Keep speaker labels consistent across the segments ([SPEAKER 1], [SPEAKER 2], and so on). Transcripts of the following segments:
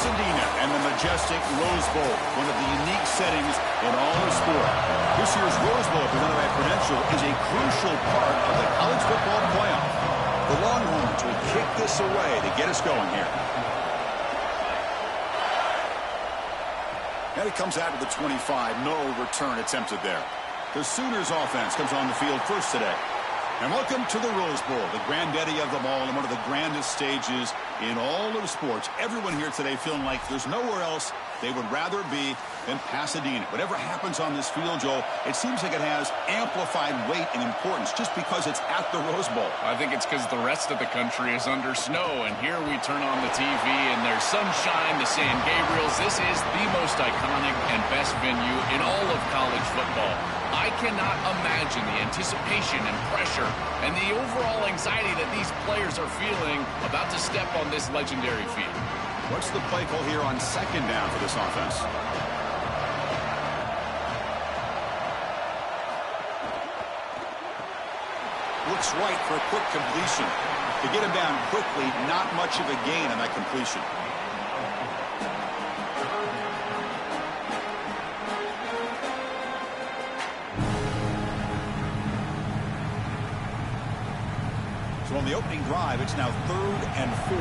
[SPEAKER 1] Pasadena and the majestic Rose Bowl, one of the unique settings in all of sport. This year's Rose Bowl, presented by Prudential, is a crucial part of the college football playoff. The Longhorns will kick this away to get us going here. And it comes out to the 25. No return attempted there. The Sooners offense comes on the field first today. And welcome to the Rose Bowl, the granddaddy of them all and one of the grandest stages in all of sports. Everyone here today feeling like there's nowhere else they would rather be than Pasadena. Whatever happens on this field, Joel, it seems like it has amplified weight and importance just because it's at the Rose Bowl.
[SPEAKER 2] I think it's because the rest of the country is under snow, and here we turn on the TV and there's sunshine, the San Gabriels. This is the most iconic and best venue in all of college football. I cannot imagine the anticipation and pressure and the overall anxiety that these players are feeling about to step on this legendary field.
[SPEAKER 1] What's the play call here on second down for this offense? Looks right for a quick completion. To get him down quickly, not much of a gain on that completion. So on the opening drive, it's now 3rd and 4.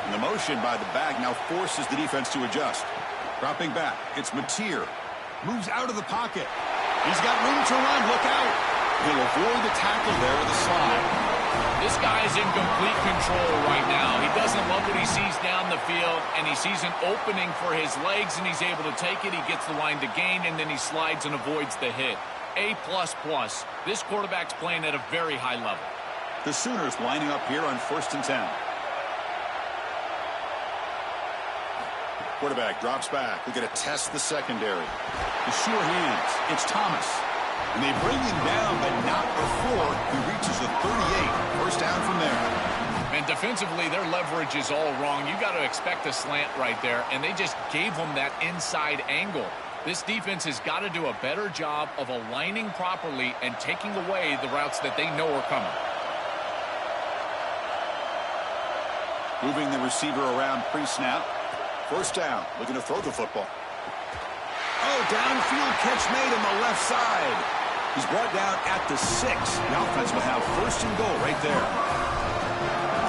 [SPEAKER 1] And the motion by the back now forces the defense to adjust. Dropping back, it's Mateer. Moves out of the pocket. He's got room to run. Look out. He'll avoid the tackle there with a slide.
[SPEAKER 2] This guy's in complete control right now. He doesn't love what he sees down the field, and he sees an opening for his legs, and he's able to take it. He gets the line to gain, and then he slides and avoids the hit. A++. This quarterback's playing at a very high level.
[SPEAKER 1] The Sooners lining up here on 1st and 10. Quarterback drops back. We're going to test the secondary. The sure hands. It's Thomas. And they bring him down, but not before he reaches the 38. First down from there.
[SPEAKER 2] And defensively, their leverage is all wrong. You got to expect a slant right there, and they just gave him that inside angle. This defense has got to do a better job of aligning properly and taking away the routes that they know are coming.
[SPEAKER 1] Moving the receiver around pre-snap. First down, looking to throw the football. Oh, downfield catch made on the left side. He's brought down at the 6. The offense will have 1st and goal right there.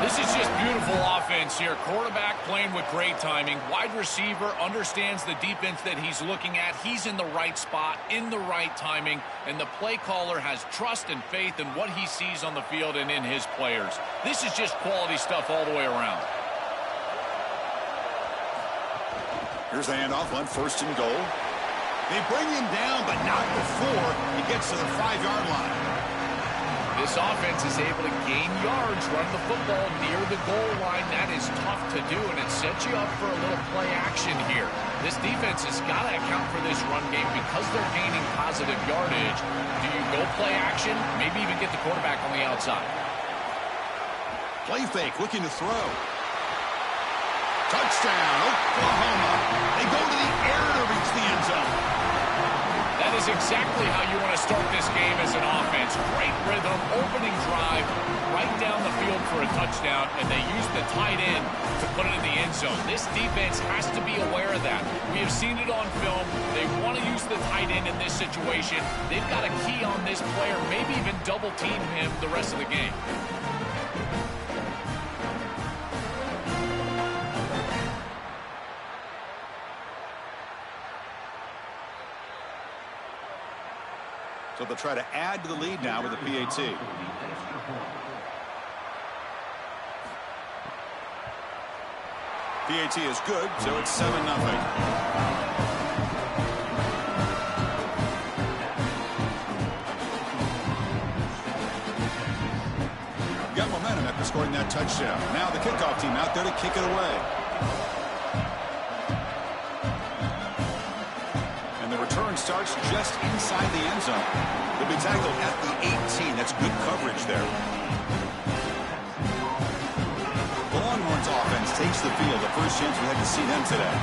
[SPEAKER 2] This is just beautiful offense here. Quarterback playing with great timing. Wide receiver understands the defense that he's looking at. He's in the right spot, in the right timing, and the play caller has trust and faith in what he sees on the field and in his players. This is just quality stuff all the way around.
[SPEAKER 1] Here's the handoff on 1st and goal. They bring him down, but not before he gets to the 5-yard line.
[SPEAKER 2] This offense is able to gain yards, run the football near the goal line. That is tough to do, and it sets you up for a little play action here. This defense has got to account for this run game because they're gaining positive yardage. Do you go play action? Maybe even get the quarterback on the outside.
[SPEAKER 1] Play fake, looking to throw. Touchdown, Oklahoma. They go to the air to reach the end zone.
[SPEAKER 2] That is exactly how you want to start this game as an offense. Great rhythm, opening drive, right down the field for a touchdown, and they use the tight end to put it in the end zone. This defense has to be aware of that. We have seen it on film. They want to use the tight end in this situation. They've got a key on this player, maybe even double team him the rest of the game.
[SPEAKER 1] So they'll try to add to the lead now with the PAT. PAT is good, so it's 7-0. Got momentum after scoring that touchdown. Now the kickoff team out there to kick it away. Return starts just inside the end zone. They'll be tackled at the 18. That's good coverage there. The Longhorns offense takes the field. The first chance we had to see them today.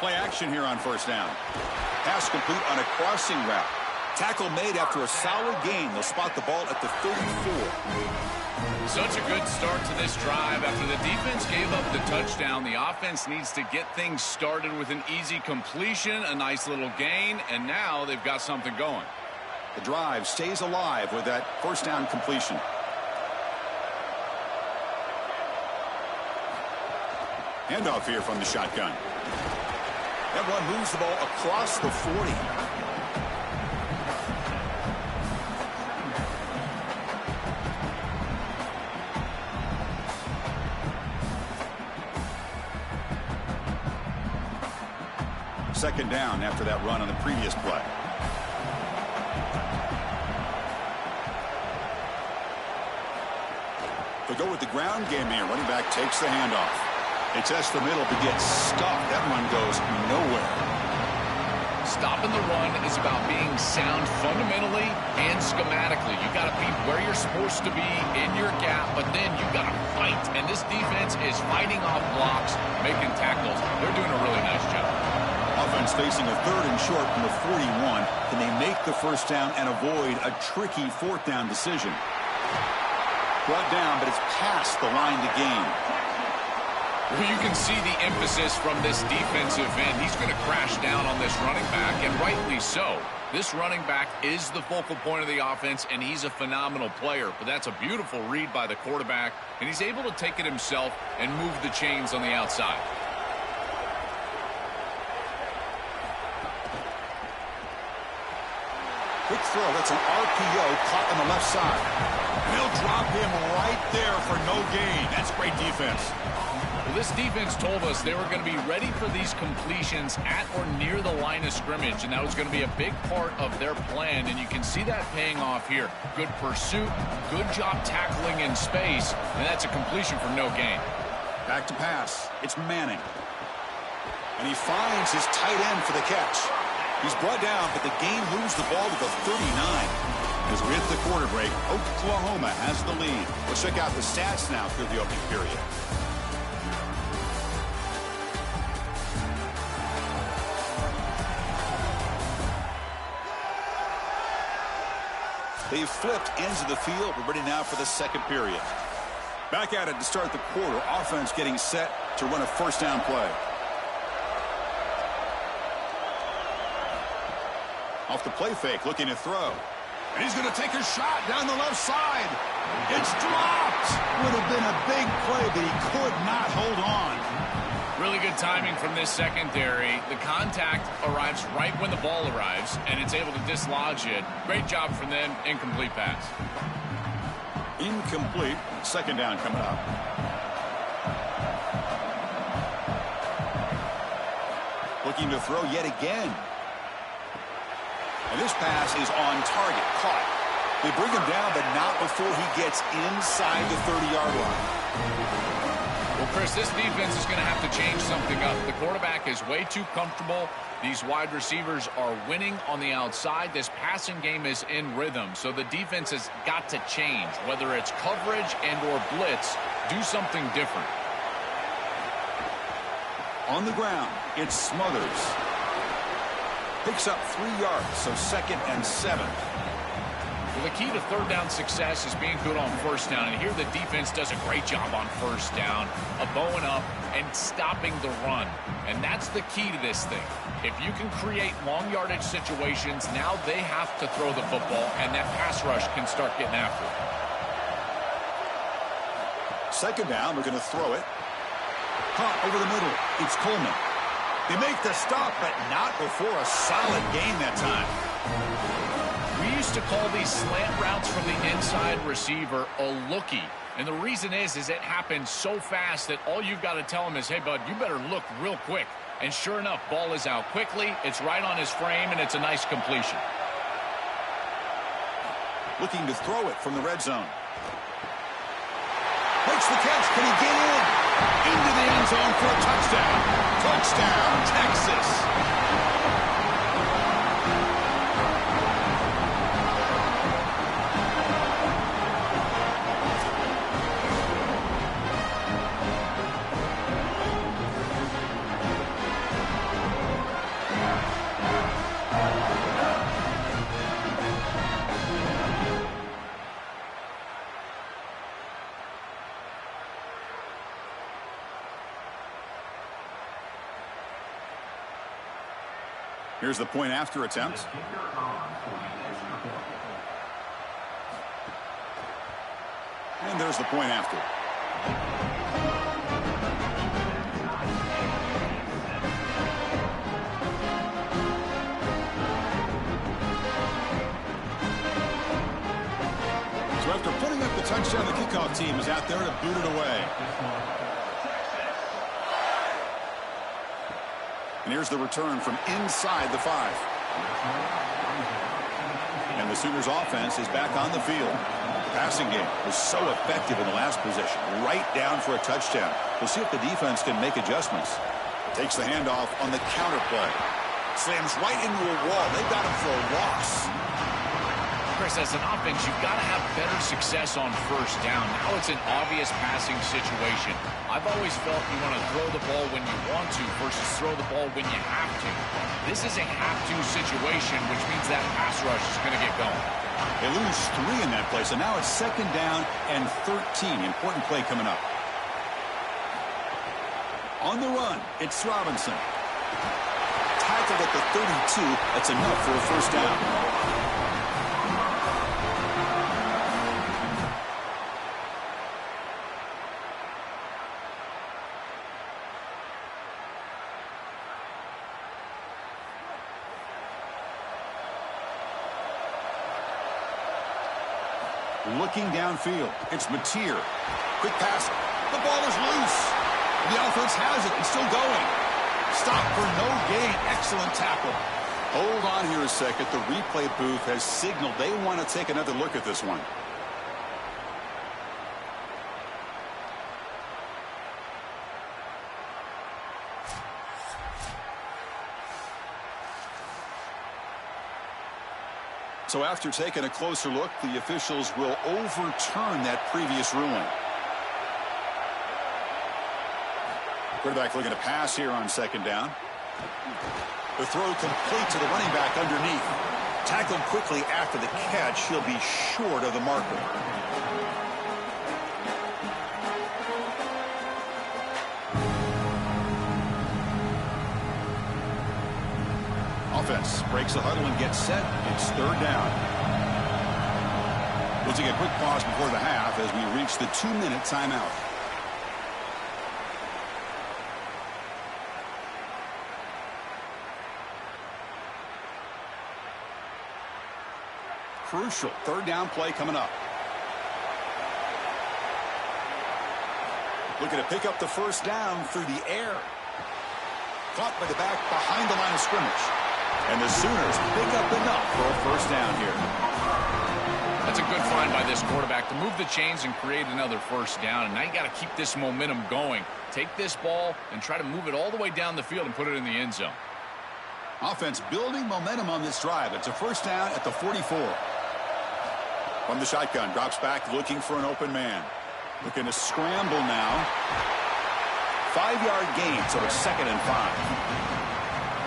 [SPEAKER 1] Play action here on first down. Pass complete on a crossing route. Tackle made after a solid gain. They'll spot the ball at the 34.
[SPEAKER 2] Such a good start to this drive. After the defense gave up the touchdown, the offense needs to get things started with an easy completion, a nice little gain, and now they've got something going.
[SPEAKER 1] The drive stays alive with that first down completion. Handoff here from the shotgun. That one moves the ball across the 40. Second down after that run on the previous play. They'll go with the ground game here. Running back takes the handoff. They test the middle to get stuck. That one goes nowhere.
[SPEAKER 2] Stopping the run is about being sound fundamentally and schematically. You got to be where you're supposed to be in your gap, but then you got to fight. And this defense is fighting off blocks, making tackles. They're doing a really nice job.
[SPEAKER 1] Offense facing a third and short from the 41. Can they make the first down and avoid a tricky fourth down decision? Brought down, but it's past the line to gain.
[SPEAKER 2] Well, you can see the emphasis from this defensive end. He's going to crash down on this running back, and rightly so. This running back is the focal point of the offense, and he's a phenomenal player. But that's a beautiful read by the quarterback, and he's able to take it himself and move the chains on the outside.
[SPEAKER 1] Quick throw. That's an RPO caught on the left side. They'll drop him right there for no gain. That's great defense.
[SPEAKER 2] Well, this defense told us they were going to be ready for these completions at or near the line of scrimmage, and that was going to be a big part of their plan, and you can see that paying off here. Good pursuit, good job tackling in space, and that's a completion for no gain.
[SPEAKER 1] Back to pass. It's Manning. And he finds his tight end for the catch. He's brought down, but the game moves the ball to the 39. As we hit the quarter break, Oklahoma has the lead. Let's check out the stats now through the opening period. They've flipped ends of the field. We're ready now for the second period. Back at it to start the quarter. Offense getting set to run a first down play. Off the play fake, looking to throw. And he's going to take a shot down the left side. It's dropped. Would have been a big play, but he could not hold on.
[SPEAKER 2] Really good timing from this secondary. The contact arrives right when the ball arrives, and it's able to dislodge it. Great job from them. Incomplete pass.
[SPEAKER 1] Incomplete. Second down coming up. Looking to throw yet again. And this pass is on target. Caught. They bring him down, but not before he gets inside the 30-yard line.
[SPEAKER 2] Well, Chris, this defense is going to have to change something up. The quarterback is way too comfortable. These wide receivers are winning on the outside. This passing game is in rhythm, so the defense has got to change. Whether it's coverage and or blitz, do something different.
[SPEAKER 1] On the ground, it's Smothers. Picks up 3 yards, so 2nd and 7.
[SPEAKER 2] Well, the key to third down success is being good on first down. And here the defense does a great job on first down of bowing up and stopping the run. And that's the key to this thing. If you can create long yardage situations, now they have to throw the football, and that pass rush can start getting after it.
[SPEAKER 1] Second down, we're going to throw it. Caught over the middle. It's Coleman. They make the stop, but not before a solid gain that time.
[SPEAKER 2] We used to call these slant routes from the inside receiver a lookie. And the reason is it happens so fast that all you've got to tell him is, hey, bud, you better look real quick. And sure enough, ball is out quickly. It's right on his frame, and it's a nice completion.
[SPEAKER 1] Looking to throw it from the red zone. Makes the catch. Can he get in? Into the end zone for a touchdown. Touchdown, Texas. Here's the point after attempt. And there's the point after. So after putting up the touchdown, the kickoff team is out there to boot it away. And here's the return from inside the 5. And the Sooners offense is back on the field. The passing game was so effective in the last possession, right down for a touchdown. We'll see if the defense can make adjustments. Takes the handoff on the counter play. Slams right into a wall. They've got him for a loss.
[SPEAKER 2] Chris, as an offense, you've got to have better success on first down. Now it's an obvious passing situation. I've always felt you want to throw the ball when you want to versus throw the ball when you have to. This is a have-to situation, which means that pass rush is going to get going.
[SPEAKER 1] They lose 3 in that play, so now it's 2nd down and 13. Important play coming up. On the run, it's Robinson. Tackled at the 32. That's enough for a first down. Looking downfield, it's Mateer. Quick pass. The ball is loose. The offense has it. It's still going. Stop for no gain. Excellent tackle. Hold on here a second. The replay booth has signaled they want to take another look at this one. So after taking a closer look, the officials will overturn that previous ruling. Quarterback looking to pass here on 2nd down. The throw complete to the running back underneath. Tackled quickly after the catch. He'll be short of the marker. Offense breaks the huddle and gets set. It's 3rd down. We'll take a quick pause before the half as we reach the 2-minute timeout. Crucial 3rd down play coming up. Looking to pick up the first down through the air. Caught by the back behind the line of scrimmage. And the Sooners pick up enough for a first down here.
[SPEAKER 2] That's a good find by this quarterback to move the chains and create another first down. And now you got to keep this momentum going. Take this ball and try to move it all the way down the field and put it in the end zone.
[SPEAKER 1] Offense building momentum on this drive. It's a first down at the 44. From the shotgun, drops back looking for an open man. Looking to scramble now. 5-yard gain, so it's 2nd and 5.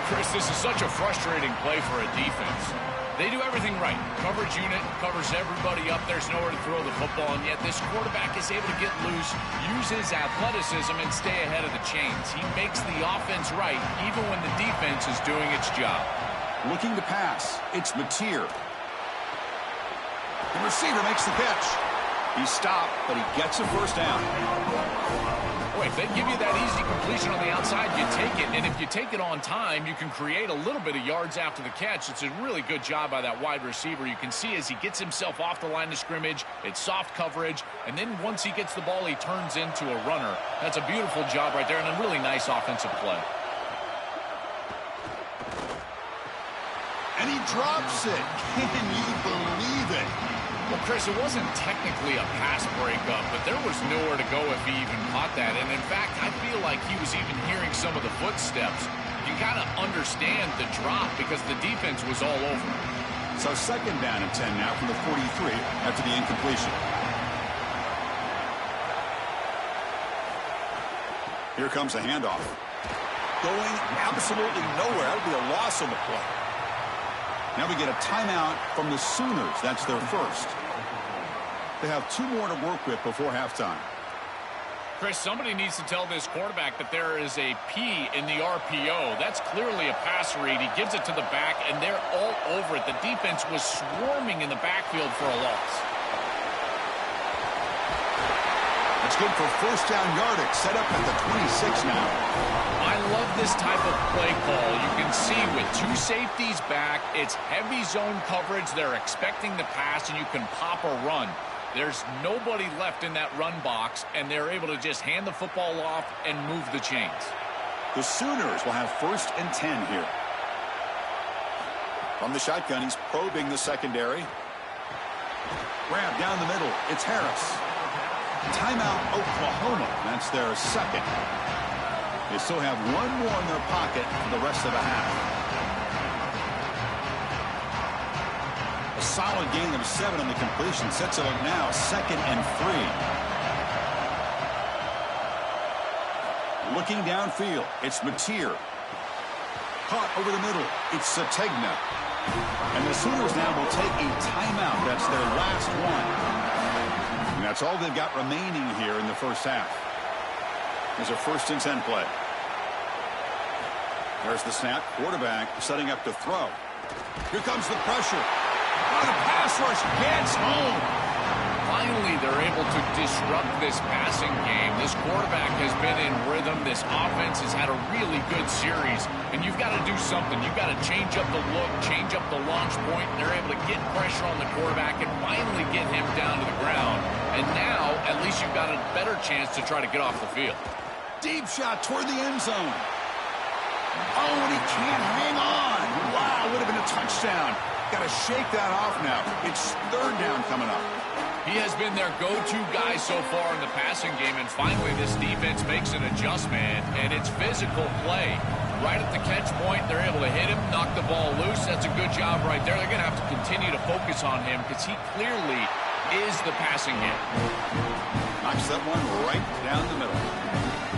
[SPEAKER 2] Chris, this is such a frustrating play for a defense. They do everything right. Coverage unit covers everybody up. There's nowhere to throw the football, and yet this quarterback is able to get loose, use his athleticism, and stay ahead of the chains. He makes the offense right, even when the defense is doing its job.
[SPEAKER 1] Looking to pass. It's Mateer. The receiver makes the catch. He stopped, but he gets a first down.
[SPEAKER 2] Boy, if they give you that easy completion on the outside, you take it. And if you take it on time, you can create a little bit of yards after the catch. It's a really good job by that wide receiver. You can see as he gets himself off the line of scrimmage, it's soft coverage. And then once he gets the ball, he turns into a runner. That's a beautiful job right there and a really nice offensive play.
[SPEAKER 1] And he drops it. Can you believe it?
[SPEAKER 2] Well, Chris, it wasn't technically a pass breakup, but there was nowhere to go if he even caught that. And, in fact, I feel like he was even hearing some of the footsteps. You kind of understand the drop because the defense was all over.
[SPEAKER 1] So 2nd down and 10 now from the 43 after the incompletion. Here comes a handoff. Going absolutely nowhere. That would be a loss on the play. Now we get a timeout from the Sooners. That's their first. They have 2 more to work with before halftime.
[SPEAKER 2] Chris, somebody needs to tell this quarterback that there is a P in the RPO. That's clearly a pass read. He gives it to the back, and they're all over it. The defense was swarming in the backfield for a loss.
[SPEAKER 1] It's good for first down yardage. Set up at the 26 now.
[SPEAKER 2] I love this type of play call. You can see with two safeties back, it's heavy zone coverage. They're expecting the pass, and you can pop or run. There's nobody left in that run box, and they're able to just hand the football off and move the chains.
[SPEAKER 1] The Sooners will have 1st and 10 here. From the shotgun, he's probing the secondary. Grab down the middle. It's Harris. Timeout, Oklahoma. That's their second. They still have one more in their pocket for the rest of the half. A solid gain of 7 on the completion sets it up now 2nd and 3. Looking downfield, it's Mateer. Caught over the middle, it's Sategna. And the Sooners now will take a timeout. That's their last one. And that's all they've got remaining here in the first half. There's a 1st and 10 play. There's the snap. Quarterback setting up to throw. Here comes the pressure. Oh, the pass rush gets home.
[SPEAKER 2] Finally, they're able to disrupt this passing game. This quarterback has been in rhythm. This offense has had a really good series. And you've got to do something. You've got to change up the look, change up the launch point. And they're able to get pressure on the quarterback and finally get him down to the ground. And now, at least you've got a better chance to try to get off the field.
[SPEAKER 1] Deep shot toward the end zone. Oh, and he can't hang on. Wow, would have been a touchdown. Got to shake that off now. It's 3rd down coming up.
[SPEAKER 2] He has been their go-to guy so far in the passing game, and finally this defense makes an adjustment, and it's physical play. Right at the catch point, they're able to hit him, knock the ball loose. That's a good job right there. They're going to have to continue to focus on him because he clearly is the passing hit.
[SPEAKER 1] Knocks that one right down the middle.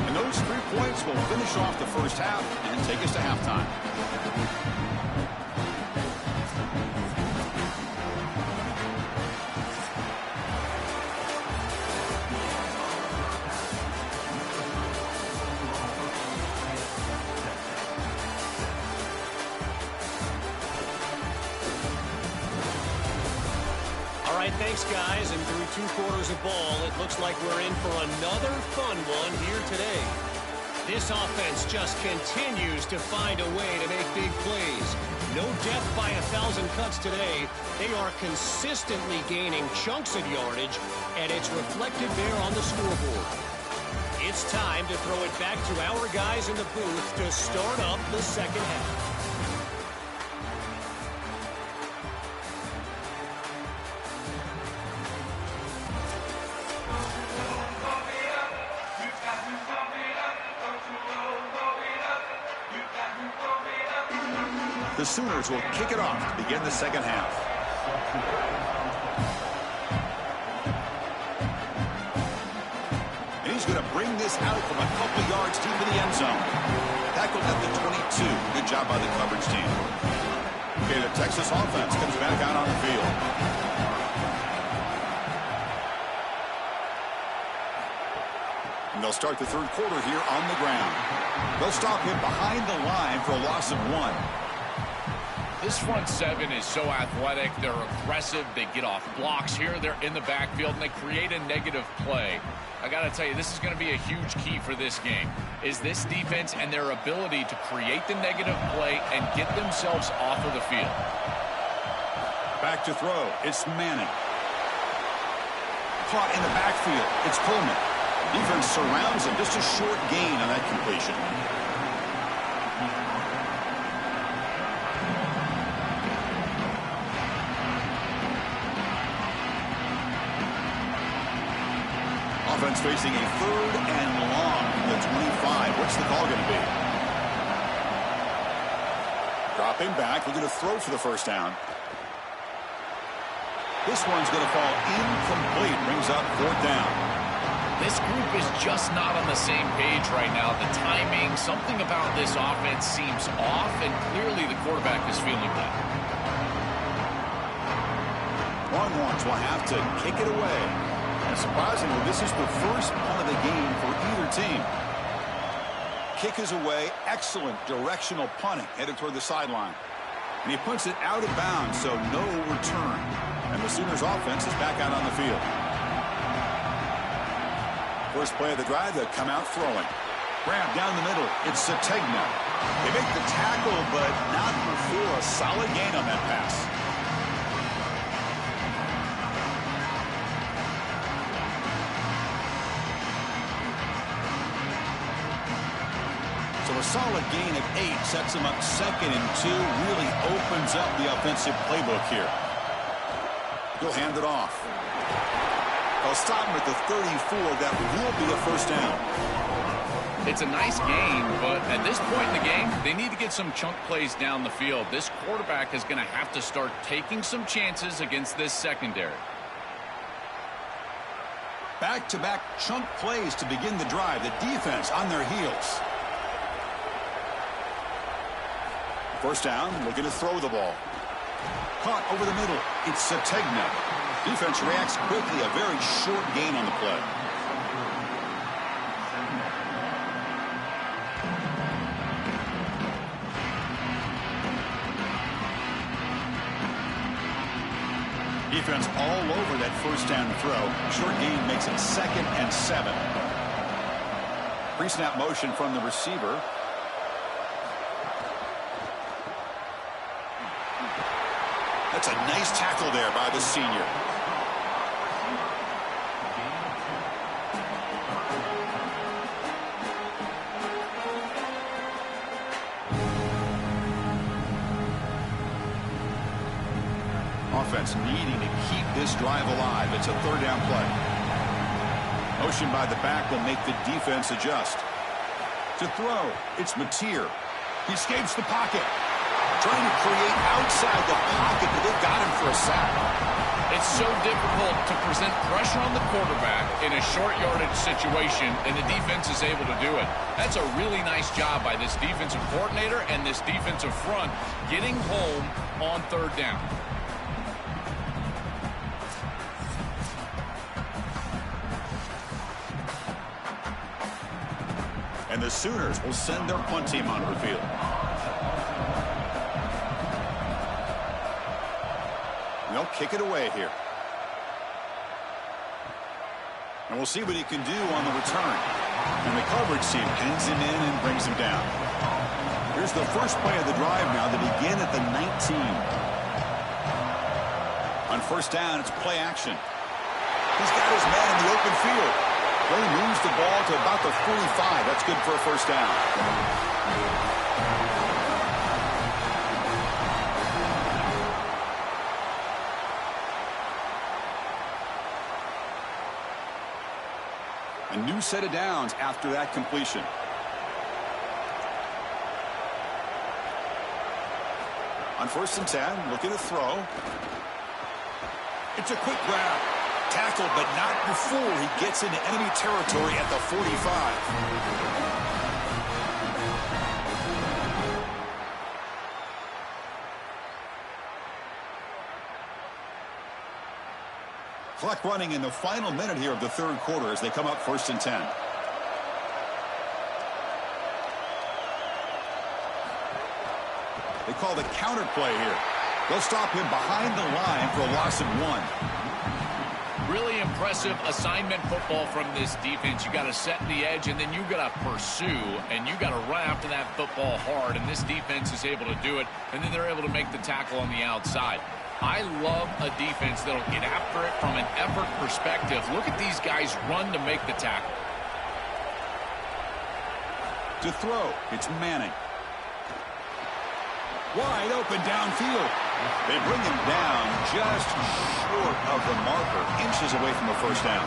[SPEAKER 1] And those 3 points will finish off the first half and take us to halftime.
[SPEAKER 3] Thanks, guys. And through 2 quarters of ball, it looks like we're in for another fun one here today. This offense just continues to find a way to make big plays. No death by 1,000 cuts today. They are consistently gaining chunks of yardage, and it's reflected there on the scoreboard. It's time to throw it back to our guys in the booth to start up the second half.
[SPEAKER 1] The Sooners will kick it off to begin the second half. And he's going to bring this out from a couple yards deep in the end zone. Tackled at the 22. Good job by the coverage team. Okay, the Texas offense comes back out on the field. And they'll start the 3rd quarter here on the ground. They'll stop him behind the line for a loss of 1.
[SPEAKER 2] This front 7 is so athletic. They're aggressive. They get off blocks here. They're in the backfield, and they create a negative play. I got to tell you, this is going to be a huge key for this game, is this defense and their ability to create the negative play and get themselves off of the field.
[SPEAKER 1] Back to throw. It's Manning. Caught in the backfield. It's Coleman. Defense surrounds him. Just a short gain on that completion. Offense facing a 3rd and long from the 25. What's the call going to be? Dropping back. We're going to throw for the first down. This one's going to fall incomplete. Brings up 4th down.
[SPEAKER 2] This group is just not on the same page right now. The timing, something about this offense seems off, and clearly the quarterback is feeling that.
[SPEAKER 1] Longhorns will have to kick it away. And surprisingly, this is the first punt of the game for either team. Kick is away. Excellent directional punting headed toward the sideline. And he puts it out of bounds, so no return. And the Sooners offense is back out on the field. First play of the drive, they'll come out throwing. Grab down the middle. It's Sategna. They make the tackle, but not before a solid gain on that pass. So a solid gain of 8 sets them up 2nd and 2. Really opens up the offensive playbook here. He'll hand it off. They'll stop him at the 34. That will be a first down.
[SPEAKER 2] It's a nice game, but at this point in the game, they need to get some chunk plays down the field. This quarterback is going to have to start taking some chances against this secondary.
[SPEAKER 1] Back-to-back chunk plays to begin the drive. The defense on their heels. First down, looking to throw the ball. Caught over the middle. It's Sategna. Defense reacts quickly. A very short gain on the play. Defense all over that first down throw. Short gain makes it 2nd and 7. Pre-snap motion from the receiver. That's a nice tackle there by the senior. Offense needing to keep this drive alive. It's a 3rd down play. Motion by the back will make the defense adjust. To throw, it's Mateer. He escapes the pocket. Trying to create outside the pocket, but they've got him for a sack.
[SPEAKER 2] It's so difficult to present pressure on the quarterback in a short yardage situation, and the defense is able to do it. That's a really nice job by this defensive coordinator and this defensive front getting home on 3rd down. And the Sooners will send their punt team onto the field. They'll kick it away here. And we'll see what he can do on the return. And the coverage team pins him in and brings him down. Here's the first play of the drive now. They begin at the 19. On first down, it's play action. He's got his man in the open field. Well, he moves the ball to about the 45. That's good for a first down. A new set of downs after that completion. On 1st and 10, looking to throw. It's a quick grab. Tackled, but not before he gets into enemy territory at the 45. Clock running in the final minute here of the 3rd quarter as they come up 1st and 10. They call the counter play here. They'll stop him behind the line for a loss of 1. Really impressive assignment football from this defense. You got to set the edge, and then you got to pursue, and you got to run after that football hard, and this defense is able to do it, and then they're able to make the tackle on the outside. I love a defense that'll get after it from an effort perspective. Look at these guys run to make the tackle.
[SPEAKER 1] To throw, it's Manning. Wide open downfield. They bring him down just short of the marker, inches away from a first down.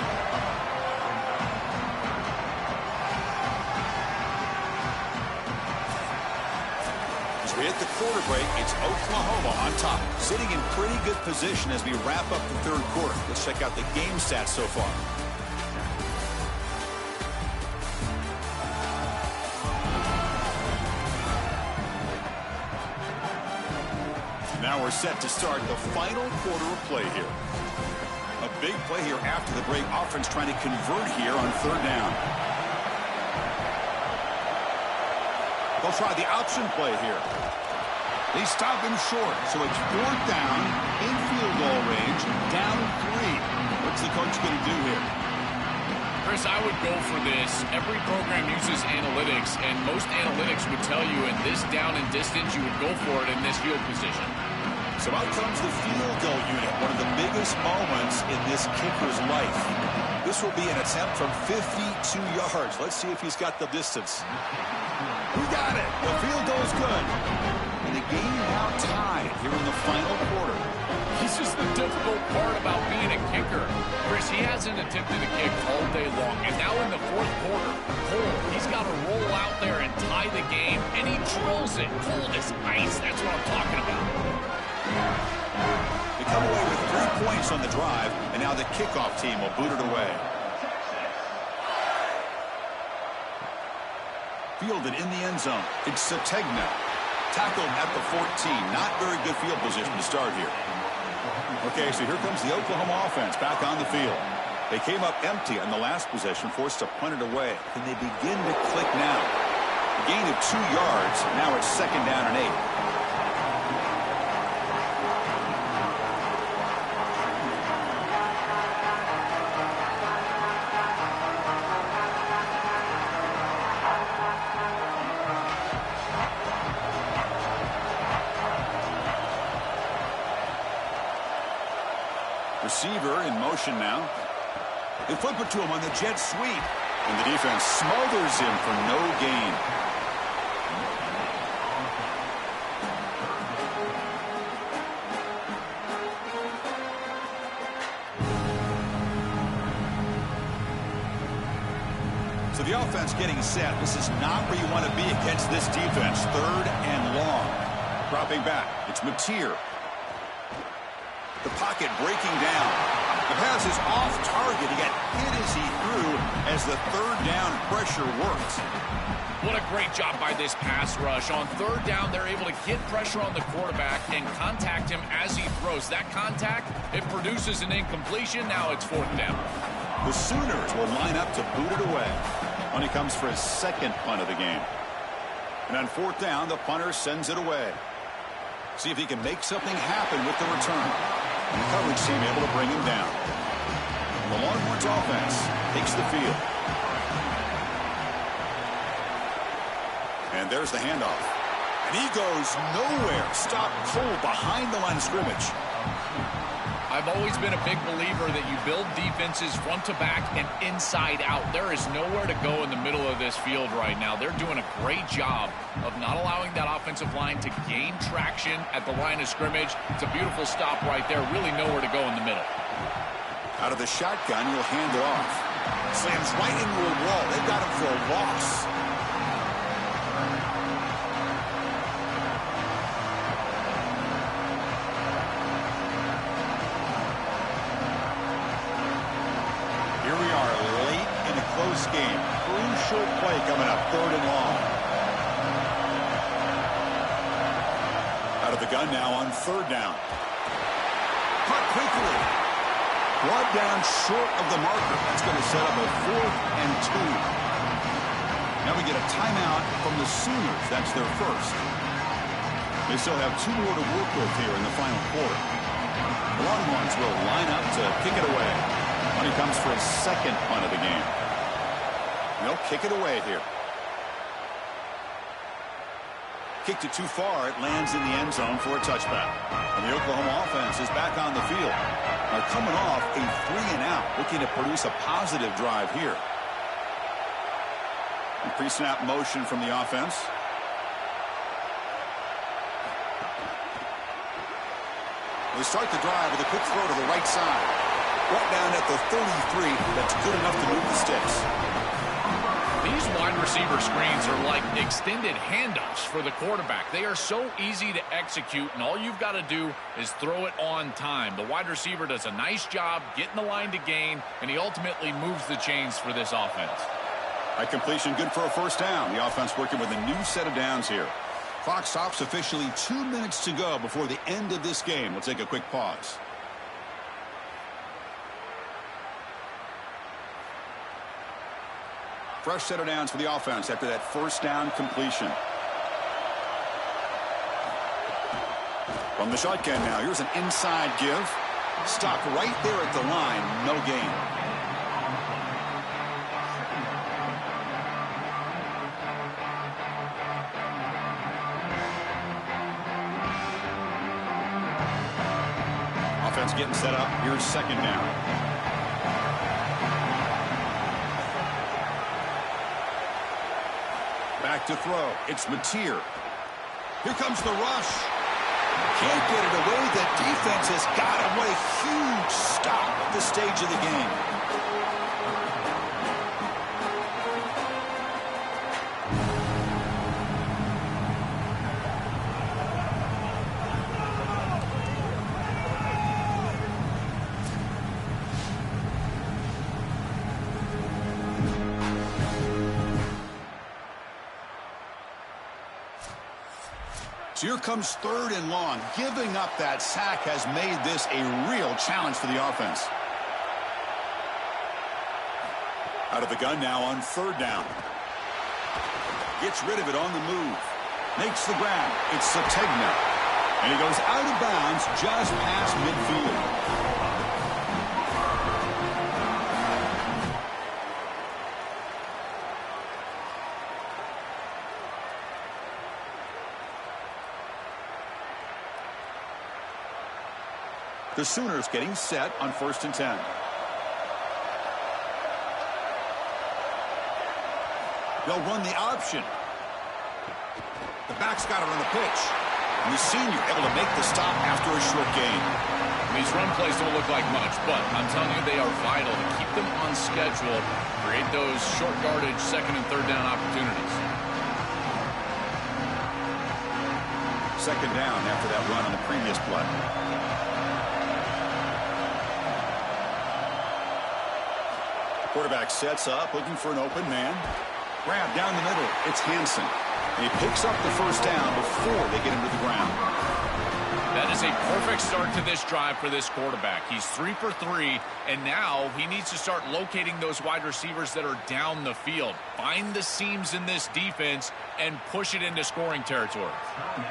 [SPEAKER 1] As we hit the quarter break, it's Oklahoma on top, sitting in pretty good position as we wrap up the 3rd quarter. Let's check out the game stats so far. Now we're set to start the final quarter of play here. A big play here after the break. Offense trying to convert here on third down. They'll try the option play here. They stop him short, so it's fourth down, in field goal range, down 3. What's the coach going to do here?
[SPEAKER 2] Chris, I would go for this. Every program uses analytics, and most analytics would tell you in this down and distance, you would go for it in this field position.
[SPEAKER 1] So out comes the field goal unit, one of the biggest moments in this kicker's life. This will be an attempt from 52 yards. Let's see if he's got the distance. He got it. The field goal is good. And the game now tied here in the final quarter.
[SPEAKER 2] This is the difficult part about being a kicker. Chris, he hasn't attempted a kick all day long. And now in the fourth quarter, Cole, he's got to roll out there and tie the game. And he drills it cold as ice. That's what I'm talking about.
[SPEAKER 1] They come away with 3 points on the drive. And now the kickoff team will boot it away. Fielded in the end zone. It's Sategna. Tackled at the 14. Not very good field position to start here. Okay, so here comes the Oklahoma offense back on the field. They came up empty on the last possession, forced to punt it away. Can they begin to click now? A gain of 2 yards. Now it's second down and 8. Receiver in motion now. They flip it to him on the jet sweep. And the defense smothers him for no gain. So the offense getting set. This is not where you want to be against this defense. Third and long. Dropping back. It's Mateer. The pocket breaking down. The pass is off target. He got hit as he threw as the third down pressure works.
[SPEAKER 2] What a great job by this pass rush. On third down, they're able to get pressure on the quarterback and contact him as he throws. That contact, it produces an incompletion. Now it's fourth down.
[SPEAKER 1] The Sooners will line up to boot it away. When he comes for his second punt of the game. And on fourth down, the punter sends it away. See if he can make something happen with the return. And the coverage team able to bring him down. The Longhorns offense takes the field. And there's the handoff. And he goes nowhere. Stopped cold behind the line of scrimmage.
[SPEAKER 2] I've always been a big believer that you build defenses front to back and inside out. There is nowhere to go in the middle of this field right now. They're doing a great job of not allowing that offensive line to gain traction at the line of scrimmage. It's a beautiful stop right there. Really nowhere to go in the middle.
[SPEAKER 1] Out of the shotgun, he'll hand it off. Slams right into a wall. They've got him for a loss. Close game. Crucial play coming up. Third and long. Out of the gun now on third down. Cut quickly. Brought down short of the marker. That's going to set up a 4th and 2. Now we get a timeout from the Sooners. That's their first. They still have 2 more to work with here in the final quarter. The Longhorns will line up to kick it away. When he comes for his second punt of the game. They'll kick it away here. Kicked it too far. It lands in the end zone for a touchback. And the Oklahoma offense is back on the field. Now coming off a 3-and-out, looking to produce a positive drive here. And pre-snap motion from the offense. They start the drive with a quick throw to the right side. Brought down at the 33. That's good enough to move the sticks.
[SPEAKER 2] These wide receiver screens are like extended handoffs for the quarterback. They are so easy to execute, and all you've got to do is throw it on time. The wide receiver does a nice job getting the line to gain, and he ultimately moves the chains for this offense.
[SPEAKER 1] By completion, good for a first down. The offense working with a new set of downs here. Clock stops officially 2 minutes to go before the end of this game. We'll take a quick pause. Fresh set of downs for the offense after that first down completion. From the shotgun now, here's an inside give. Stopped right there at the line, no gain. Offense getting set up. Here's second down. Back to throw. It's Mateer. Here comes the rush. Can't get it away. The defense has got him. What a huge stop at this stage of the game. So here comes third and long. Giving up that sack has made this a real challenge for the offense. Out of the gun now on third down. Gets rid of it on the move. Makes the grab. It's Sategna. And he goes out of bounds just past midfield. The Sooners getting set on 1st and 10. They'll run the option. The back's got it on the pitch. And the senior able to make the stop after a short gain.
[SPEAKER 2] These run plays don't look like much, but I'm telling you they are vital to keep them on schedule, create those short yardage second and third down opportunities.
[SPEAKER 1] Second down after that run on the previous play. Quarterback sets up, looking for an open man. Grab down the middle. It's Hansen. And he picks up the first down before they get him to the ground.
[SPEAKER 2] That is a perfect start to this drive for this quarterback. He's 3 for 3, and now he needs to start locating those wide receivers that are down the field. Find the seams in this defense and push it into scoring territory.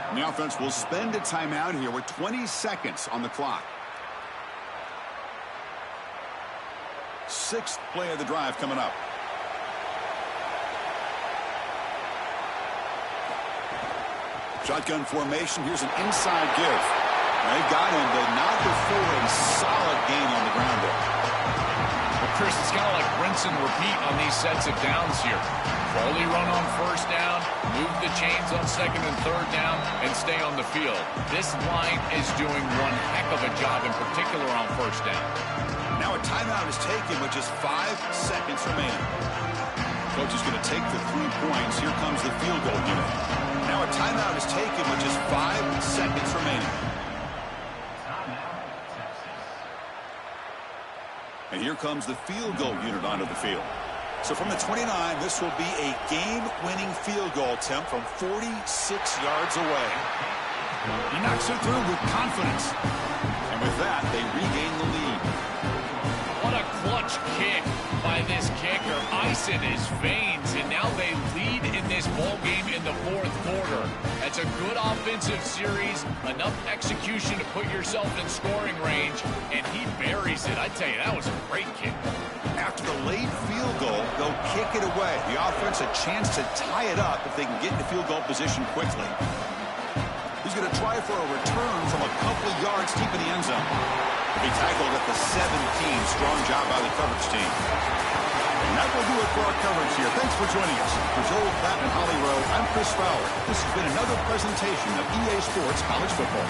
[SPEAKER 1] And the offense will spend a timeout here with 20 seconds on the clock. 6th play of the drive coming up. Shotgun formation. Here's an inside give. They got him, but not before a solid gain on the ground there.
[SPEAKER 2] Well, Chris, it's kind of like rinse and repeat on these sets of downs here. Quality run on first down, move the chains on second and third down, and stay on the field. This line is doing one heck of a job, in particular on first down.
[SPEAKER 1] Now a timeout is taken with just 5 seconds remaining. Coach is going to take the 3 points. Here comes the field goal unit. Now a timeout is taken with just 5 seconds remaining. And here comes the field goal unit onto the field. So from the 29, this will be a game-winning field goal attempt from 46 yards away. He knocks it through with confidence. And with that, they regain the lead.
[SPEAKER 2] What a clutch kick by this kicker. Ice in his veins, and now they lead in this ball game in the 4th quarter. That's a good offensive series, enough execution to put yourself in scoring range, and he buries it. I tell you, that was a great kick.
[SPEAKER 1] After the late field goal, they'll kick it away. The offense a chance to tie it up if they can get into field goal position quickly. He's going to try for a return from a couple of yards deep in the end zone. He tackled at the 17. Strong job by the coverage team. And that will do it for our coverage here. Thanks for joining us. For Joel Platt and Holly Rowe, I'm Chris Fowler. This has been another presentation of EA Sports College Football.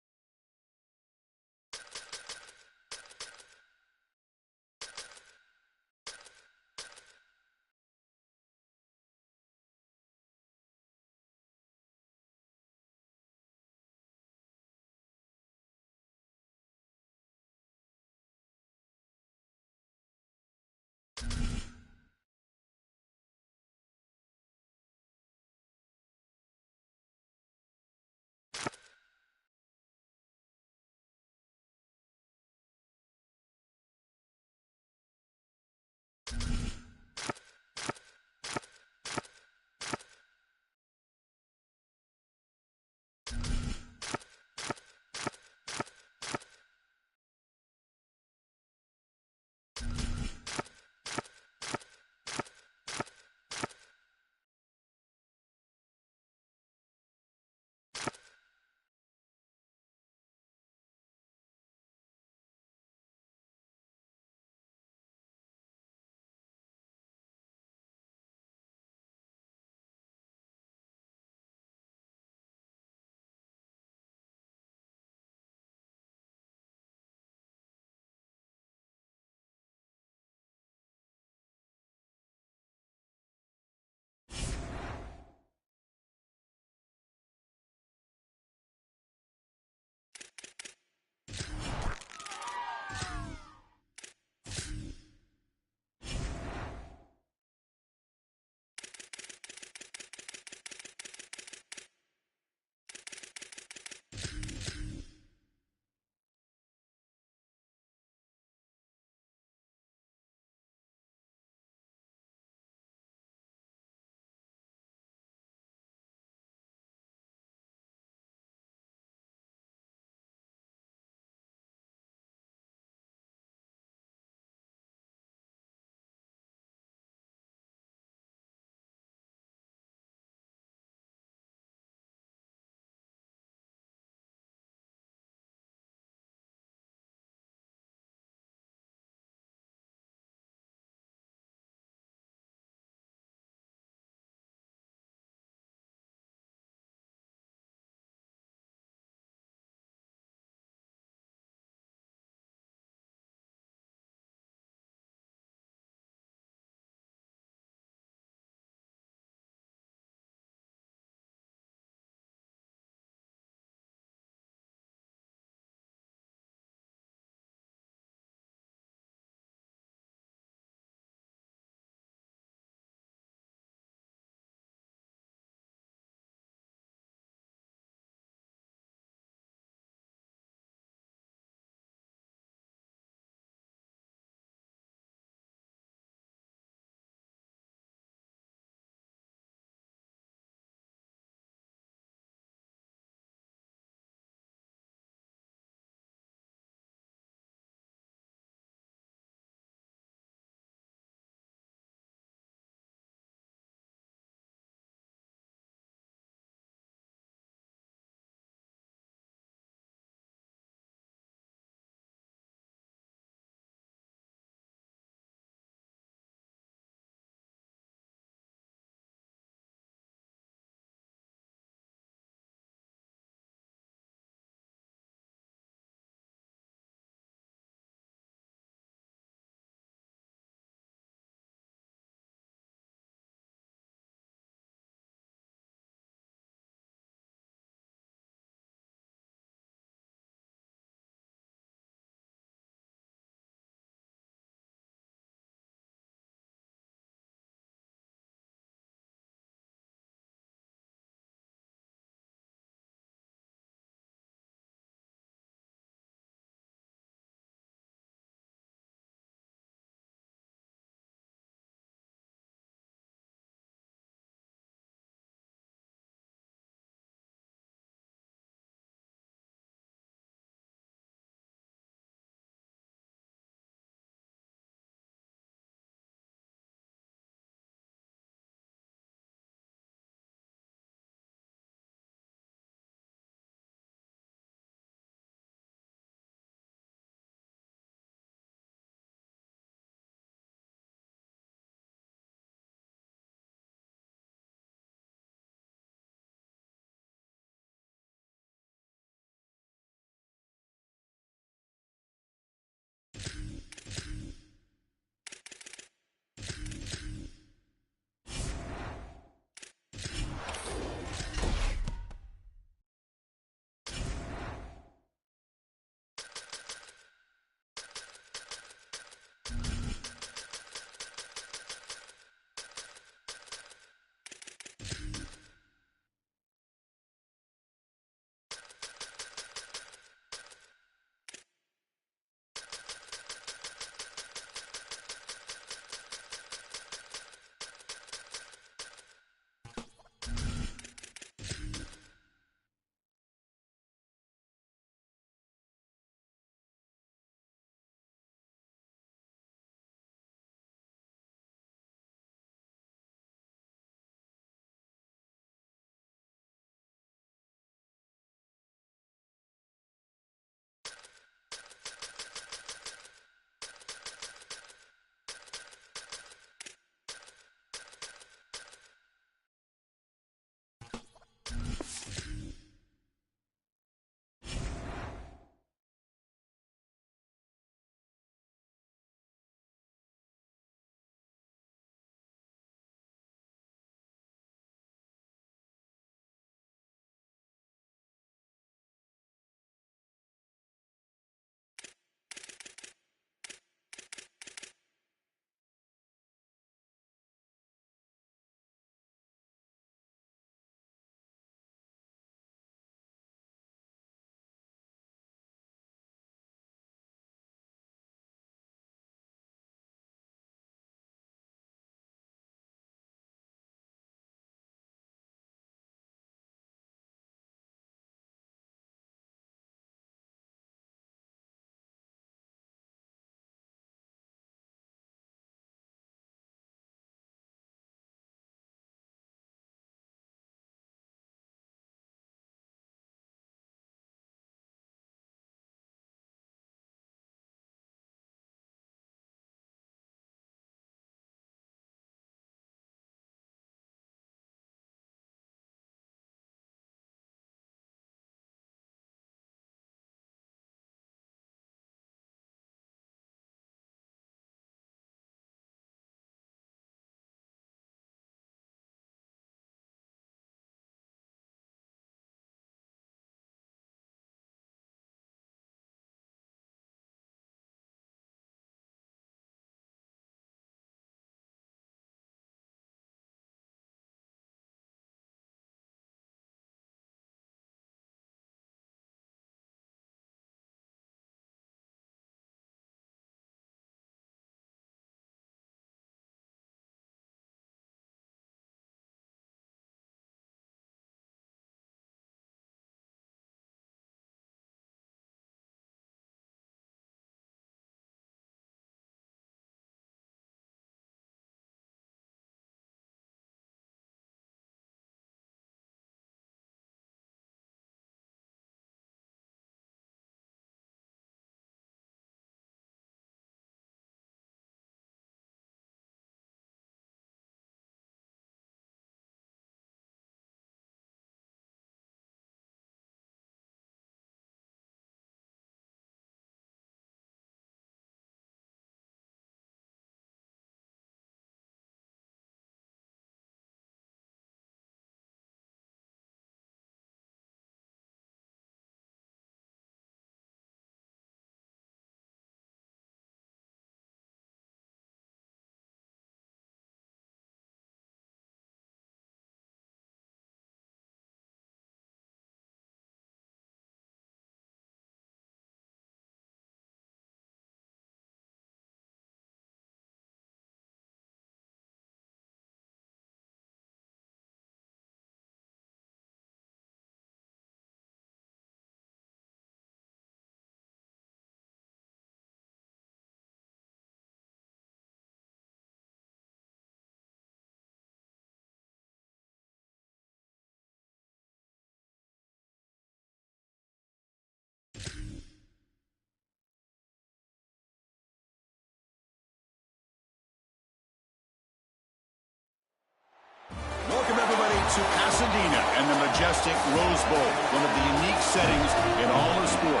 [SPEAKER 1] and the majestic Rose Bowl, one of the unique settings in all of sport.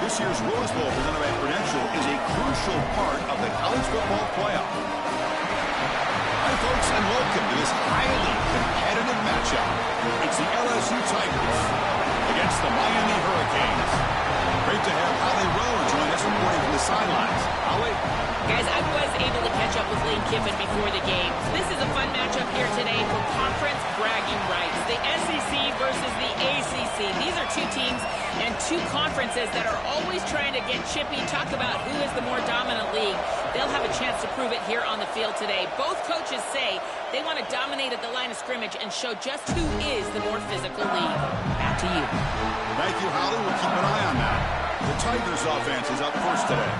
[SPEAKER 1] This year's Rose Bowl, presented by Prudential, is a crucial part of the college football playoff. Hi, folks, and welcome to this highly competitive matchup. It's the LSU Tigers against the Miami Hurricanes. Great to have Holly Rowe join us reporting from the sidelines. Holly?
[SPEAKER 4] Guys, I was able to catch up with Lane Kiffin before the game. This is a fun matchup here today for conference bragging rights. The SEC versus the ACC. These are two teams and two conferences that are always trying to get chippy, talk about who is the more dominant league. They'll have a chance to prove it here on the field today. Both coaches say they want to dominate at the line of scrimmage and show just who is the more physical league. Back to you.
[SPEAKER 1] Thank you, Holly. We'll keep an eye on that. The Tigers offense is up first today.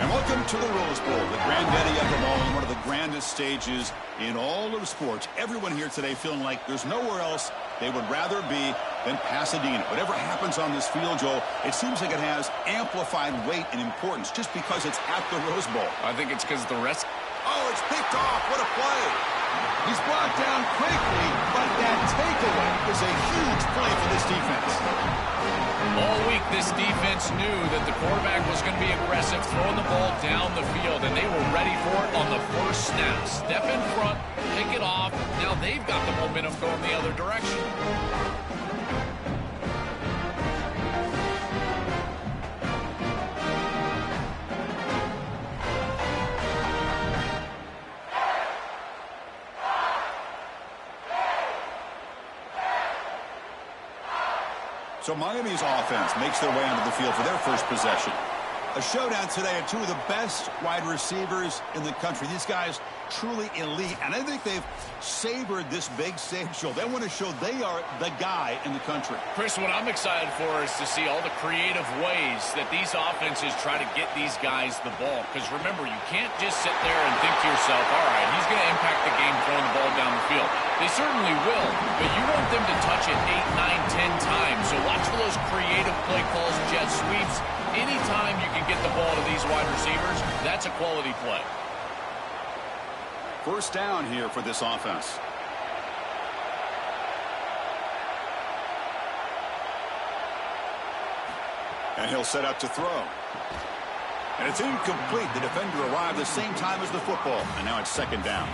[SPEAKER 1] And welcome to the Rose Bowl, the granddaddy of them all, and one of the grandest stages in all of sports. Everyone here today feeling like there's nowhere else they would rather be than Pasadena. Whatever happens on this field, Joel, it seems like it has amplified weight and importance just because it's at the Rose Bowl.
[SPEAKER 2] I think it's because the rest...
[SPEAKER 1] Oh, it's picked off. What a play. He's brought down quickly, but that takeaway is a huge play for this defense.
[SPEAKER 2] All week, this defense knew that the quarterback was going to be aggressive, throwing the ball down the field, and they were ready for it on the first snap. Step in front, pick it off. Now they've got the momentum going the other direction.
[SPEAKER 1] So Miami's offense makes their way onto the field for their first possession. A showdown today of two of the best wide receivers in the country. These guys truly elite, and I think they've savored this big stage show. They want to show they are the guy in the country.
[SPEAKER 2] Chris, what I'm excited for is to see all the creative ways that these offenses try to get these guys the ball. Because remember, you can't just sit there and think to yourself, all right, he's going to impact the game throwing the ball down the field. They certainly will, but you want them to touch it 8, 9, 10 times. So watch for those creative play calls, jet sweeps. Anytime you can get the ball to these wide receivers, that's a quality play.
[SPEAKER 1] First down here for this offense. And he'll set up to throw. And it's incomplete. The defender arrived the same time as the football. And now it's second down.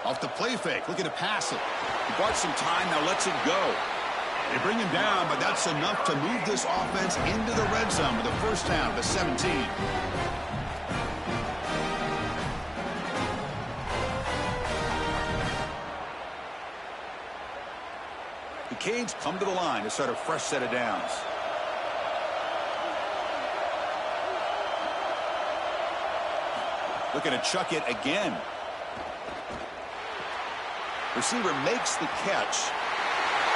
[SPEAKER 1] Off the play fake, looking to pass it. He bought some time, now lets it go. They bring him down, but that's enough to move this offense into the red zone with a first down, the 17. The Canes come to the line to start a fresh set of downs. Looking to chuck it again. Receiver makes the catch.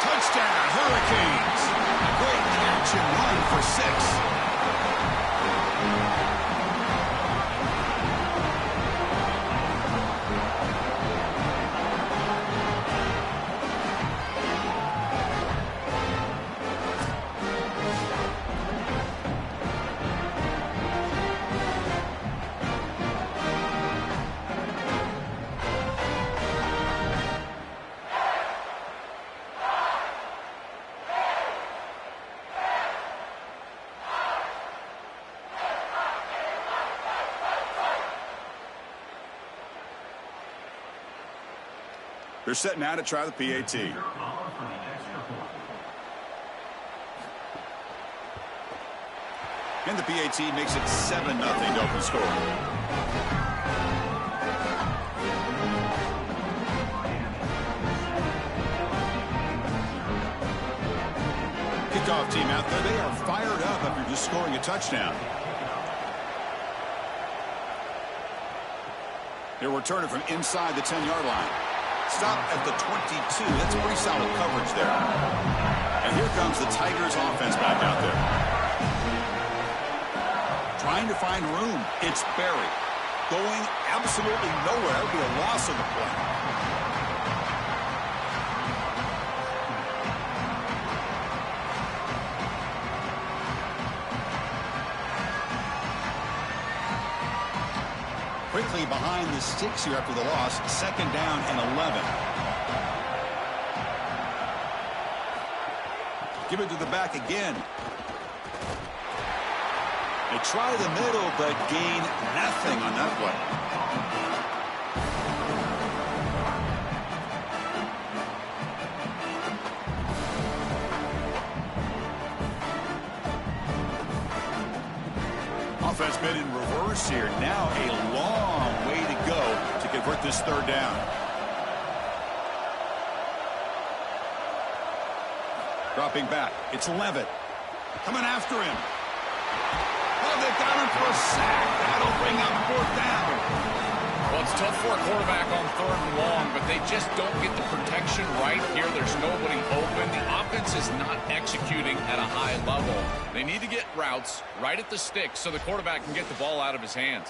[SPEAKER 1] Touchdown, Hurricanes. A great catch and run for 6. They're setting out to try the PAT. And the PAT makes it 7-0 to open score. Kickoff team out there. They are fired up after just scoring a touchdown. They'll return it from inside the 10-yard line. Stop at the 22. That's pretty solid coverage there. And here comes the Tigers offense back out there. Trying to find room. It's Berry. going absolutely nowhere. It would be a loss of the play. Quickly behind the sticks here after the loss. 2nd down and 11. Give it to the back again. They try the middle, but gain nothing on that play. Offense been in reverse here. Now a long way to go to convert this 3rd down. Dropping back. It's Levitt. Coming after him. Oh, they got him for a sack. That'll bring up 4th down.
[SPEAKER 2] Well, it's tough for a quarterback on 3rd and long, but they just don't get the protection right here. There's nobody open. The offense is not executing at a high level. They need to get routes right at the stick so the quarterback can get the ball out of his hands.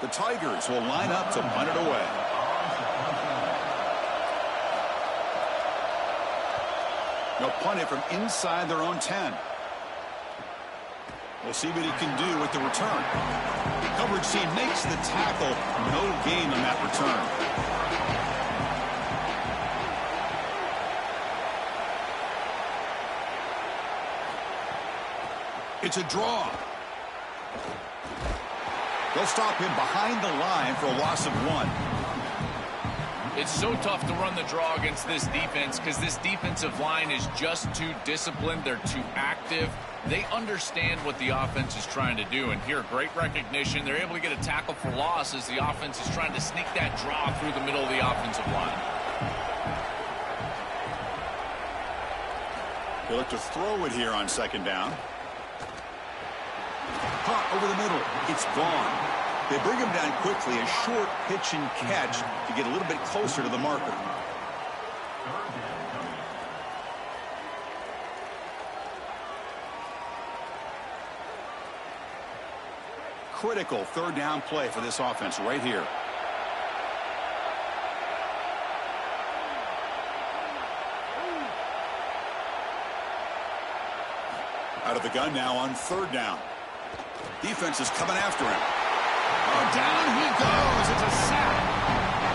[SPEAKER 1] The Tigers will line up to punt it away. They'll punt it from inside their own 10. We'll see what he can do with the return. The coverage team makes the tackle. No gain on that return. It's a draw. They'll stop him behind the line for a loss of 1.
[SPEAKER 2] It's so tough to run the draw against this defense because this defensive line is just too disciplined. They're too active. They understand what the offense is trying to do. And here, great recognition. They're able to get a tackle for loss as the offense is trying to sneak that draw through the middle of the offensive line.
[SPEAKER 1] They look to throw it here on 2nd down. Caught over the middle. It's gone. They bring him down quickly. A short pitch and catch to get a little bit closer to the marker. Critical 3rd down play for this offense right here. Out of the gun now on 3rd down. Defense is coming after him. Oh, down he goes. It's a sack.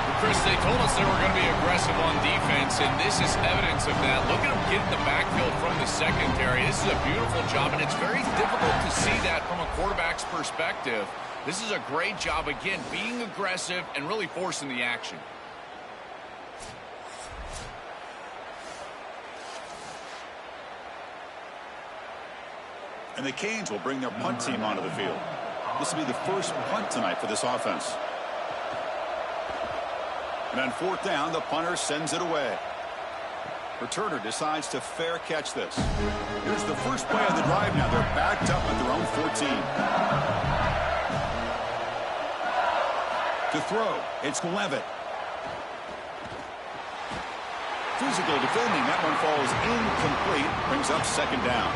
[SPEAKER 2] Well, Chris, they told us they were going to be aggressive on defense, and this is evidence of that. Look at them get in the backfield from the secondary. This is a beautiful job, and it's very difficult to see that from a quarterback's perspective. This is a great job, again, being aggressive and really forcing the action.
[SPEAKER 1] And the Canes will bring their punt team onto the field. This will be the first punt tonight for this offense. And on 4th down, the punter sends it away. Returner decides to fair catch this. Here's the first play of the drive now. They're backed up at their own 14. To throw, it's Levitt. Physical defending. That one falls incomplete. Brings up 2nd down.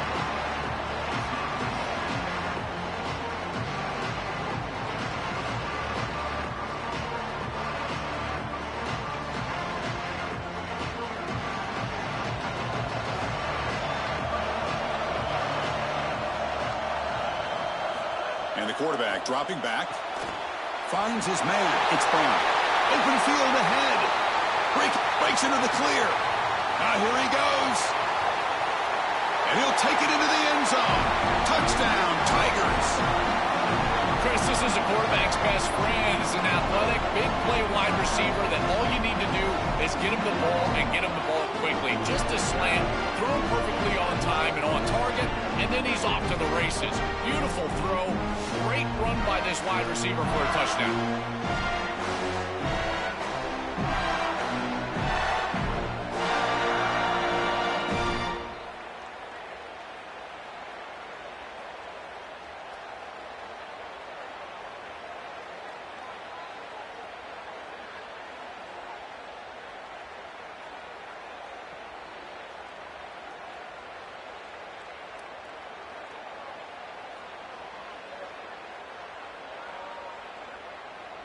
[SPEAKER 1] And the quarterback dropping back. Finds his man. It's Brown. Open field ahead. Breaks into the clear. Now here he goes. And he'll take it into the end zone. Touchdown, Tigers.
[SPEAKER 2] Chris, this is a quarterback's best friend. He's an athletic, big play wide receiver that all you need to do is get him the ball and get him the ball quickly. Just a slant, throw him perfectly on time and on target, and then he's off to the races. Beautiful throw. Great run by this wide receiver for a touchdown.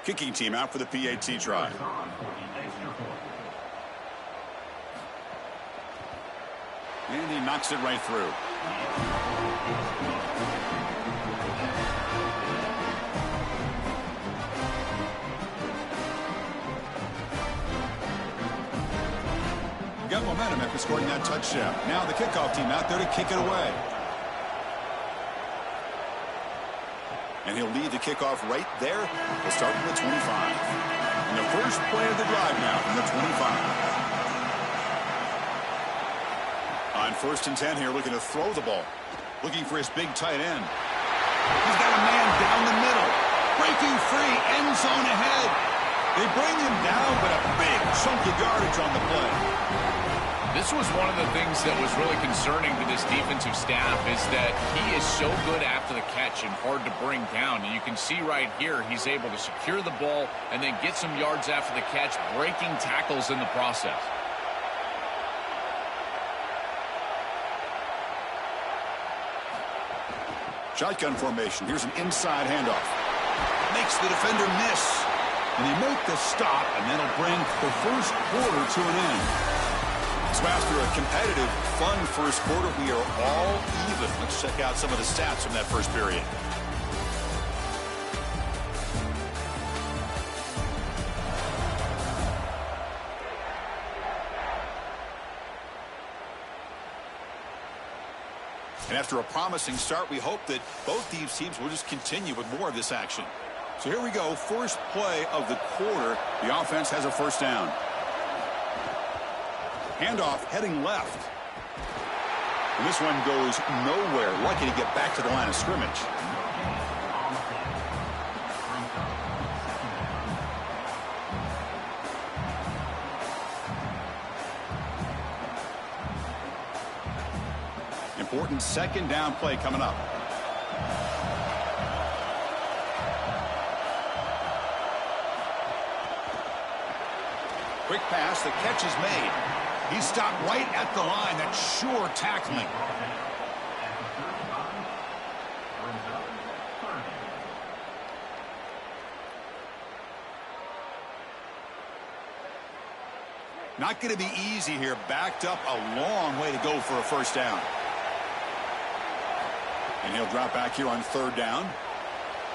[SPEAKER 1] Kicking team out for the PAT try. And he knocks it right through. Got momentum after scoring that touchdown. Now the kickoff team out there to kick it away. And he'll lead the kickoff right there. We'll start from the 25. And the first play of the drive now from the 25. On 1st and 10 here, looking to throw the ball. Looking for his big tight end. He's got a man down the middle. Breaking free, end zone ahead. They bring him down, but a big chunk of yardage on the play.
[SPEAKER 2] This was one of the things that was really concerning to this defensive staff is that he is so good after the catch and hard to bring down. And you can see right here he's able to secure the ball and then get some yards after the catch, breaking tackles in the process.
[SPEAKER 1] Shotgun formation. Here's an inside handoff. Makes the defender miss. And he make the stop, and that'll bring the first quarter to an end. So after a competitive, fun first quarter, we are all even. Let's check out some of the stats from that first period. And after a promising start, we hope that both these teams will just continue with more of this action. So here we go, first play of the quarter. The offense has a first down. Handoff heading left. And this one goes nowhere. Lucky to get back to the line of scrimmage. Important second down play coming up. Quick pass, the catch is made. He stopped right at the line. That's sure tackling. Not going to be easy here. Backed up a long way to go for a first down. And he'll drop back here on 3rd down.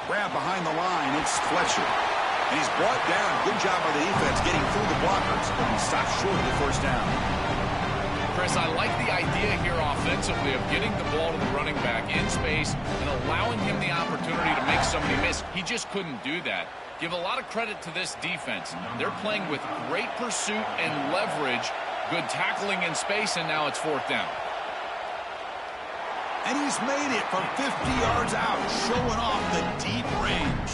[SPEAKER 1] Grab behind the line. It's Fletcher. And he's brought down. Good job by the defense getting through the blockers. But he stopped short of the first down.
[SPEAKER 2] Chris, I like the idea here offensively of getting the ball to the running back in space and allowing him the opportunity to make somebody miss. He just couldn't do that. Give a lot of credit to this defense. They're playing with great pursuit and leverage, good tackling in space, and now it's 4th down.
[SPEAKER 1] And he's made it from 50 yards out, showing off the deep range.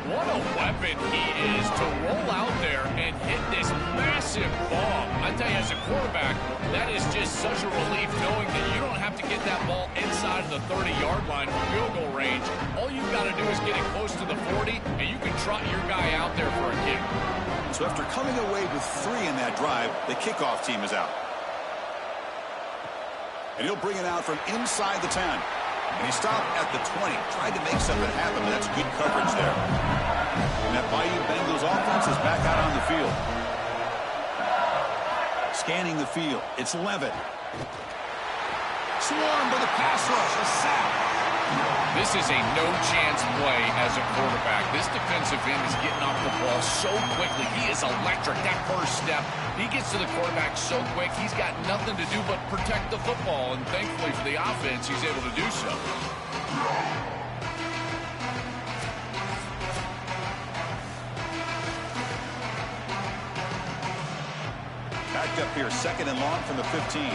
[SPEAKER 2] What a weapon he is to roll out there and hit this massive bomb. I tell you, as a quarterback, that is just such a relief knowing that you don't have to get that ball inside of the 30-yard line for field goal range. All you've got to do is get it close to the 40, and you can trot your guy out there for a kick.
[SPEAKER 1] So after coming away with 3 in that drive, the kickoff team is out. And he'll bring it out from inside the 10. And he stopped at the 20. Tried to make something happen, but that's good coverage there. And that Bayou Bengals offense is back out on the field. Scanning the field. It's Levitt. Swarmed by the pass rush. A sack.
[SPEAKER 2] This is a no-chance play as a quarterback. This defensive end is getting off the ball so quickly. He is electric. That first step, he gets to the quarterback so quick, he's got nothing to do but protect the football. And thankfully for the offense, he's able to do so.
[SPEAKER 1] Backed up here, 2nd and long from the 15.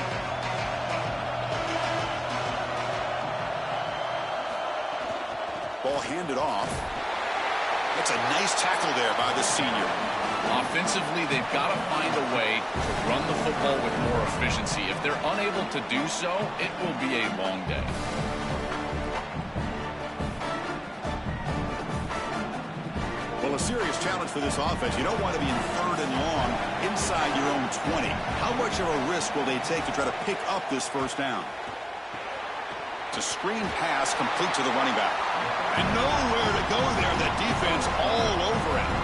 [SPEAKER 1] Ball handed off. That's a nice tackle there by the senior.
[SPEAKER 2] Offensively, they've got to find a way to run the football with more efficiency. If they're unable to do so, it will be a long day.
[SPEAKER 1] Well, a serious challenge for this offense. You don't want to be in 3rd and long inside your own 20. How much of a risk will they take to try to pick up this first down? It's a screen pass complete to the running back. And nowhere to go there. The defense all over him.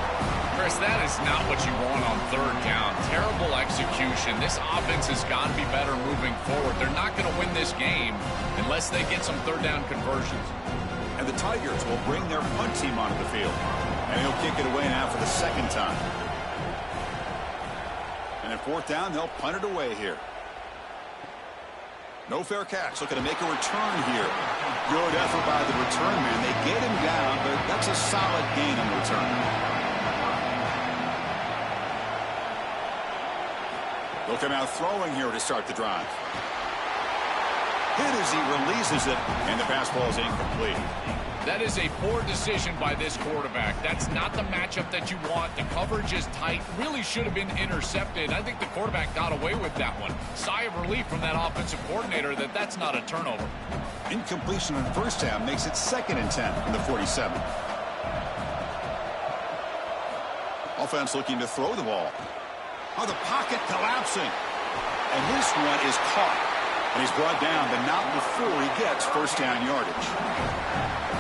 [SPEAKER 2] Chris, that is not what you want on third down. Terrible execution. This offense has got to be better moving forward. They're not going to win this game unless they get some third down conversions.
[SPEAKER 1] And the Tigers will bring their punt team onto the field. And he'll kick it away now for the second time. And at fourth down, they'll punt it away here. No fair catch. Looking to make a return here. Good effort by the return man. They get him down, but that's a solid gain on the return. They'll come out throwing here to start the drive. Hit as he releases it, and the pass ball is incomplete.
[SPEAKER 2] That is a poor decision by this quarterback. That's not the matchup that you want. The coverage is tight. Really should have been intercepted. I think the quarterback got away with that one. Sigh of relief from that offensive coordinator that that's not a turnover.
[SPEAKER 1] Incompletion on first down makes it 2nd and 10 from the 47. Offense looking to throw the ball. Oh, the pocket collapsing. And this one is caught. And he's brought down, but not before he gets first down yardage.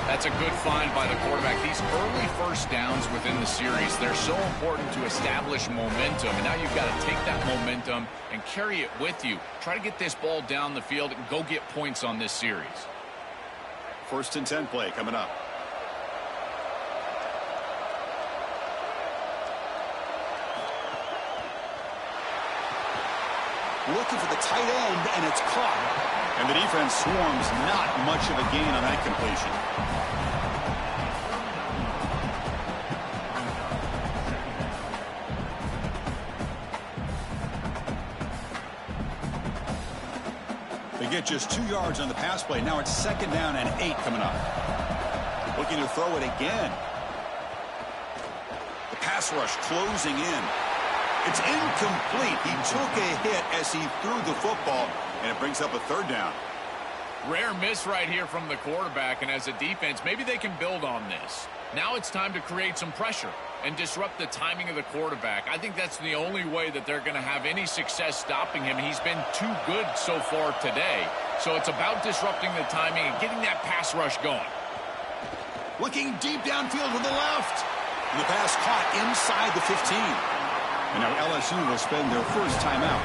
[SPEAKER 2] That's a good find by the quarterback. These early first downs within the series, they're so important to establish momentum. And now you've got to take that momentum and carry it with you. Try to get this ball down the field and go get points on this series.
[SPEAKER 1] 1st and 10 play coming up. Looking for the tight end, and it's caught. And the defense swarms, not much of a gain on that completion. They get just 2 yards on the pass play. Now it's 2nd down and 8 coming up. Looking to throw it again. The pass rush closing in. It's incomplete. He took a hit as he threw the football, and it brings up a 3rd down.
[SPEAKER 2] Rare miss right here from the quarterback, and as a defense, maybe they can build on this. Now it's time to create some pressure and disrupt the timing of the quarterback. I think that's the only way that they're going to have any success stopping him. He's been too good so far today. So it's about disrupting the timing and getting that pass rush going.
[SPEAKER 1] Looking deep downfield to the left. And the pass caught inside the 15. And now LSU will spend their first timeout.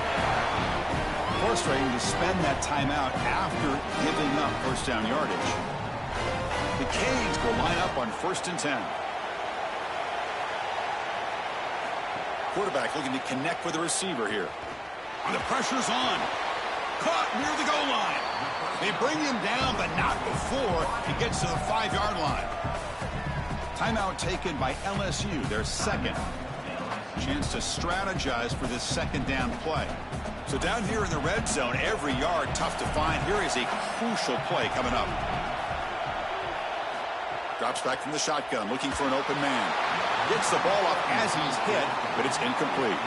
[SPEAKER 1] Frustrating to spend that timeout after giving up first down yardage. The Canes will line up on 1st and 10. Quarterback looking to connect with the receiver here. And the pressure's on. Caught near the goal line. They bring him down, but not before he gets to the 5-yard line. Timeout taken by LSU, their 2nd. Chance to strategize for this 2nd down play. So down here in the red zone, every yard tough to find. Here is a crucial play coming up. Drops back from the shotgun, looking for an open man. Gets the ball up as he's hit, but it's incomplete.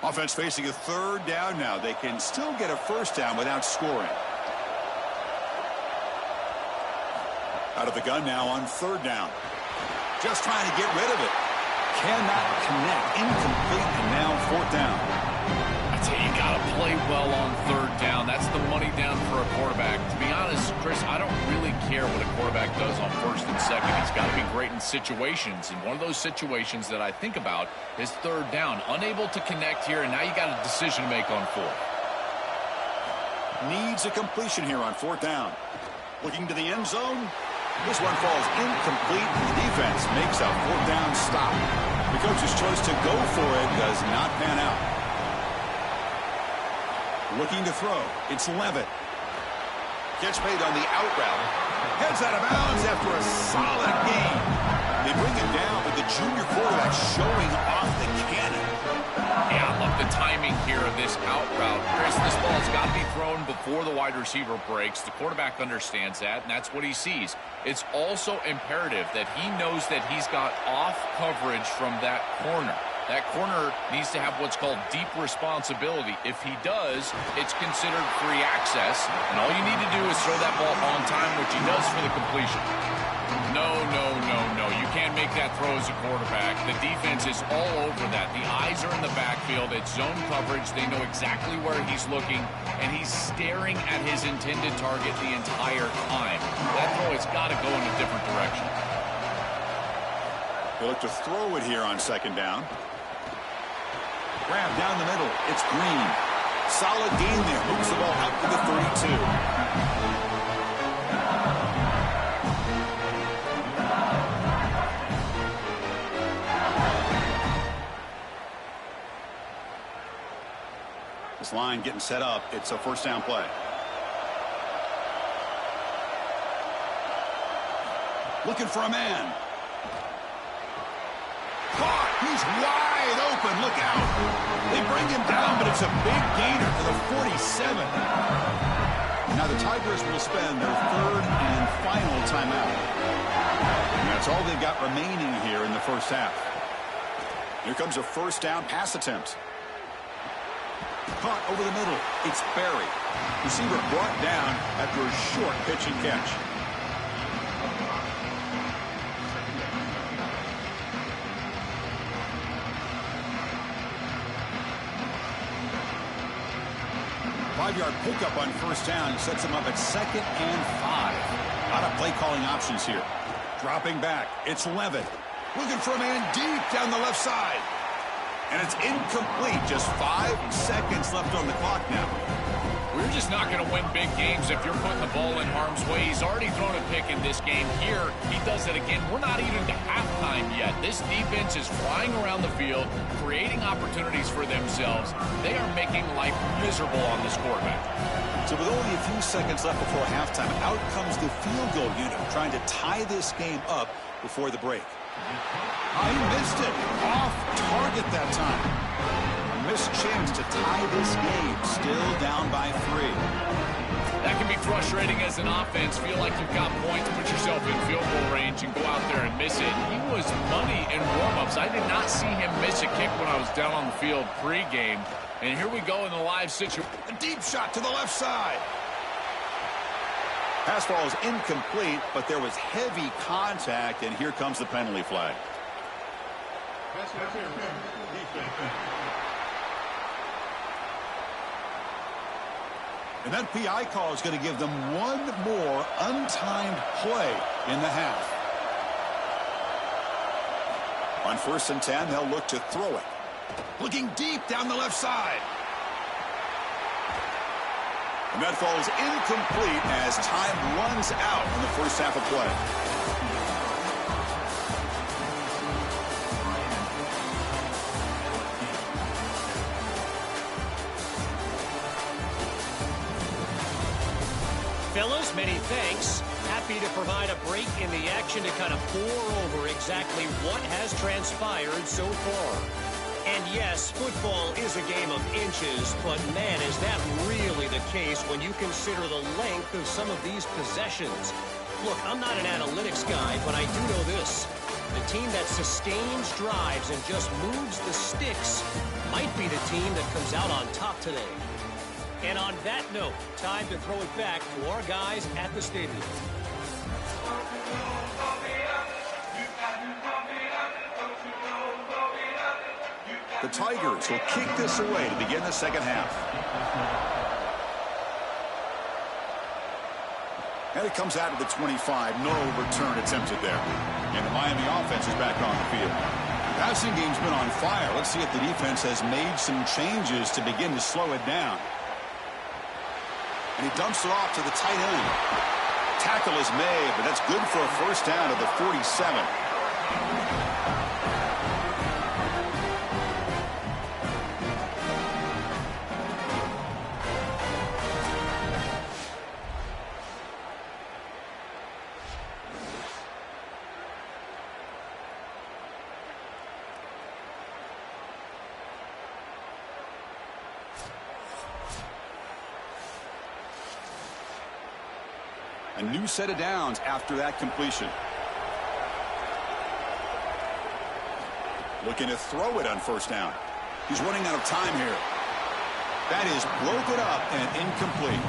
[SPEAKER 1] Offense facing a 3rd down now. They can still get a first down without scoring. Out of the gun now on 3rd down. Just trying to get rid of it. Cannot connect. Incomplete, and now 4th down.
[SPEAKER 2] I tell you, you got to play well on 3rd down. That's the money down for a quarterback. To be honest, Chris, I don't really care what a quarterback does on 1st and 2nd. He's got to be great in situations. And one of those situations that I think about is 3rd down. Unable to connect here, and now you got a decision to make on 4th.
[SPEAKER 1] Needs a completion here on 4th down. Looking to the end zone. This one falls incomplete, and the defense makes a 4th down stop. The coach's choice to go for it does not pan out. Looking to throw. It's Levitt. Gets made on the out route. Heads out of bounds after a solid gain. They bring him down, but the junior quarterback showing off the cannon.
[SPEAKER 2] Yeah, I love the timing here of this out route. Chris, this ball's got to be thrown before the wide receiver breaks. The quarterback understands that, and that's what he sees. It's also imperative that he knows that he's got off coverage from that corner. That corner needs to have what's called deep responsibility. If he does, it's considered free access, and all you need to do is throw that ball on time, which he does for the completion. No, no, no, no. You that throw as a quarterback. The defense is all over that. The eyes are in the backfield. It's zone coverage. They know exactly where he's looking, and he's staring at his intended target the entire time. That throw has got to go in a different direction.
[SPEAKER 1] They look to throw it here on second down. Grab down the middle. It's Green. Solid gain there. Moves the ball out to the 32. This line getting set up. It's a first down play. Looking for a man. Caught. He's wide open. Look out. They bring him down, but it's a big gainer to the 47. Now the Tigers will spend their third and final timeout. And that's all they've got remaining here in the first half. Here comes a first down pass attempt. Caught over the middle. It's Barry. Receiver brought down after a short pitch and catch. Five-yard pickup on first down sets him up at 2nd and 5. A lot of play calling options here. Dropping back. It's Levitt. Looking for a man deep down the left side. And it's incomplete. Just 5 seconds left on the clock now.
[SPEAKER 2] We're just not going to win big games if you're putting the ball in harm's way. He's already thrown a pick in this game. Here, he does it again. We're not even to halftime yet. This defense is flying around the field, creating opportunities for themselves. They are making life miserable on this quarterback.
[SPEAKER 1] So with only a few seconds left before halftime, out comes the field goal unit, trying to tie this game up before the break. He missed it. Off target that time. A missed chance to tie this game. Still down by 3.
[SPEAKER 2] That can be frustrating as an offense. Feel like you've got points, put yourself in field goal range, and go out there and miss it. He was money in warm-ups. I did not see him miss a kick when I was down on the field pre-game. And here we go in the live situation.
[SPEAKER 1] A deep shot to the left side. Pass ball is incomplete, but there was heavy contact, and here comes the penalty flag. And that PI call is going to give them one more untimed play in the half. On 1st and 10, they'll look to throw it. Looking deep down the left side. And that falls incomplete as time runs out in the first half of play.
[SPEAKER 3] Fellas, many thanks. Happy to provide a break in the action to kind of pour over exactly what has transpired so far. And yes, football is a game of inches, but man, is that really the case when you consider the length of some of these possessions. Look, I'm not an analytics guy, but I do know this. The team that sustains drives and just moves the sticks might be the team that comes out on top today. And on that note, time to throw it back to our guys at the stadium.
[SPEAKER 1] The Tigers will kick this away to begin the second half. And it comes out of the 25. No return attempted there. And the Miami offense is back on the field. The passing game's been on fire. Let's see if the defense has made some changes to begin to slow it down. And he dumps it off to the tight end. Tackle is made, but that's good for a first down at the 47. A new set of downs after that completion. Looking to throw it on first down. He's running out of time here. That is broken up and incomplete.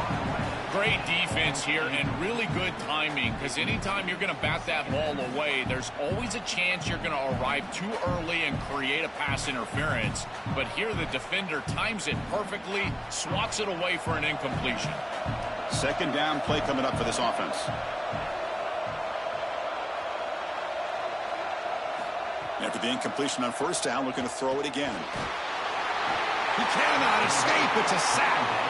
[SPEAKER 2] great defense here and really good timing, because anytime you're going to bat that ball away, there's always a chance you're going to arrive too early and create a pass interference. But here the defender times it perfectly, swats it away for an incompletion.
[SPEAKER 1] Second down play coming up for this offense. After the incompletion on first down, looking to throw it again. He cannot escape. It's a sack.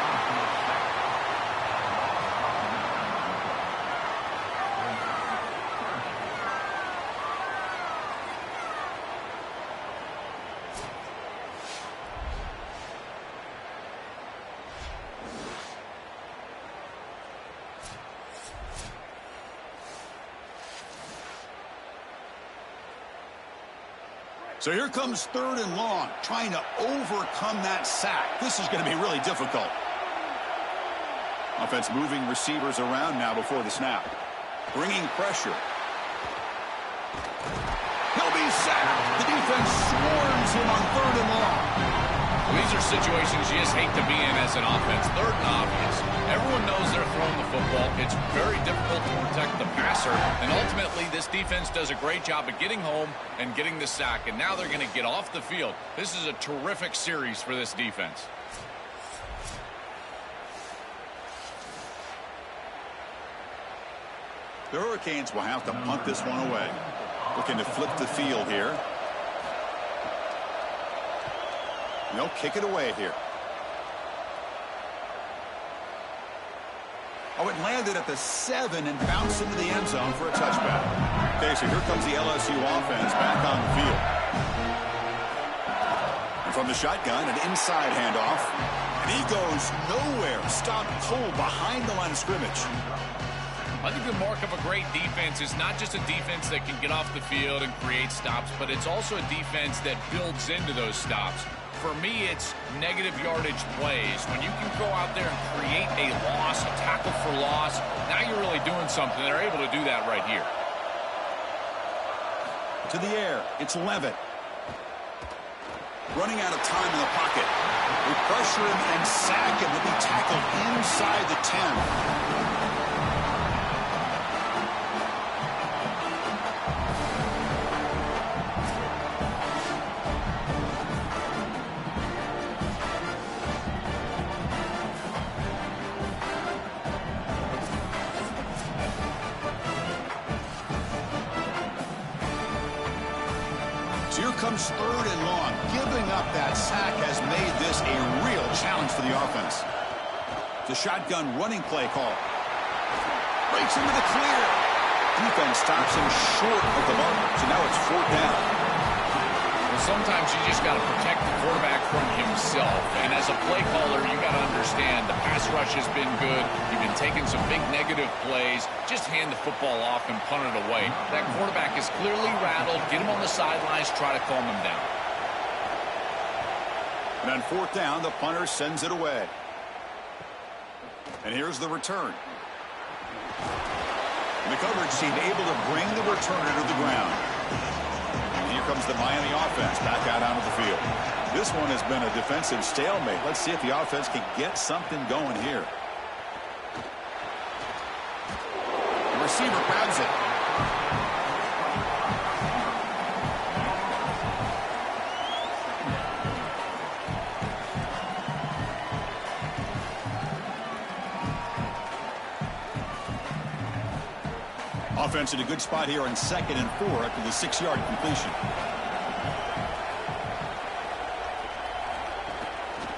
[SPEAKER 1] So here comes third and long, trying to overcome that sack. This is going to be really difficult. Offense moving receivers around now before the snap. Bringing pressure. He'll be sacked. The defense swarms him on third and long.
[SPEAKER 2] These are situations you just hate to be in as an offense. Third and obvious. Everyone knows they're throwing the football. It's very difficult to protect the passer. And ultimately, this defense does a great job of getting home and getting the sack. And now they're going to get off the field. This is a terrific series for this defense.
[SPEAKER 1] The Hurricanes will have to punt this one away. Looking to flip the field here. They'll kick it away here. Oh, it landed at the 7 and bounced into the end zone for a touchback. Okay, so here comes the LSU offense back on the field. And from the shotgun, an inside handoff. And he goes nowhere. Stopped cold behind the line of scrimmage.
[SPEAKER 2] I think the mark of a great defense is not just a defense that can get off the field and create stops, but it's also a defense that builds into those stops. For me, it's negative yardage plays. When you can go out there and create a loss, a tackle for loss, now you're really doing something. They're able to do that right here.
[SPEAKER 1] To the air, it's Levitt. Running out of time in the pocket. We pressure him and sack him. He'll be tackled inside the 10. Here comes third and long. Giving up that sack has made this a real challenge for the offense. The shotgun running play call. Breaks into the clear. Defense stops him short of the mark. So now it's fourth down.
[SPEAKER 2] Well, sometimes you just got to protect the quarterback from himself. And as a play caller, you got to understand the pass rush has been good. You've been taking some big negative plays. Just hand the football off and punt it away. That quarterback is clearly rattled. Get him on the sidelines. Try to calm him down.
[SPEAKER 1] And on fourth down, the punter sends it away. And here's the return. And the coverage team able to bring the returner to the ground. And here comes the Miami offense back out onto the field. This one has been a defensive stalemate. Let's see if the offense can get something going here. The receiver grabs it. Offense in a good spot here on 2nd and 4 after the 6-yard completion.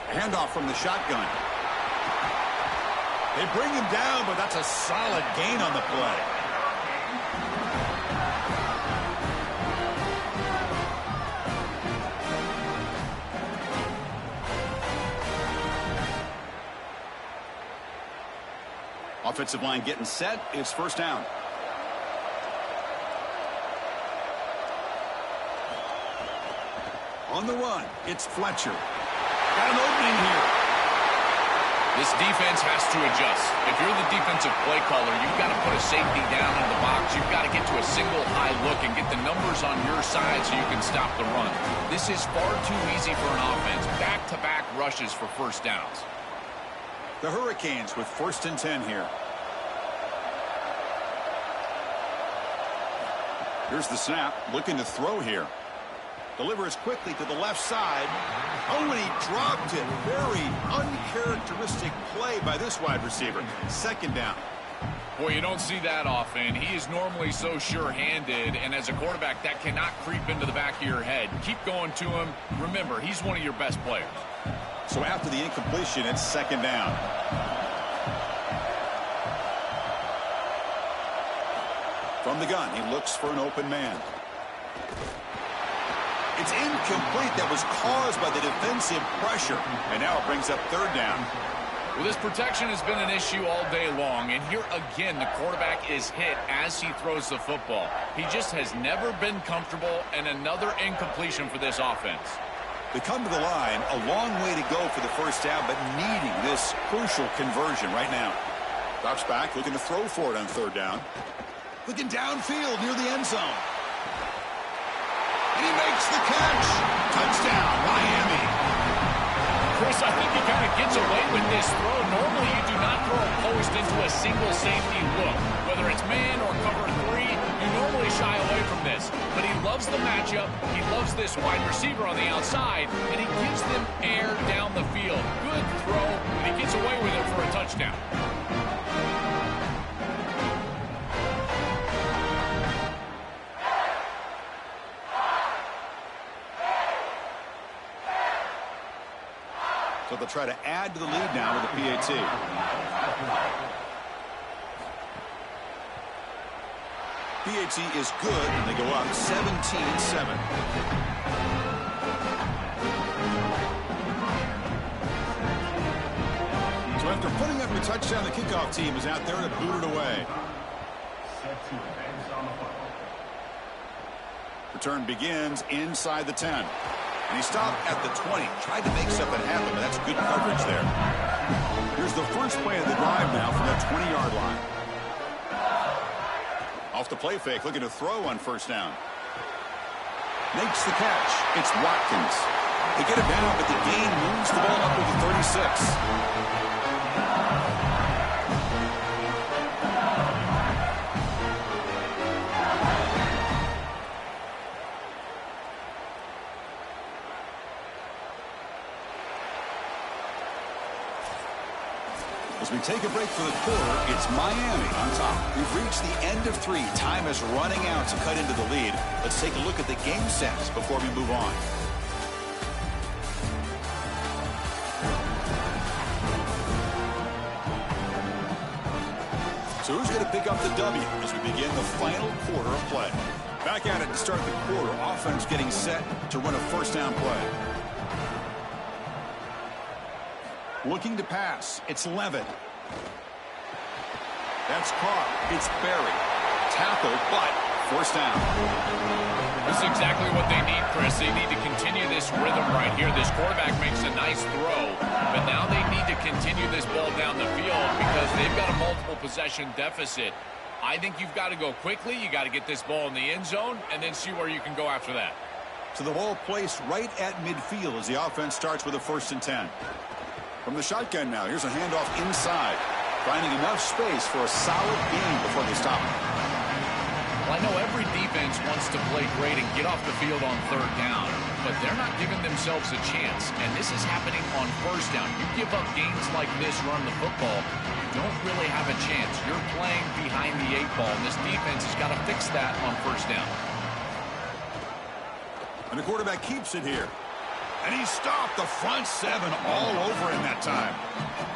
[SPEAKER 1] Handoff from the shotgun. They bring him down, but that's a solid gain on the play. Offensive line getting set. It's first down. On the run, it's Fletcher. Got an opening here.
[SPEAKER 2] This defense has to adjust. If you're the defensive play caller, you've got to put a safety down in the box. You've got to get to a single high look and get the numbers on your side so you can stop the run. This is far too easy for an offense. Back-to-back rushes for first downs.
[SPEAKER 1] The Hurricanes with 1st and 10 here. Here's the snap, looking to throw here. Delivers quickly to the left side. Oh, and he dropped it. Very uncharacteristic play by this wide receiver. 2nd down.
[SPEAKER 2] Boy, you don't see that often. He is normally so sure-handed, and as a quarterback, that cannot creep into the back of your head. Keep going to him. Remember, he's one of your best players.
[SPEAKER 1] So after the incompletion, it's 2nd down. From the gun, he looks for an open man. It's incomplete. That was caused by the defensive pressure. And now it brings up 3rd down.
[SPEAKER 2] Well, this protection has been an issue all day long, and here again the quarterback is hit as he throws the football. He just has never been comfortable, and another incompletion for this offense.
[SPEAKER 1] They come to the line, a long way to go for the 1st down, but needing this crucial conversion right now. Drops back, looking to throw for it on 3rd down. Looking downfield near the end zone. And he makes the catch. Touchdown, Miami.
[SPEAKER 2] Chris, I think he kind of gets away with this throw. Normally, you do not throw a post into a single safety look. Whether it's man or cover 3, you normally shy away from this. But he loves the matchup. He loves this wide receiver on the outside, and he gives them air down the field. Good throw, and he gets away with it for a touchdown.
[SPEAKER 1] So they'll try to add to the lead now with a PAT. PAT is good, and they go up 17-7. So after putting up a touchdown, the kickoff team is out there to boot it away. Return begins inside the 10. And he stopped at the 20. Tried to make something happen, but that's good coverage there. Here's the first play of the drive now from that 20-yard line. Off the play fake, looking to throw on 1st down. Makes the catch. It's Watkins. They get it down, but the gain moves the ball up to the 36. As we take a break for the quarter, it's Miami on top. We've reached the end of 3. Time is running out to cut into the lead. Let's take a look at the game stats before we move on. So who's going to pick up the W as we begin the final quarter of play? Back at it to start the quarter. Offense getting set to run a 1st down play. Looking to pass. It's Levin. That's caught. It's Berry. Tackled, but 1st down.
[SPEAKER 2] This is exactly what they need, Chris. They need to continue this rhythm right here. This quarterback makes a nice throw, but now they need to continue this ball down the field because they've got a multiple possession deficit. I think you've got to go quickly. You got to get this ball in the end zone and then see where you can go after that.
[SPEAKER 1] So the ball placed right at midfield as the offense starts with a 1st and 10. From the shotgun now, here's a handoff inside. Finding enough space for a solid gain before they stop it.
[SPEAKER 2] Well, I know every defense wants to play great and get off the field on 3rd down, but they're not giving themselves a chance, and this is happening on 1st down. You give up gains like this, run the football, you don't really have a chance. You're playing behind the 8 ball, and this defense has got to fix that on 1st down.
[SPEAKER 1] And the quarterback keeps it here. And he stopped the front 7 all over in that time.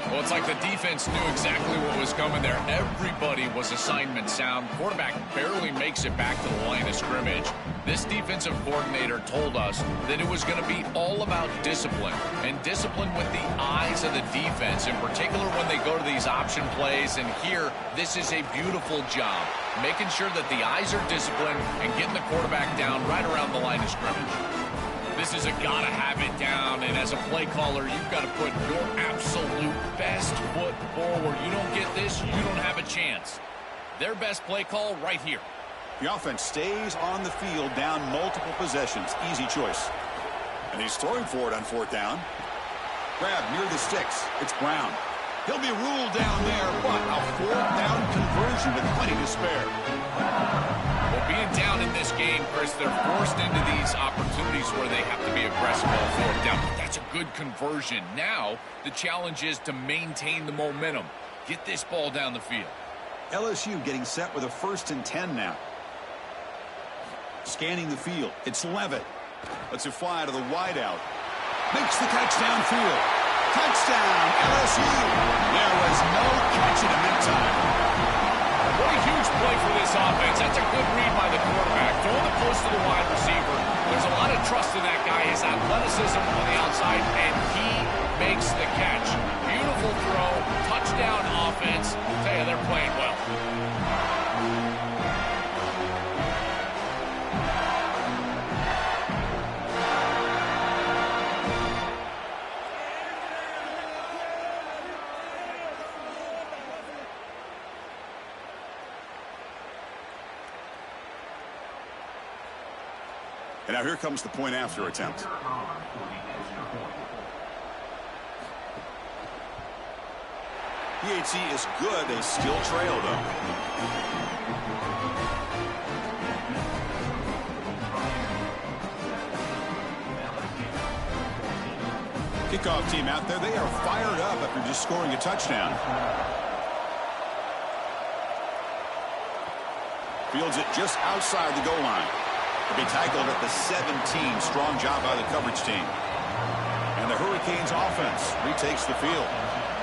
[SPEAKER 2] Well, it's like the defense knew exactly what was coming there. Everybody was assignment sound. Quarterback barely makes it back to the line of scrimmage. This defensive coordinator told us that it was going to be all about discipline, and discipline with the eyes of the defense, in particular when they go to these option plays. And here, this is a beautiful job, making sure that the eyes are disciplined and getting the quarterback down right around the line of scrimmage. This is a gotta have it down, and as a play caller, you've got to put your absolute best foot forward. You don't get this, you don't have a chance. Their best play call right here.
[SPEAKER 1] The offense stays on the field down multiple possessions. Easy choice. And he's throwing for it on 4th down. Grab near the sticks. It's Brown. He'll be ruled down there, but a fourth down conversion with plenty to spare.
[SPEAKER 2] Well, being down in this game, Chris, they're forced into these opportunities where they have to be aggressive on fourth down. That's a good conversion. Now, the challenge is to maintain the momentum. Get this ball down the field.
[SPEAKER 1] LSU getting set with a 1st and 10 now. Scanning the field. It's Levitt. Lets it fly to the wideout. Makes the catch downfield. Touchdown, LSU. There was no catching him in time.
[SPEAKER 2] What a huge play for this offense. That's a good read by the quarterback. Throwing it close to the wide receiver. There's a lot of trust in that guy. His athleticism on the outside, and he makes the catch. Beautiful throw. Touchdown offense. I'll tell you, they're playing well.
[SPEAKER 1] And now here comes the point after attempt. PHC is good. They still trail, though. Kickoff team out there. They are fired up after just scoring a touchdown. Fields it just outside the goal line. To be tackled at the 17. Strong job by the coverage team. And the Hurricanes offense retakes the field.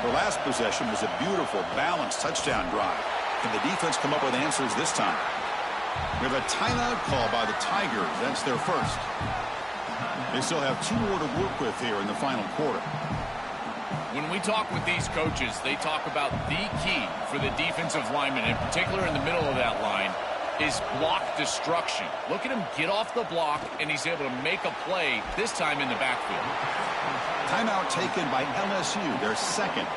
[SPEAKER 1] Their last possession was a beautiful, balanced touchdown drive. Can the defense come up with answers this time? We have a timeout call by the Tigers. That's their first. They still have 2 more to work with here in the final quarter.
[SPEAKER 2] When we talk with these coaches, they talk about the key for the defensive lineman, in particular in the middle of that line, is block destruction. Look at him get off the block, and he's able to make a play, this time in the backfield.
[SPEAKER 1] Timeout taken by LSU, their second.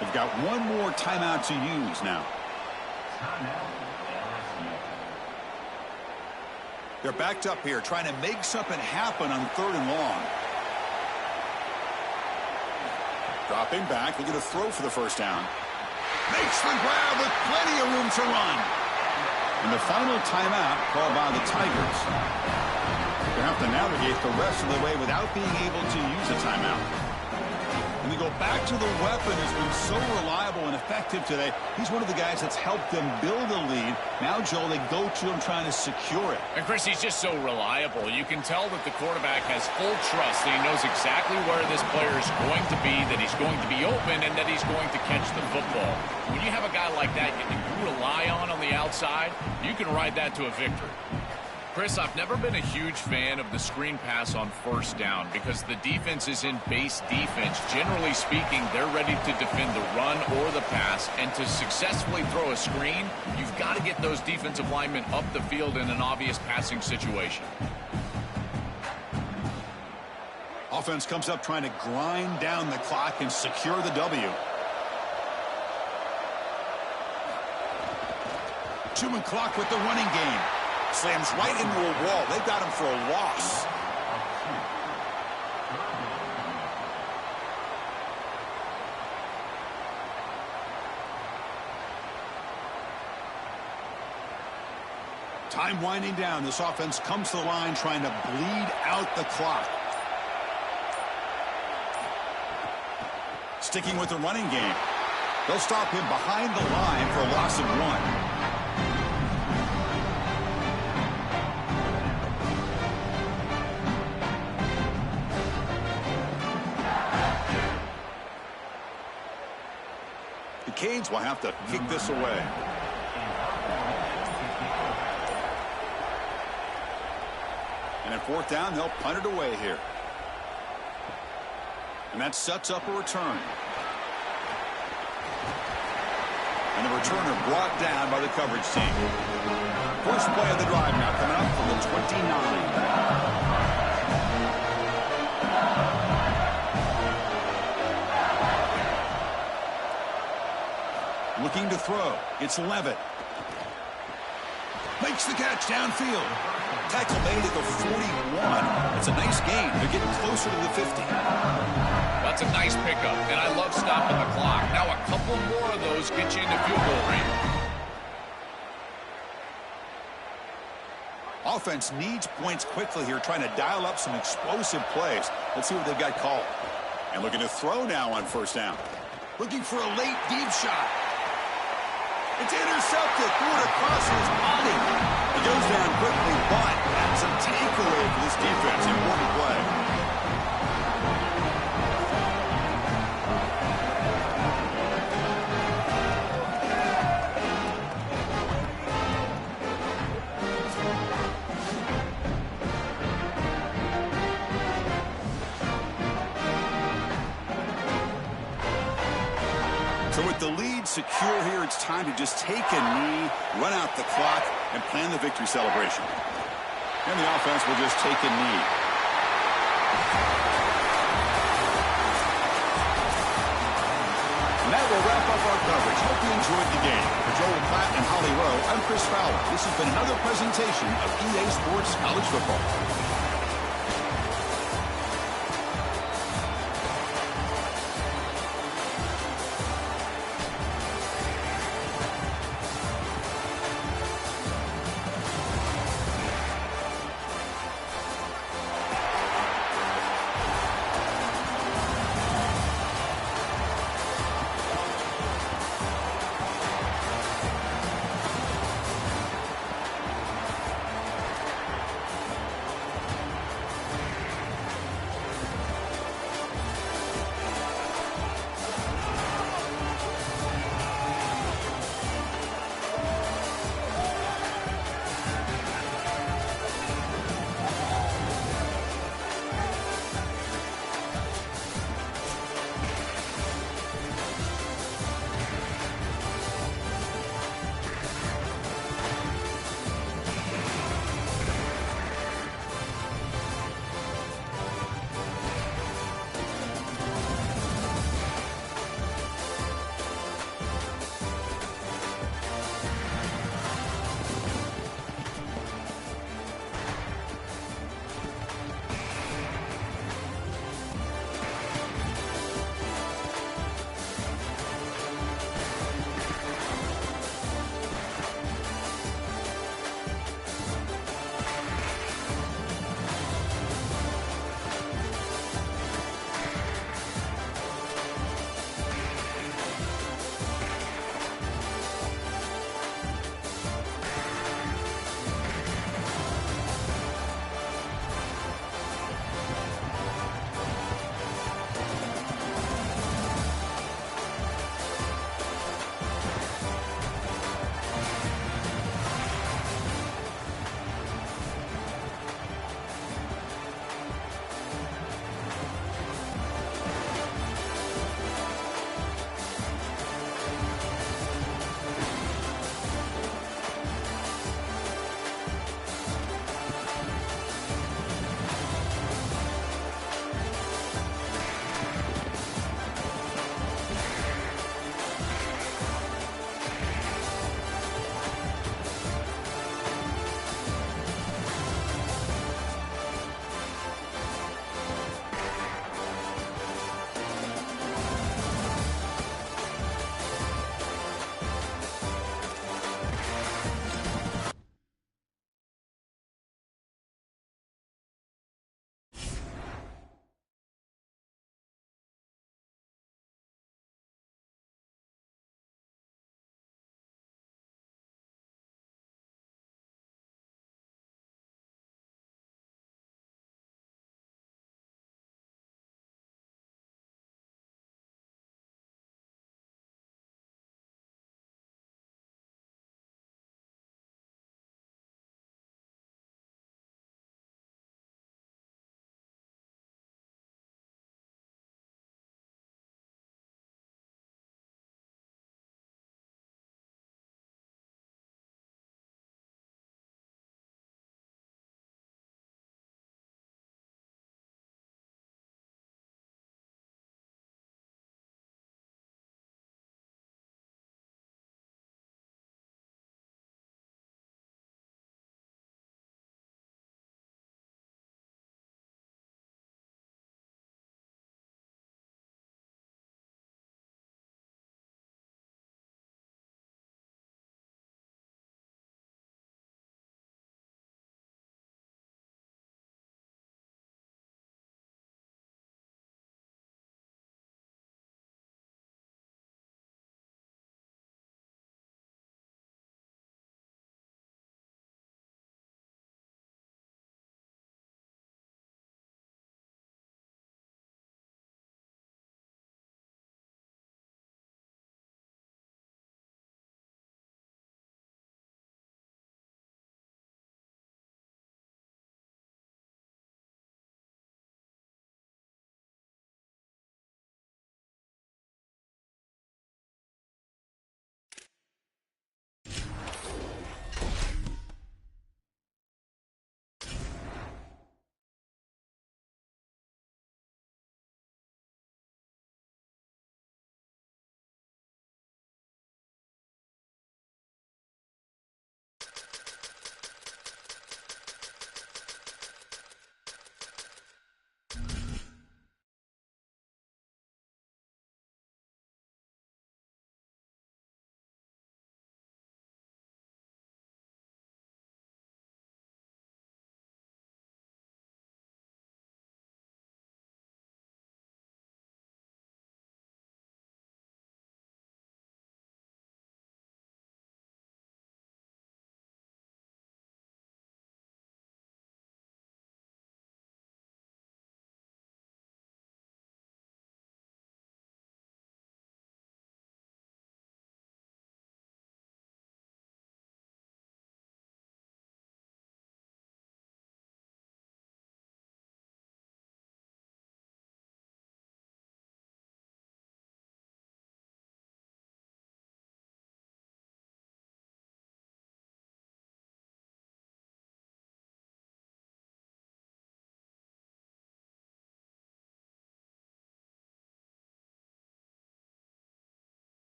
[SPEAKER 1] They've got 1 more timeout to use now. They're backed up here, trying to make something happen on 3rd and long. Dropping back, they're going to throw for the first down. Makes the grab with plenty of room to run. And the final timeout called by the Tigers. They have to navigate the rest of the way without being able to use a timeout. And they go back to the weapon who's been so reliable and effective today. He's one of the guys that's helped them build a lead. Now, Joel, they go to him trying to secure it.
[SPEAKER 2] And, Chris, he's just so reliable. You can tell that the quarterback has full trust that he knows exactly where this player is going to be, that he's going to be open, and that he's going to catch the football. When you have a guy like that you rely on the outside, you can ride that to a victory. Chris, I've never been a huge fan of the screen pass on 1st down because the defense is in base defense. Generally speaking, they're ready to defend the run or the pass, and to successfully throw a screen, you've got to get those defensive linemen up the field in an obvious passing situation.
[SPEAKER 1] Offense comes up trying to grind down the clock and secure the W. Human clock with the running game. Slams right into a wall. They've got him for a loss. Time winding down. This offense comes to the line trying to bleed out the clock. Sticking with the running game. They'll stop him behind the line for a loss of 1. Canes will have to kick this away. And at 4th down, they'll punt it away here. And that sets up a return. And the returner brought down by the coverage team. First play of the drive now coming up from the 29. Looking to throw. It's Levitt. Makes Makes the catch downfield. Tackle made at the 41. That's a nice gain. They're getting closer to the 50.
[SPEAKER 2] That's a nice pickup, and I love stopping the clock. Now a couple more of those get you into field goal range.
[SPEAKER 1] Offense needs points quickly here, trying to dial up some explosive plays. Let's see what they've got called. And looking to throw now on first down. Looking for a late deep shot. It's intercepted. Threw it across his body. It goes down quickly, but that's a takeaway for this defense. Important play. So with the lead secure here, it's time to just take a knee, run out the clock, and plan the victory celebration. And the offense will just take a knee. And that will wrap up our coverage. Hope you enjoyed the game. For Joel Platt and Holly Rowe, I'm Chris Fowler. This has been another presentation of EA Sports College Football.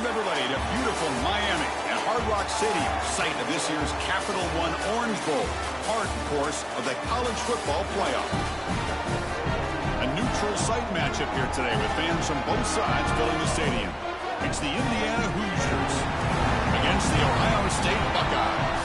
[SPEAKER 1] welcome everybody to beautiful Miami and Hard Rock Stadium, site of this year's Capital One Orange Bowl, part, of course, of the college football playoff. A neutral site matchup here today with fans from both sides filling the stadium. It's the Indiana Hoosiers against the Ohio State Buckeyes.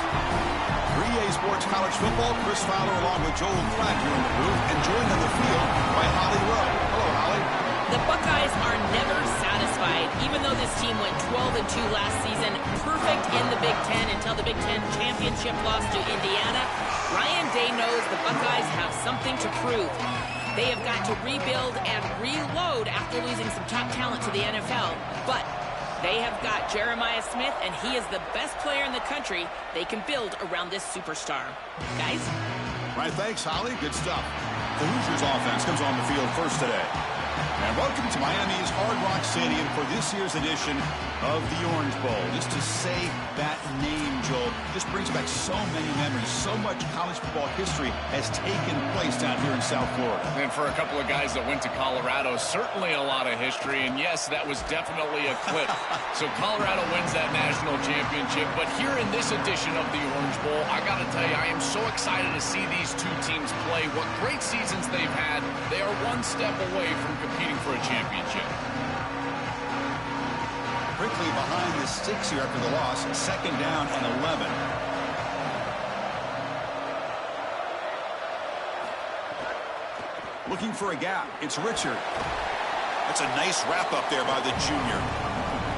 [SPEAKER 1] 3A Sports College Football, Chris Fowler along with Joel Klatt here in the booth, and joined on the field by Holly Rowe. Hello, Holly.
[SPEAKER 4] The Buckeyes are never satisfied, even though this team went 12-2 last season, perfect in the Big Ten until the Big Ten championship loss to Indiana. Ryan Day knows the Buckeyes have something to prove. They have got to rebuild and reload after losing some top talent to the NFL, but they have got Jeremiah Smith, and he is the best player in the country. They can build around this superstar. Guys?
[SPEAKER 1] Right, thanks, Holly. Good stuff. The Hoosiers offense comes on the field first today. And welcome to Miami's Hard Rock Stadium for this year's edition of the Orange Bowl. Just to say that name, Joel, just brings back so many memories. So much college football history has taken place down here in South Florida.
[SPEAKER 2] And for a couple of guys that went to Colorado, certainly a lot of history. And yes, that was definitely a clip. So Colorado wins that national championship. But here in this edition of the Orange Bowl, I got to tell you, I am so excited to see these two teams play. What great seasons they've had. They are one step away from competing for a championship.
[SPEAKER 1] Quickly behind the sticks here after the loss. 2nd down and 11. Looking for a gap. It's Richard. That's a nice wrap up there by the junior.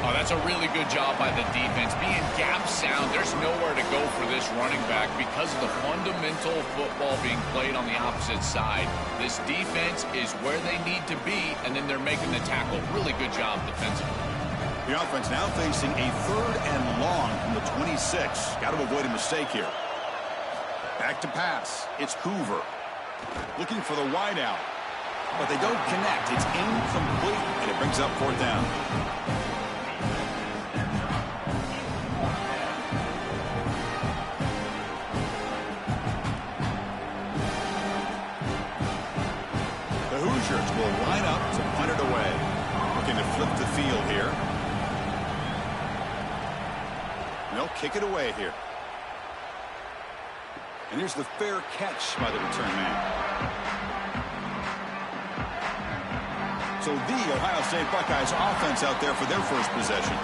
[SPEAKER 2] Oh, that's a really good job by the defense. Being gap sound, there's nowhere to go for this running back because of the fundamental football being played on the opposite side. This defense is where they need to be, and then they're making the tackle. Really good job defensively.
[SPEAKER 1] The offense now facing a 3rd and long from the 26. Got to avoid a mistake here. Back to pass. It's Hoover. Looking for the wide out. But they don't connect. It's incomplete, and it brings up 4th down. The Hoosiers will line up to punt it away. Looking to flip the field here. They'll kick it away here. And here's the fair catch by the return man. So the Ohio State Buckeyes offense out there for their first possession.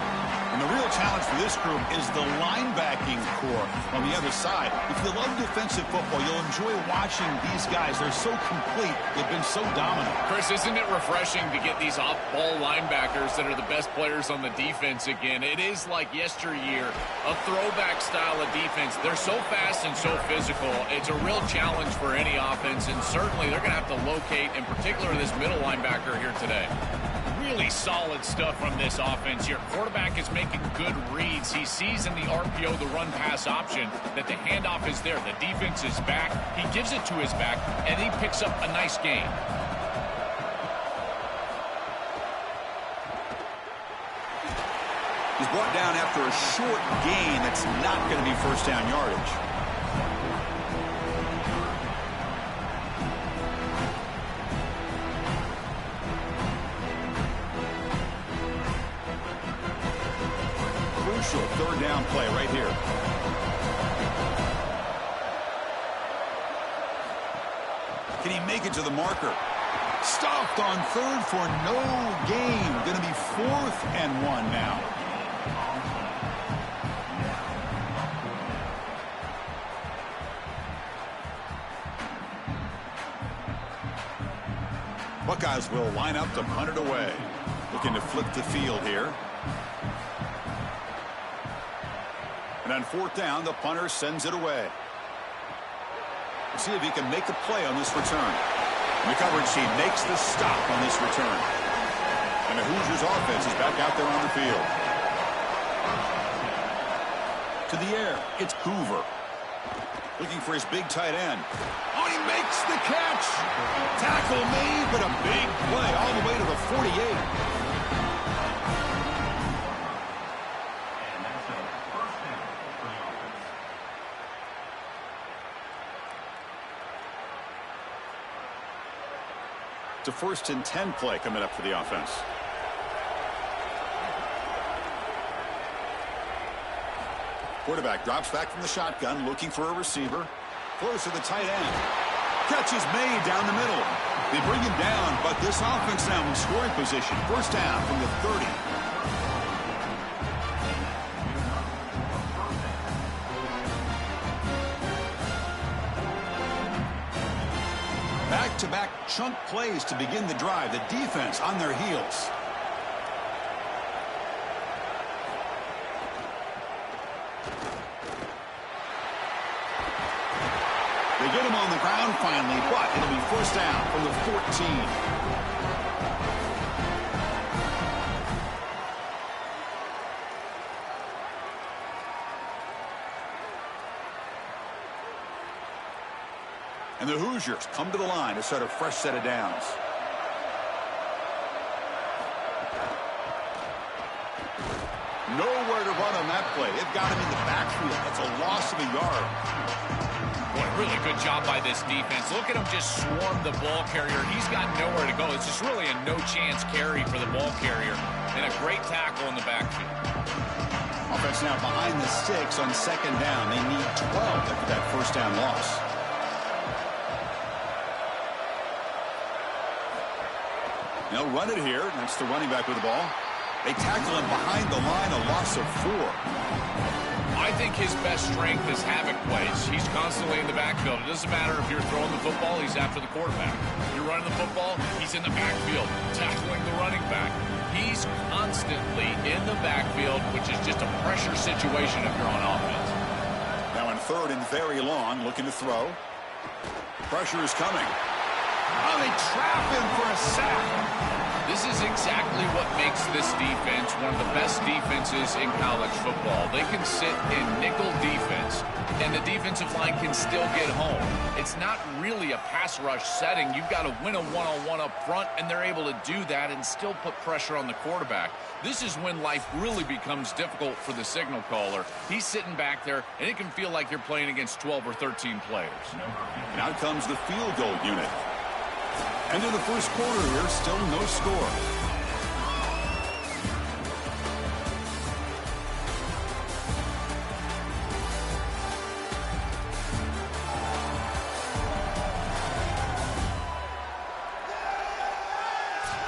[SPEAKER 1] And the real challenge for this group is the linebacking core on the other side. If you love defensive football, you'll enjoy watching these guys. They're so complete. They've been so dominant.
[SPEAKER 2] Chris, isn't it refreshing to get these off-ball linebackers that are the best players on the defense again? It is like yesteryear, a throwback style of defense. They're so fast and so physical. It's a real challenge for any offense, and certainly they're going to have to locate, in particular, this middle linebacker here today. Really solid stuff from this offense here. Quarterback is making good reads. He sees in the RPO, the run-pass option, that the handoff is there. The defense is back. He gives it to his back, and he picks up a nice gain.
[SPEAKER 1] He's brought down after a short gain. That's not going to be 1st down yardage. Crucial 3rd down play right here. Can he make it to the marker? Stopped on 3rd for no gain. Going to be 4th and 1 now. Buckeyes will line up to punt it away. Looking to flip the field here. And on 4th down, the punter sends it away. Let's see if he can make a play on this return. And the coverage team makes the stop on this return. And the Hoosiers offense is back out there on the field. To the air, it's Hoover. Looking for his big tight end. Oh, he makes the catch. Tackle made, but a big play all the way to the 48. It's a 1st and 10 play coming up for the offense. Quarterback drops back from the shotgun, looking for a receiver. Throws to the tight end. Catch is made down the middle. They bring him down, but this offense now in scoring position. First down from the 30. Back-to-back chunk plays to begin the drive. The defense on their heels. They get him on the ground finally, but it'll be first down from the 14. And the Hoosiers come to the line to set a fresh set of downs. Nowhere to run on that play. They've got him in the backfield. That's a loss of a yard.
[SPEAKER 2] Boy, really good job by this defense. Look at him just swarm the ball carrier. He's got nowhere to go. It's just really a no-chance carry for the ball carrier. And a great tackle in the backfield.
[SPEAKER 1] Offense now behind the 6 on second down. They need 12 after that first down loss. They'll run it here. That's the running back with the ball. They tackle him behind the line, a loss of 4.
[SPEAKER 2] I think his best strength is havoc plays. He's constantly in the backfield. It doesn't matter if you're throwing the football, he's after the quarterback. If you're running the football, he's in the backfield, tackling the running back. He's constantly in the backfield, which is just a pressure situation if you're on offense.
[SPEAKER 1] Now in third and very long, looking to throw. Pressure is coming. Oh, they trap him for a sack.
[SPEAKER 2] This is exactly what makes this defense one of the best defenses in college football. They can sit in nickel defense, and the defensive line can still get home. It's not really a pass rush setting. You've got to win a one-on-one up front, and they're able to do that and still put pressure on the quarterback. This is when life really becomes difficult for the signal caller. He's sitting back there, and it can feel like you're playing against 12 or 13 players.
[SPEAKER 1] And out comes the field goal unit. End of the first quarter here, still no score.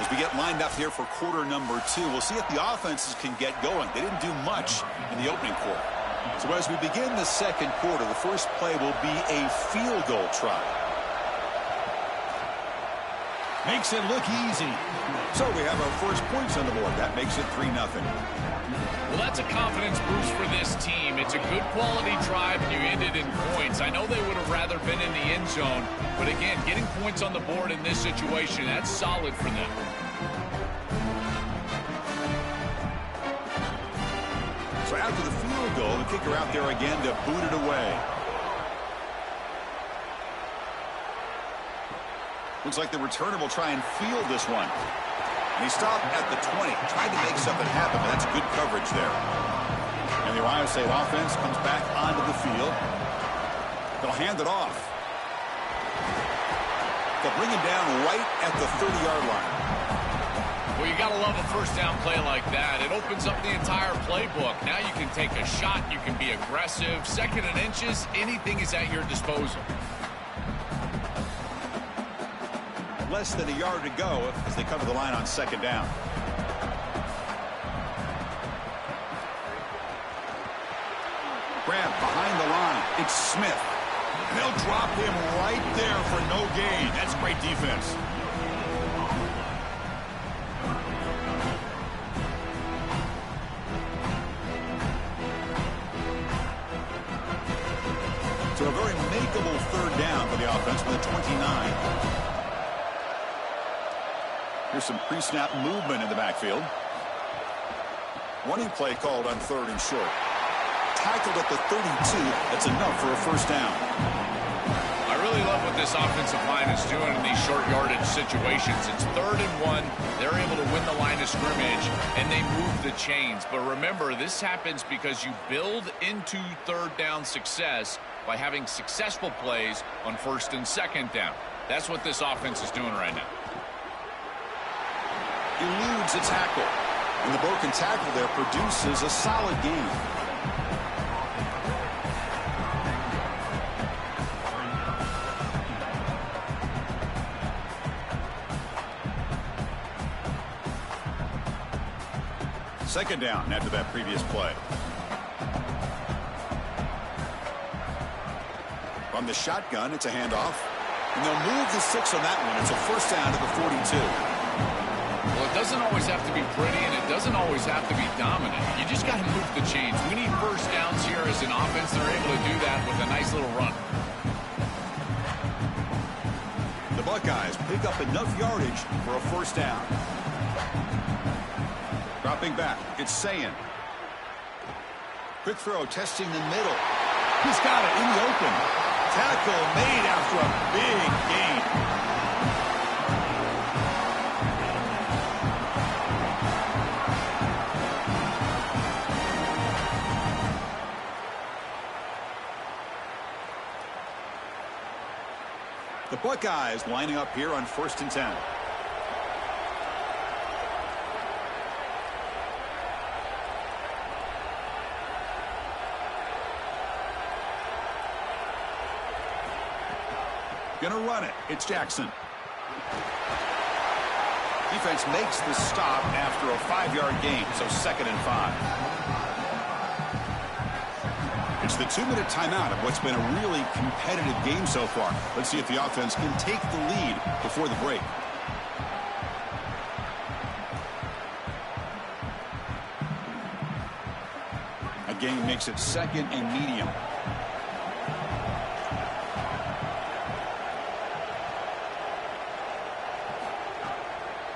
[SPEAKER 1] As we get lined up here for quarter number 2, we'll see if the offenses can get going. They didn't do much in the opening quarter. So as we begin the second quarter, the first play will be a field goal try. Makes it look easy. So we have our first points on the board. That makes it 3-0.
[SPEAKER 2] Well, that's a confidence boost for this team. It's a good quality drive, and you ended in points. I know they would have rather been in the end zone, but again, getting points on the board in this situation, that's solid for them.
[SPEAKER 1] So after the field goal, the kicker out there again to boot it away. Looks like the returner will try and field this one. And he stopped at the 20. Tried to make something happen, but that's good coverage there. And the Ohio State offense comes back onto the field. They'll hand it off. They'll bring him down right at the 30-yard line.
[SPEAKER 2] Well, you got to love a first down play like that. It opens up the entire playbook. Now you can take a shot. You can be aggressive. Second and inches, anything is at your disposal.
[SPEAKER 1] Less than a yard to go as they come to the line on second down. Grab behind the line. It's Smith. And they'll drop him right there for no gain. That's great defense. So a very makeable third down for the offense with a 29. Here's some pre-snap movement in the backfield. Running play called on third and short. Tackled at the 32. That's enough for a first down.
[SPEAKER 2] I really love what this offensive line is doing in these short yardage situations. It's 3rd and 1. They're able to win the line of scrimmage, and they move the chains. But remember, this happens because you build into third down success by having successful plays on first and second down. That's what this offense is doing right now.
[SPEAKER 1] Eludes a tackle. And the broken tackle there produces a solid gain. Second down after that previous play. From the shotgun, it's a handoff. And they'll move the 6 on that one. It's a first down to the 42.
[SPEAKER 2] Well, it doesn't always have to be pretty, and it doesn't always have to be dominant. You just got to move the chains. We need first downs here as an offense. They're able to do that with a nice little run.
[SPEAKER 1] The Buckeyes pick up enough yardage for a first down. Dropping back, it's Sayin. Quick throw, testing the middle. He's got it in the open. Tackle made after a big gain. The Buckeyes lining up here on 1st and 10. Gonna run it. It's Jackson. Defense makes the stop after a 5-yard gain, so 2nd and 5. It's the 2-minute timeout of what's been a really competitive game so far. Let's see if the offense can take the lead before the break. A gain makes it 2nd and medium.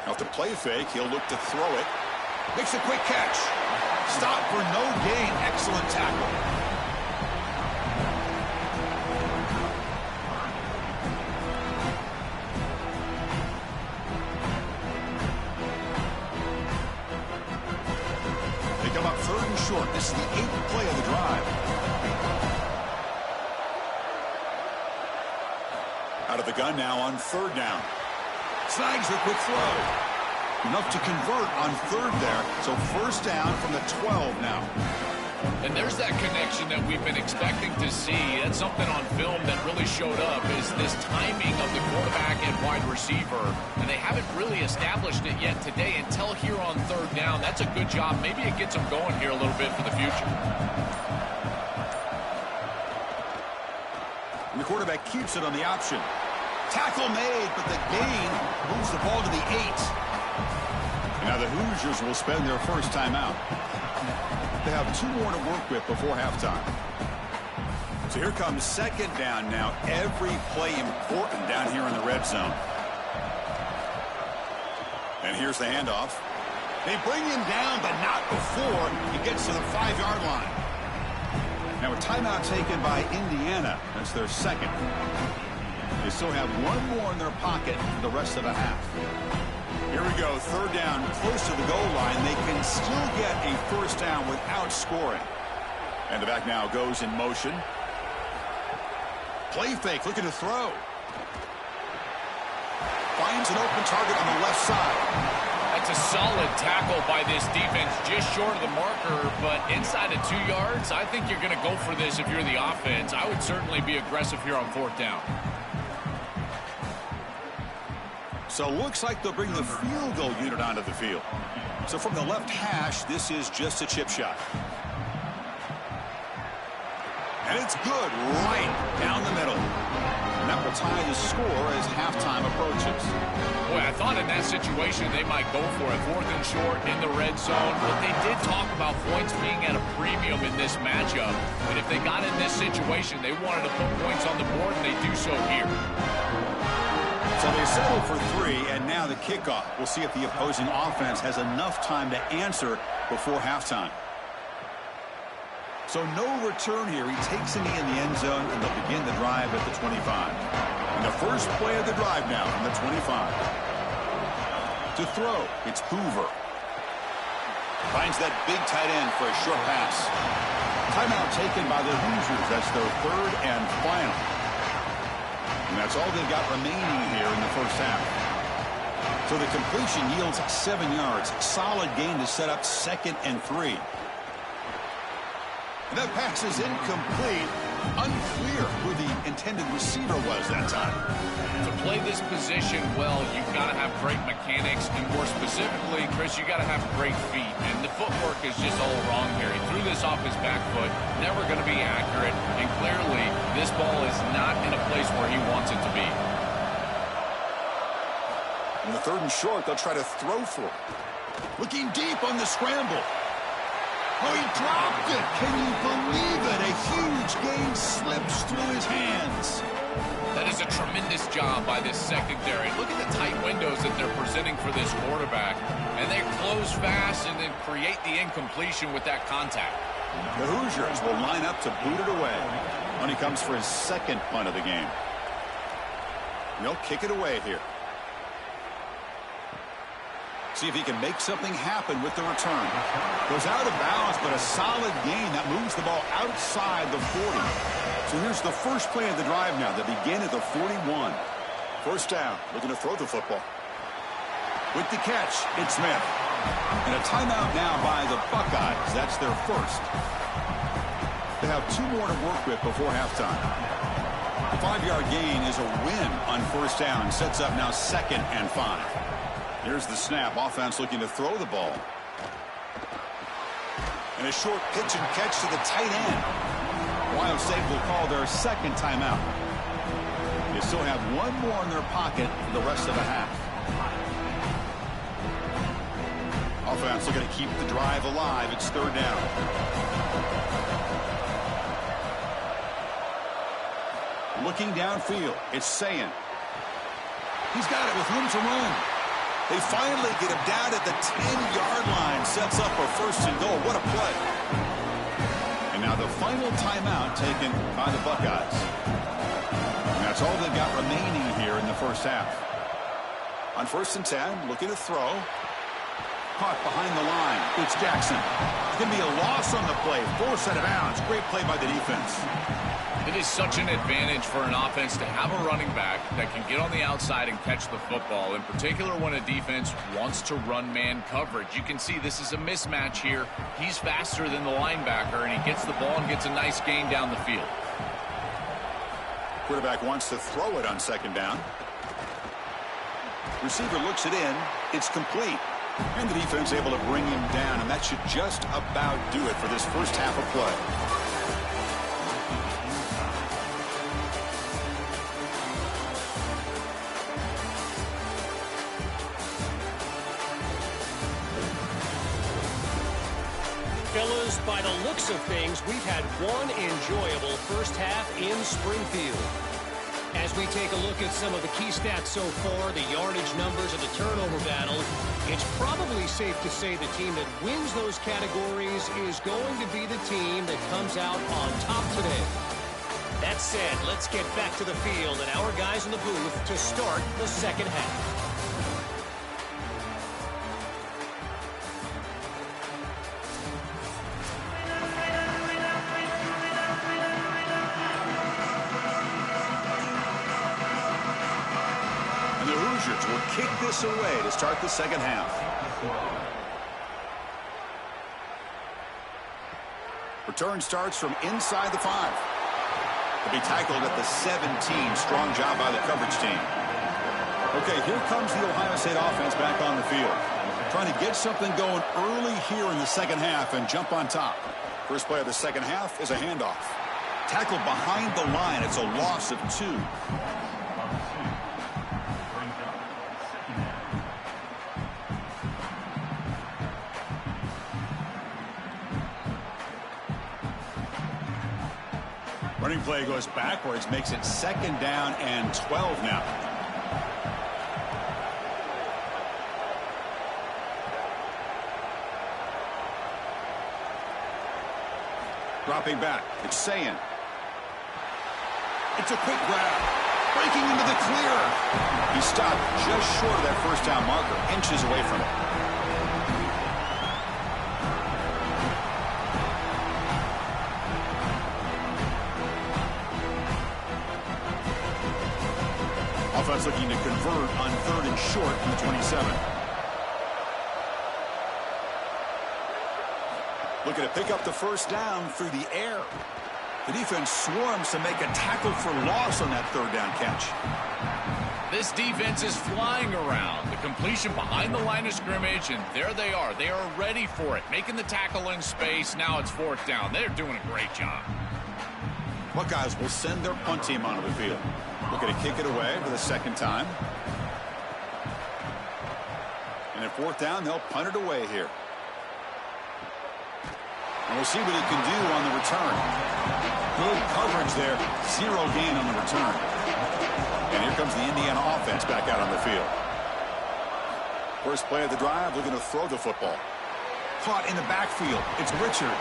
[SPEAKER 1] Off the play fake, he'll look to throw it. Makes a quick catch. Stop for no gain. Excellent tackle. They come up 3rd and short. This is the 8th play of the drive. Out of the gun now on 3rd down. Snags the quick throw. Enough to convert on 3rd there. So first down from the 12 now.
[SPEAKER 2] And there's that connection that we've been expecting to see. That's something on film that really showed up, is this timing of the quarterback and wide receiver. And they haven't really established it yet today until here on 3rd down. That's a good job. Maybe it gets them going here a little bit for the future.
[SPEAKER 1] And the quarterback keeps it on the option. Tackle made, but the gain moves the ball to the 8. And now the Hoosiers will spend their first timeout. They have 2 more to work with before halftime. So here comes 2nd down now. Every play important down here in the red zone. And here's the handoff. They bring him down, but not before he gets to the 5-yard line. Now a timeout taken by Indiana. That's their 2nd. They still have 1 more in their pocket for the rest of the half. Here we go, 3rd down, close to the goal line. They can still get a first down without scoring. And the back now goes in motion. Play fake, looking to throw. Finds an open target on the left side.
[SPEAKER 2] That's a solid tackle by this defense, just short of the marker, but inside of 2 yards, I think you're going to go for this if you're the offense. I would certainly be aggressive here on 4th down.
[SPEAKER 1] So looks like they'll bring the field goal unit onto the field. So from the left hash, this is just a chip shot. And it's good right down the middle. And that will tie the score as halftime approaches.
[SPEAKER 2] Boy, I thought in that situation they might go for it. 4th and short in the red zone. But they did talk about points being at a premium in this matchup. And if they got in this situation, they wanted to put points on the board, and they do so here.
[SPEAKER 1] So they settle for 3, and now the kickoff. We'll see if the opposing offense has enough time to answer before halftime. So no return here. He takes a knee in the end zone, and they'll begin the drive at the 25. And the first play of the drive now from the 25. To throw, it's Hoover. Finds that big tight end for a short pass. Timeout taken by the Hoosiers. That's their 3rd and final. And that's all they've got remaining here in the first half. So the completion yields 7 yards. Solid gain to set up 2nd and 3. And that pass is incomplete. Unclear who the intended receiver was that time.
[SPEAKER 2] To play this position well, you've got to have great mechanics, and more specifically, Chris, you got to have great feet. And the footwork is just all wrong here. He threw this off his back foot, never going to be accurate, and clearly this ball is not in a place where he wants it to be.
[SPEAKER 1] In the 3rd and short, they'll try to throw for it. Looking deep on the scramble. Oh, he dropped it. Can you believe it? A huge gain slips through his hands.
[SPEAKER 2] That is a tremendous job by this secondary. Look at the tight windows that they're presenting for this quarterback. And they close fast and then create the incompletion with that contact.
[SPEAKER 1] The Hoosiers will line up to boot it away when he comes for his 2nd punt of the game. They'll kick it away here. See if he can make something happen with the return. Goes out of bounds, but a solid gain that moves the ball outside the 40. So here's the first play of the drive now. They begin at the 41. First down, looking to throw the football. With the catch, it's Smith. And a timeout now by the Buckeyes. That's their first. They have 2 more to work with before halftime. The 5-yard gain is a win on first down. Sets up now 2nd and 5. Here's the snap. Offense looking to throw the ball. And a short pitch and catch to the tight end. Ohio State will call their 2nd timeout. They still have 1 more in their pocket for the rest of the half. Offense looking to keep the drive alive. It's 3rd down. Looking downfield. It's Sayin. He's got it with room to run. They finally get him down at the 10-yard line. Sets up a 1st and goal. What a play. And now the final timeout taken by the Buckeyes. And that's all they've got remaining here in the first half. On 1st and 10, looking to throw. Caught behind the line. It's Jackson. It's going to be a loss on the play. Forced out of bounds. Great play by the defense.
[SPEAKER 2] It is such an advantage for an offense to have a running back that can get on the outside and catch the football, in particular when a defense wants to run man coverage. You can see this is a mismatch here. He's faster than the linebacker, and he gets the ball and gets a nice gain down the field.
[SPEAKER 1] Quarterback wants to throw it on 2nd down. Receiver looks it in. It's complete. And the defense able to bring him down, and that should just about do it for this first half of play.
[SPEAKER 3] Fellas, by the looks of things, we've had one enjoyable first half in Springfield. As we take a look at some of the key stats so far, the yardage numbers and the turnover battle, it's probably safe to say the team that wins those categories is going to be the team that comes out on top today. That said, let's get back to the field and our guys in the booth to start the 2nd half.
[SPEAKER 1] Will kick this away to start the 2nd half. Return starts from inside the 5. He'll be tackled at the 17. Strong job by the coverage team. Okay, here comes the Ohio State offense back on the field. Trying to get something going early here in the 2nd half and jump on top. First play of the 2nd half is a handoff. Tackled behind the line. It's a loss of 2. Running play goes backwards, makes it 2nd down and 12 now. Dropping back, it's Sayin. It's a quick grab, breaking into the clear. He stopped just short of that first down marker, inches away from it. Offense looking to convert on 3rd and short from the 27. Looking to pick up the first down through the air. The defense swarms to make a tackle for loss on that third down catch.
[SPEAKER 2] This defense is flying around. The completion behind the line of scrimmage, and there they are. They are ready for it, making the tackle in space. Now it's fourth down. They're doing a great job.
[SPEAKER 1] Buckeyes will send their punt team onto the field. Looking to kick it away for the second time. And at fourth down, they'll punt it away here. And we'll see what he can do on the return. Good coverage there. Zero gain on the return. And here comes the Indiana offense back out on the field. First play of the drive, looking to throw the football. Caught in the backfield. It's Richard.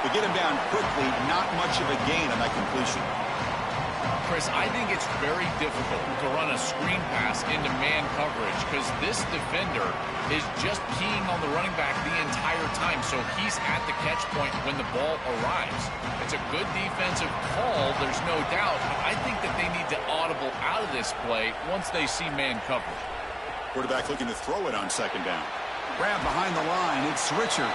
[SPEAKER 1] They get him down quickly. Not much of a gain on that completion.
[SPEAKER 2] Chris, I think it's very difficult to run a screen pass into man coverage because this defender is just keying on the running back the entire time, so he's at the catch point when the ball arrives. It's a good defensive call, there's no doubt, but I think that they need to audible out of this play once they see man coverage.
[SPEAKER 1] Quarterback looking to throw it on second down. Grab behind the line. It's Richard.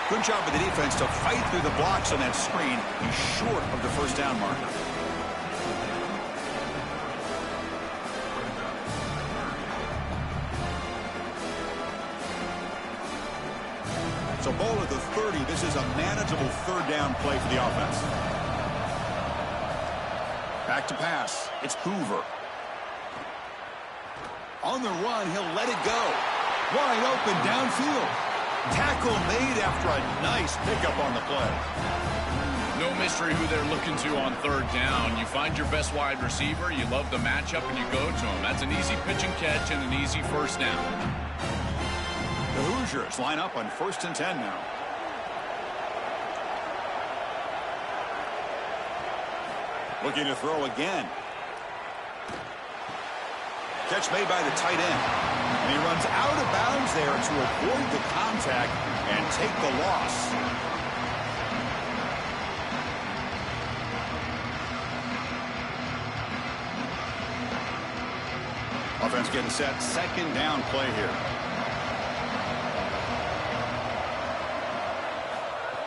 [SPEAKER 1] Good job with the defense to fight through the blocks on that screen. He's short of the first down marker. So ball at the 30. This is a manageable third down play for the offense. Back to pass. It's Hoover. On the run, he'll let it go. Wide open downfield. Tackle made after a nice pickup on the play.
[SPEAKER 2] No mystery who they're looking to on third down. You find your best wide receiver, you love the matchup, and you go to him. That's an easy pitch and catch and an easy first down.
[SPEAKER 1] The Hoosiers line up on 1st and 10 now. Looking to throw again. Catch made by the tight end. And he runs out of bounds there to avoid the contact and take the loss. Offense getting set. Second down play here.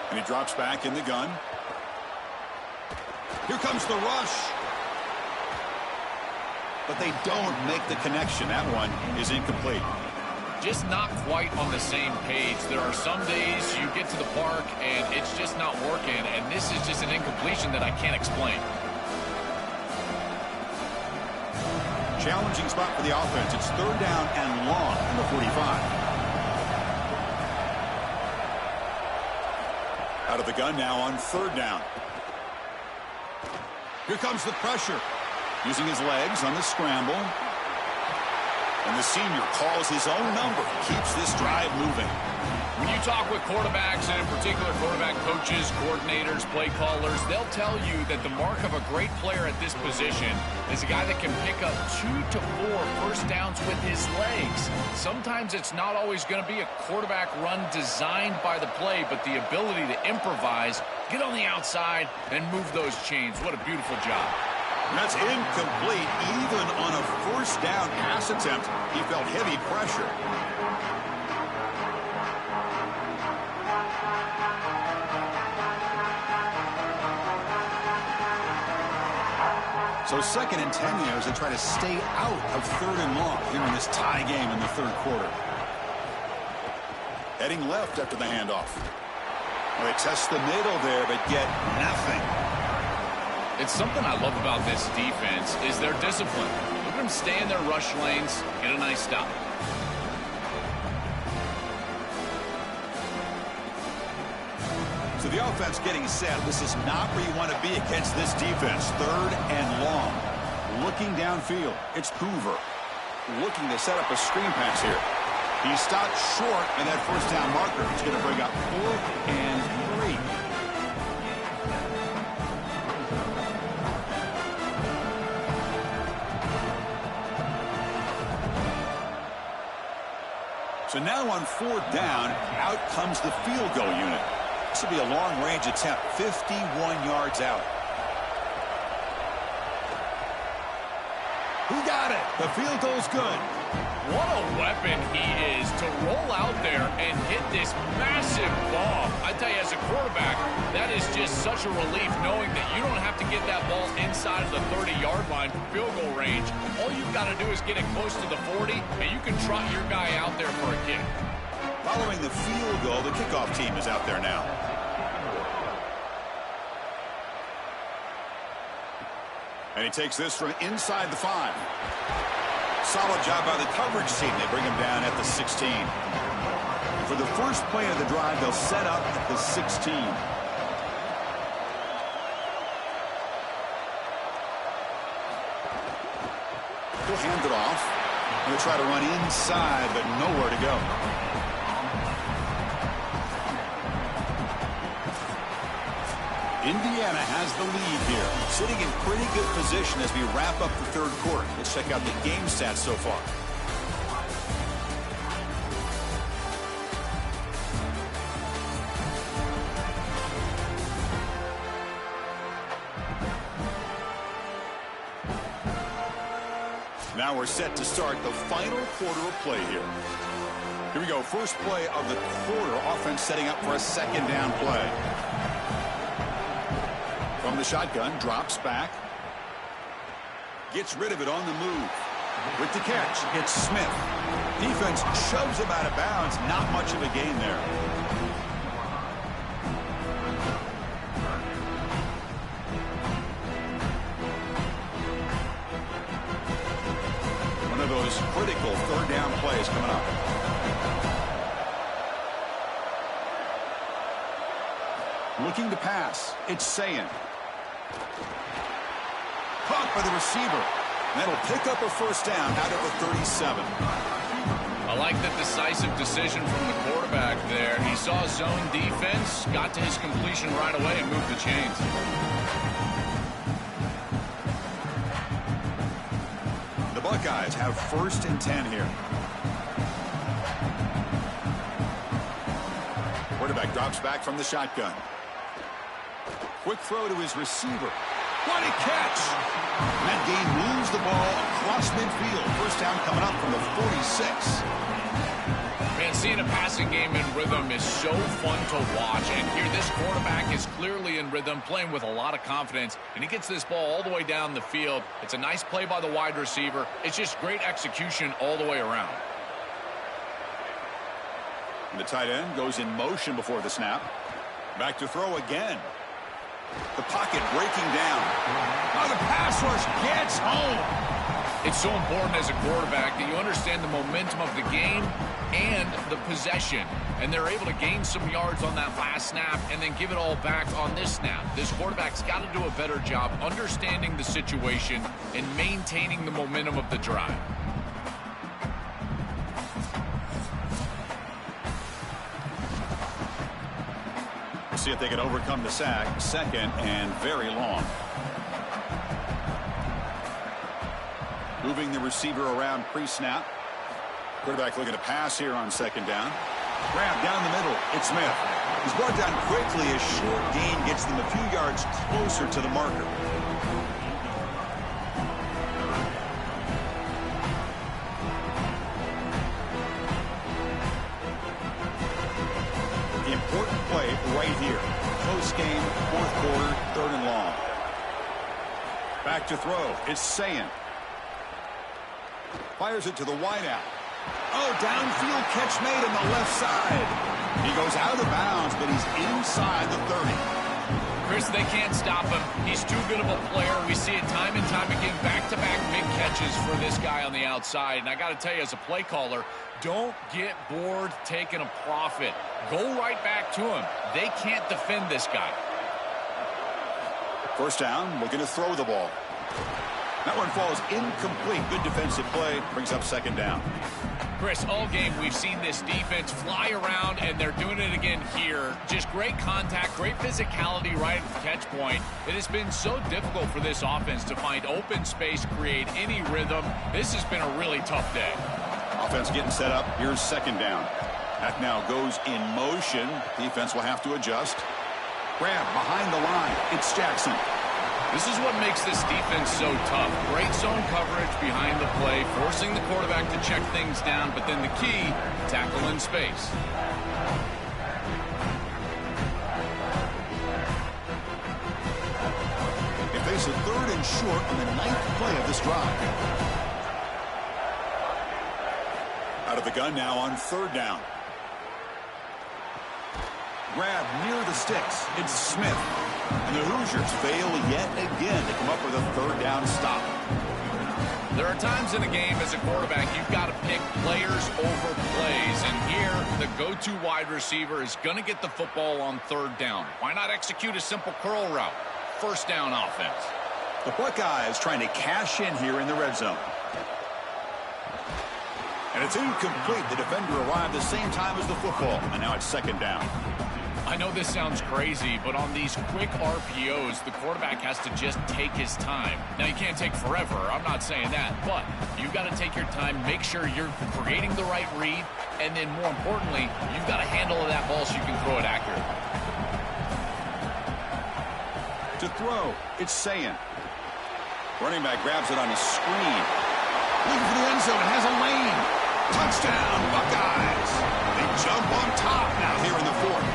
[SPEAKER 1] And he drops back in the gun. Here comes the rush. But they don't make the connection. That one is incomplete.
[SPEAKER 2] Just not quite on the same page. There are some days you get to the park and it's just not working, and this is just an incompletion that I can't explain.
[SPEAKER 1] Challenging spot for the offense. It's third down and long from the 45. Out of the gun now on third down. Here comes the pressure. Using his legs on the scramble. And the senior calls his own number. Keeps this drive moving.
[SPEAKER 2] When you talk with quarterbacks, and in particular quarterback coaches, coordinators, play callers, they'll tell you that the mark of a great player at this position is a guy that can pick up 2 to 4 first downs with his legs. Sometimes it's not always going to be a quarterback run designed by the play, but the ability to improvise, get on the outside, and move those chains. What a beautiful job.
[SPEAKER 1] That's incomplete. Even on a first down pass attempt, he felt heavy pressure. So 2nd and 10 here as they try to stay out of third and long here in this tie game in the third quarter. Heading left after the handoff. Well, they test the middle there, but get nothing.
[SPEAKER 2] It's something I love about this defense is their discipline. Look at them stay in their rush lanes, get a nice stop.
[SPEAKER 1] So the offense getting set. This is not where you want to be against this defense. Third and long. Looking downfield. It's Hoover. Looking to set up a screen pass here. He stopped short in that first down marker. He's going to bring up 4th and 3. So now on 4th down, out comes the field goal unit. This will be a long-range attempt, 51 yards out. Who got it? The field goal's good.
[SPEAKER 2] What a weapon he is to roll out there and hit this massive bomb. I tell you, as a quarterback, that is just such a relief knowing that you don't have to get that ball inside of the 30-yard line for field goal range. All you've got to do is get it close to the 40, and you can trot your guy out there for a kick.
[SPEAKER 1] Following the field goal, the kickoff team is out there now. And he takes this from inside the 5. Solid job by the coverage team. They bring him down at the 16. For the first play of the drive, they'll set up at the 16. He'll hand it off. He'll try to run inside, but nowhere to go. Indiana has the lead here, sitting in pretty good position as we wrap up the third quarter. Let's check out the game stats so far. Now we're set to start the final quarter of play here. Here we go. First play of the quarter. Offense setting up for a second down play. From the shotgun, drops back. Gets rid of it on the move. With the catch, it's Smith. Defense shoves him out of bounds. Not much of a gain there. One of those critical third down plays coming up. Looking to pass. It's Sayin. Caught by the receiver. That'll pick up a first down out of the 37.
[SPEAKER 2] I like the decisive decision from the quarterback there. He saw zone defense, got to his completion right away, and moved the chains.
[SPEAKER 1] The Buckeyes have 1st and 10 here. Quarterback drops back from the shotgun. Quick throw to his receiver. What a catch! That game moves the ball across midfield. First down coming up from the 46.
[SPEAKER 2] Man, seeing a passing game in rhythm is so fun to watch. And here, this quarterback is clearly in rhythm, playing with a lot of confidence. And he gets this ball all the way down the field. It's a nice play by the wide receiver. It's just great execution all the way around.
[SPEAKER 1] And the tight end goes in motion before the snap. Back to throw again. The pocket breaking down. Oh, the pass rush gets home.
[SPEAKER 2] It's so important as a quarterback that you understand the momentum of the game and the possession. And they're able to gain some yards on that last snap and then give it all back on this snap. This quarterback's got to do a better job understanding the situation and maintaining the momentum of the drive.
[SPEAKER 1] See if they can overcome the sack. 2nd and very long. Moving the receiver around pre-snap. Quarterback looking to pass here on 2nd down. Grab down the middle. It's Smith. He's brought down quickly. A short gain gets them a few yards closer to the marker. Important play right here. Close game, 4th quarter, 3rd and long. Back to throw. It's Sayin. Fires it to the wideout. Oh, downfield catch made on the left side. He goes out of bounds, but he's inside the 30.
[SPEAKER 2] Chris, they can't stop him. He's too good of a player. We see it time and time again, back-to-back big catches for this guy on the outside. And I got to tell you, as a play caller, don't get bored taking a profit. Go right back to him. They can't defend this guy.
[SPEAKER 1] First down, looking to throw the ball. That one falls incomplete. Good defensive play. Brings up 2nd down.
[SPEAKER 2] Chris, all game we've seen this defense fly around, and they're doing it again here. Just great contact, great physicality right at the catch point. It has been so difficult for this offense to find open space, create any rhythm. This has been a really tough day.
[SPEAKER 1] Offense getting set up. Here's 2nd down. That now goes in motion. Defense will have to adjust. Grab behind the line. It's Jackson.
[SPEAKER 2] This is what makes this defense so tough. Great zone coverage behind the play, forcing the quarterback to check things down, but then the key, tackle in space.
[SPEAKER 1] and short on the 9th play of this drive. Out of the gun now on 3rd down. Grab near the sticks. It's Smith. And the Hoosiers fail yet again to come up with a 3rd down stop.
[SPEAKER 2] There are times in a game as a quarterback you've got to pick players over plays. And here, the go-to wide receiver is going to get the football on 3rd down. Why not execute a simple curl route? 1st down offense.
[SPEAKER 1] The Buckeyes trying to cash in here in the red zone. And it's incomplete. The defender arrived the same time as the football. And now it's 2nd down.
[SPEAKER 2] I know this sounds crazy, but on these quick RPOs, the quarterback has to just take his time. Now, you can't take forever. I'm not saying that. But you've got to take your time, make sure you're creating the right read, and then more importantly, you've got to handle that ball so you can throw it accurately.
[SPEAKER 1] To throw, it's Sayin. Running back grabs it on a screen. Looking for the end zone. It has a lane. Touchdown, Buckeyes. They jump on top now here in the 4th.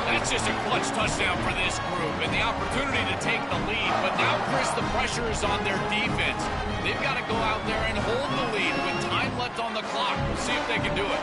[SPEAKER 2] That's just a clutch touchdown for this group and the opportunity to take the lead. But now, Chris, the pressure is on their defense. They've got to go out there and hold the lead with time left on the clock. We'll see if they can do it.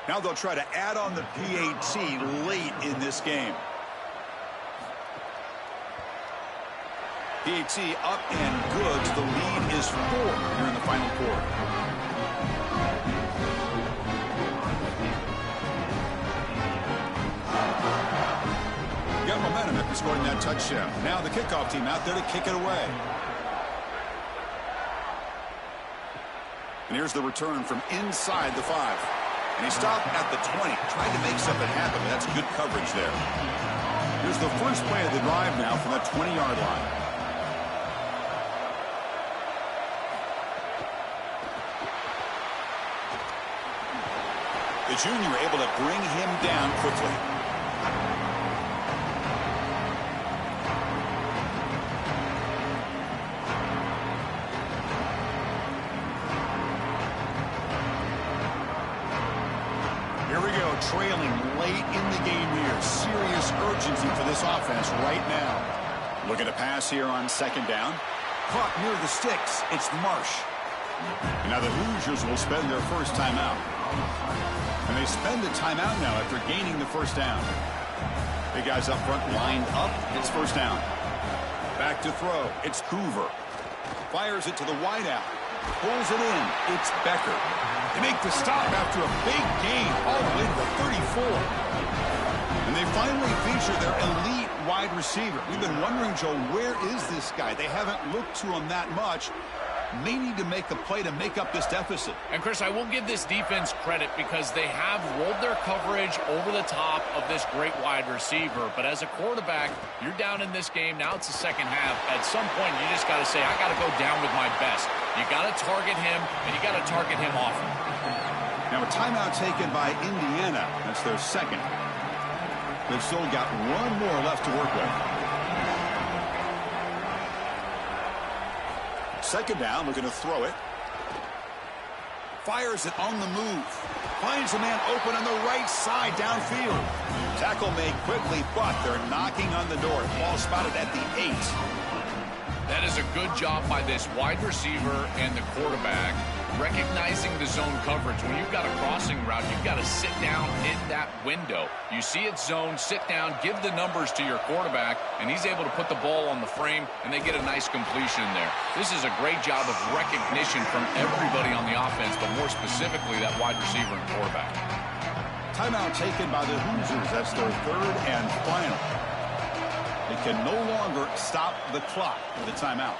[SPEAKER 1] Now they'll try to add on the PAT late in this game. PAT up and good. The lead is 4 here in the final quarter. Got momentum after scoring that touchdown. Now the kickoff team out there to kick it away. And here's the return from inside the 5. And he stopped at the 20, trying to make something happen, but that's good coverage there. Here's the first play of the drive now from that 20-yard line. The junior able to bring him down quickly. Trailing late in the game here. Serious urgency for this offense right now. Looking to pass here on 2nd down. Caught near the sticks. It's Marsh. And now the Hoosiers will spend their first timeout. And they spend the timeout now after gaining the 1st down. Big guys up front lined up. It's 1st down. Back to throw. It's Hoover. Fires it to the wideout. Pulls it in. It's Becker. They make the stop after a big gain all the way to the 34. And they finally feature their elite wide receiver. We've been wondering, Joe, where is this guy? They haven't looked to him that much. May need to make a play to make up this deficit.
[SPEAKER 2] And, Chris, I will give this defense credit because they have rolled their coverage over the top of this great wide receiver. But as a quarterback, you're down in this game. Now it's the 2nd half. At some point, you just got to say, I got to go down with my best. You got to target him, and you got to target him often.
[SPEAKER 1] Now a timeout taken by Indiana. That's their 2nd. They've still got 1 more left to work with. 2nd down, looking to throw it. Fires it on the move. Finds a man open on the right side downfield. Tackle made quickly, but they're knocking on the door. Ball spotted at the 8.
[SPEAKER 2] That is a good job by this wide receiver and the quarterback recognizing the zone coverage. When you've got a crossing route, you've got to sit down in that window. You see it's zone, sit down, give the numbers to your quarterback, and he's able to put the ball on the frame, and they get a nice completion there. This is a great job of recognition from everybody on the offense, but more specifically that wide receiver and quarterback.
[SPEAKER 1] Timeout taken by the Hoosiers. That's their 3rd and final. They can no longer stop the clock with a timeout.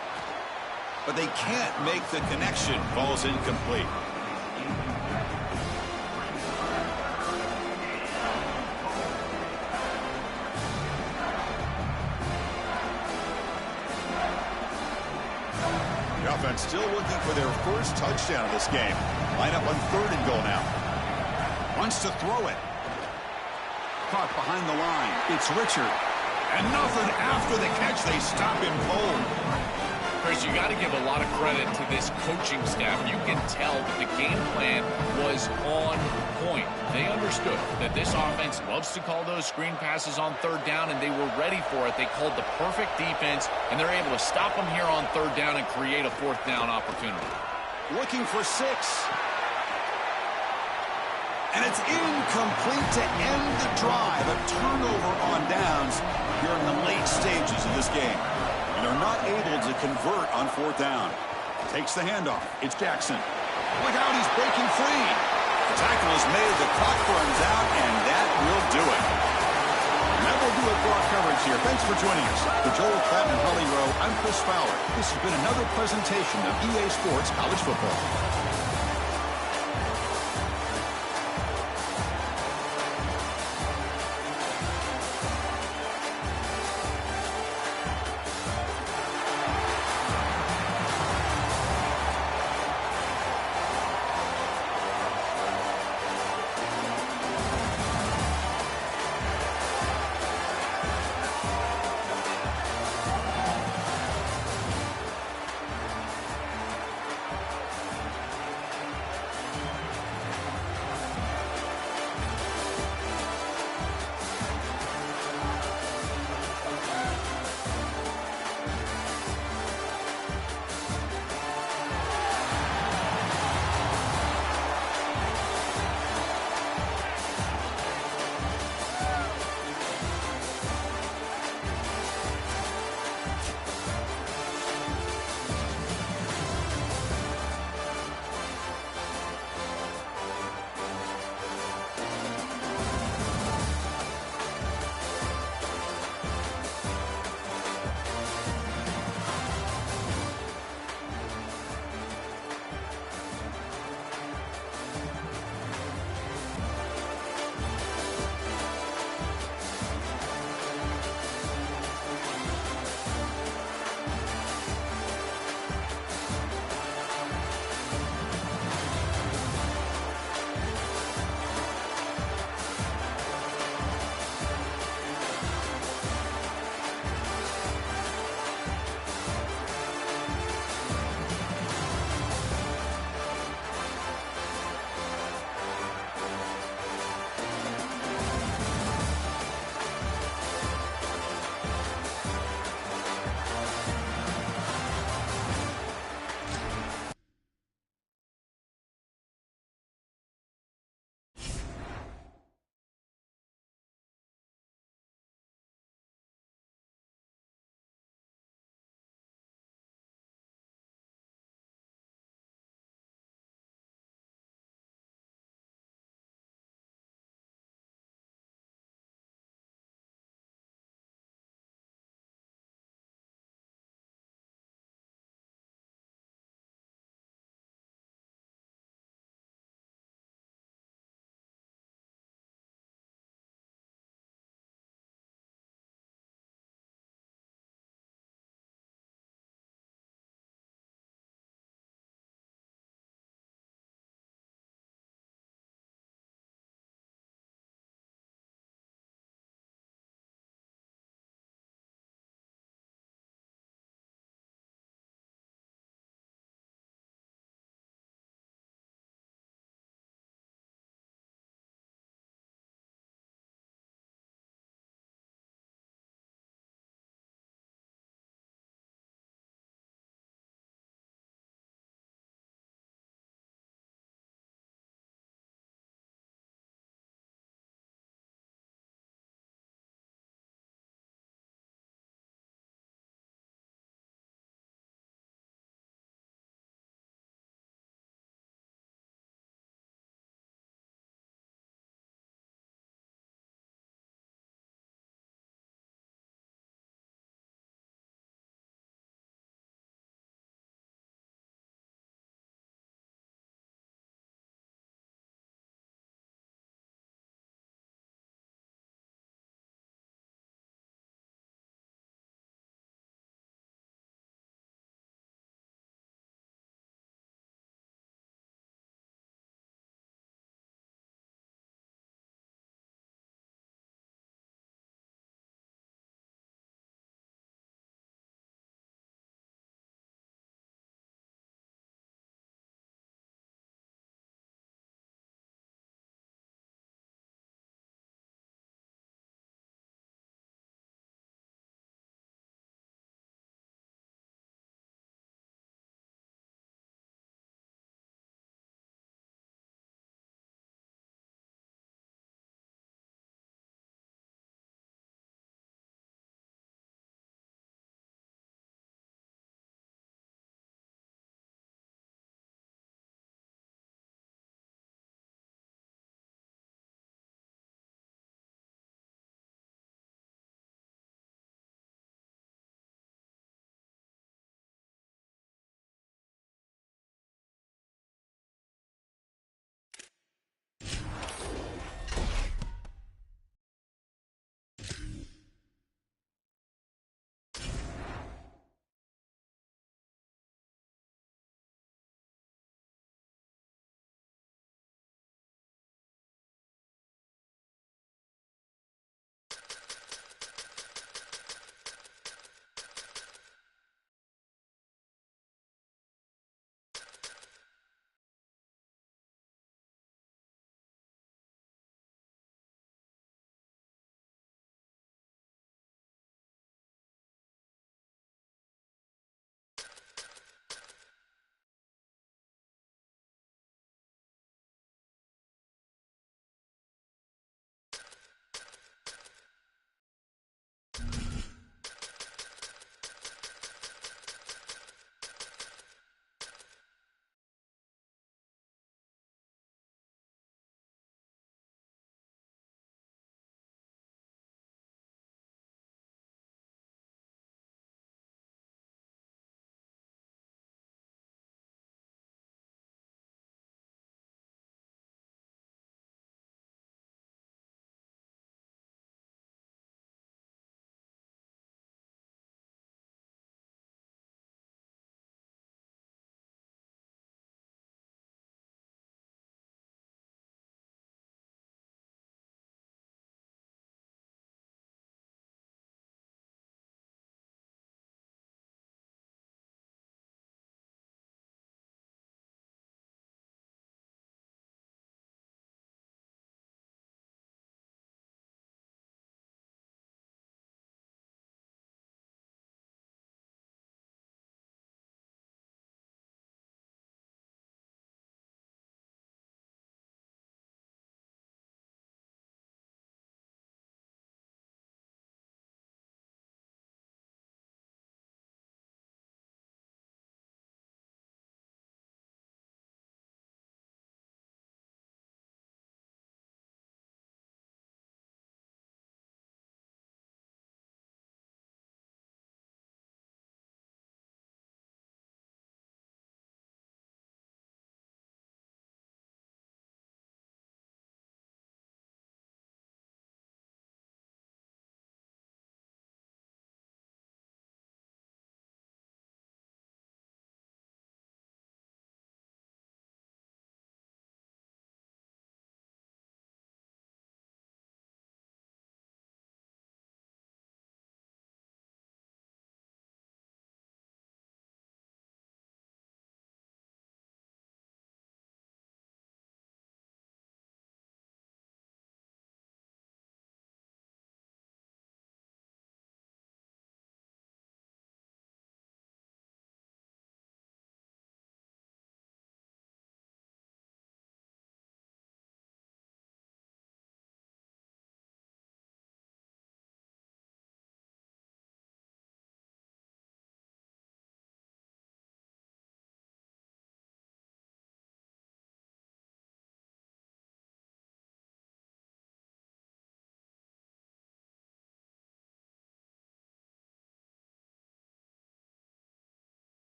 [SPEAKER 1] But they can't make the connection. Ball's incomplete. The offense still looking for their first touchdown of this game. Line up on 3rd and goal now. Wants to throw it. Caught behind the line. It's Richard. And nothing after the catch. They stop him cold.
[SPEAKER 2] Chris, you got to give a lot of credit to this coaching staff. You can tell that the game plan was on point. They understood that this offense loves to call those screen passes on 3rd down, and they were ready for it. They called the perfect defense, and they're able to stop them here on 3rd down and create a 4th down opportunity.
[SPEAKER 1] Looking for 6. And it's incomplete to end the drive. A turnover on downs here in the late stages of this game. And they're not able to convert on 4th down. Takes the handoff. It's Jackson. Look out, he's breaking free. The tackle is made, the clock runs out, and that will do it. And that will do it for our coverage here. Thanks for joining us. For Joel Klatt and Holly Rowe, I'm Chris Fowler. This has been another presentation of EA Sports College Football.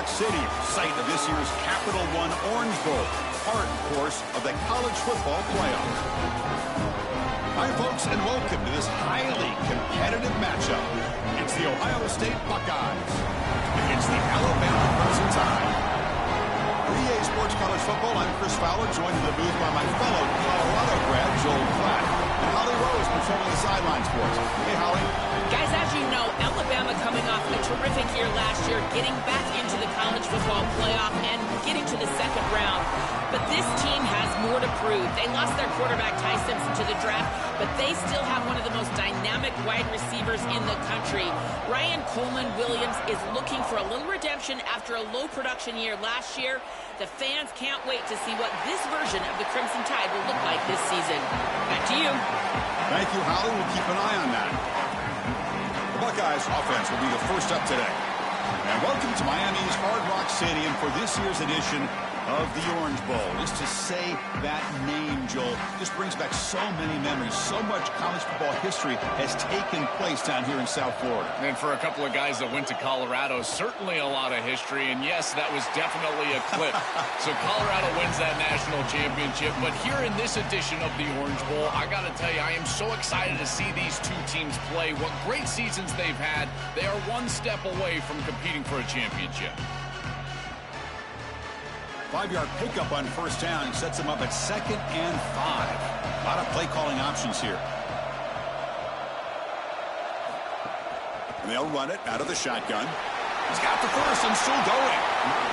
[SPEAKER 1] City, site of this year's Capital One Orange Bowl, part, of course, of the college football playoff. Hi, folks, and welcome to this highly competitive matchup. It's the Ohio State Buckeyes against the Alabama Crimson Tide. For EA Sports College Football, I'm Chris Fowler, joined in the booth by my fellow Colorado grad, Joel Klatt, and Holly Rose patrolling the sidelines for us. Hey, Holly.
[SPEAKER 4] Guys, as you know, Alabama coming off a terrific year last year, getting back into the college football playoff and getting to the second round. But this team has more to prove. They lost their quarterback, Ty Simpson, to the draft, but they still have one of the most dynamic wide receivers in the country. Ryan Coleman Williams is looking for a little redemption after a low production year last year. The fans can't wait to see what this version of the Crimson Tide will look like this season. Back to you.
[SPEAKER 1] Thank you, Holly. We'll keep an eye on that. The Buckeyes offense will be the first up today. And welcome to Miami's Hard Rock Stadium for this year's edition of the Orange Bowl. Just to say that name, Joel, just brings back so many memories. So much college football history has taken place down here in South Florida.
[SPEAKER 2] And for a couple of guys that went to Colorado, certainly a lot of history. And yes, that was definitely a clip. So Colorado wins that national championship. But here in this edition of the Orange Bowl, I got to tell you, I am so excited to see these two teams play. What great seasons they've had. They are one step away from competing for a championship.
[SPEAKER 1] 5-yard pickup on first down sets them up at 2nd and 5. A lot of play calling options here. And they'll run it out of the shotgun. He's got the first and still going.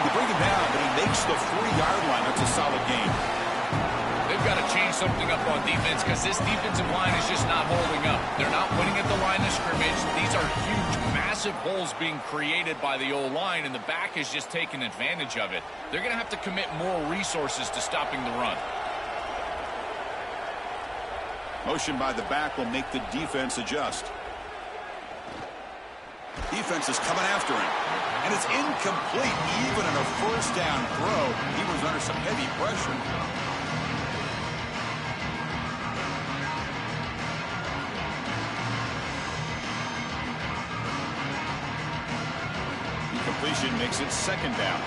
[SPEAKER 1] They bring him down, but he makes the 40-yard line. That's a solid gain.
[SPEAKER 2] They've got to change something up on defense because this defensive line is just not holding up. They're not winning at the line of scrimmage. These are huge, massive holes being created by the O-line, and the back is just taking advantage of it. They're going to have to commit more resources to stopping the run.
[SPEAKER 1] Motion by the back will make the defense adjust. Defense is coming after him. And it's incomplete. Even in a first down throw, he was under some heavy pressure. Completion makes it 2nd down.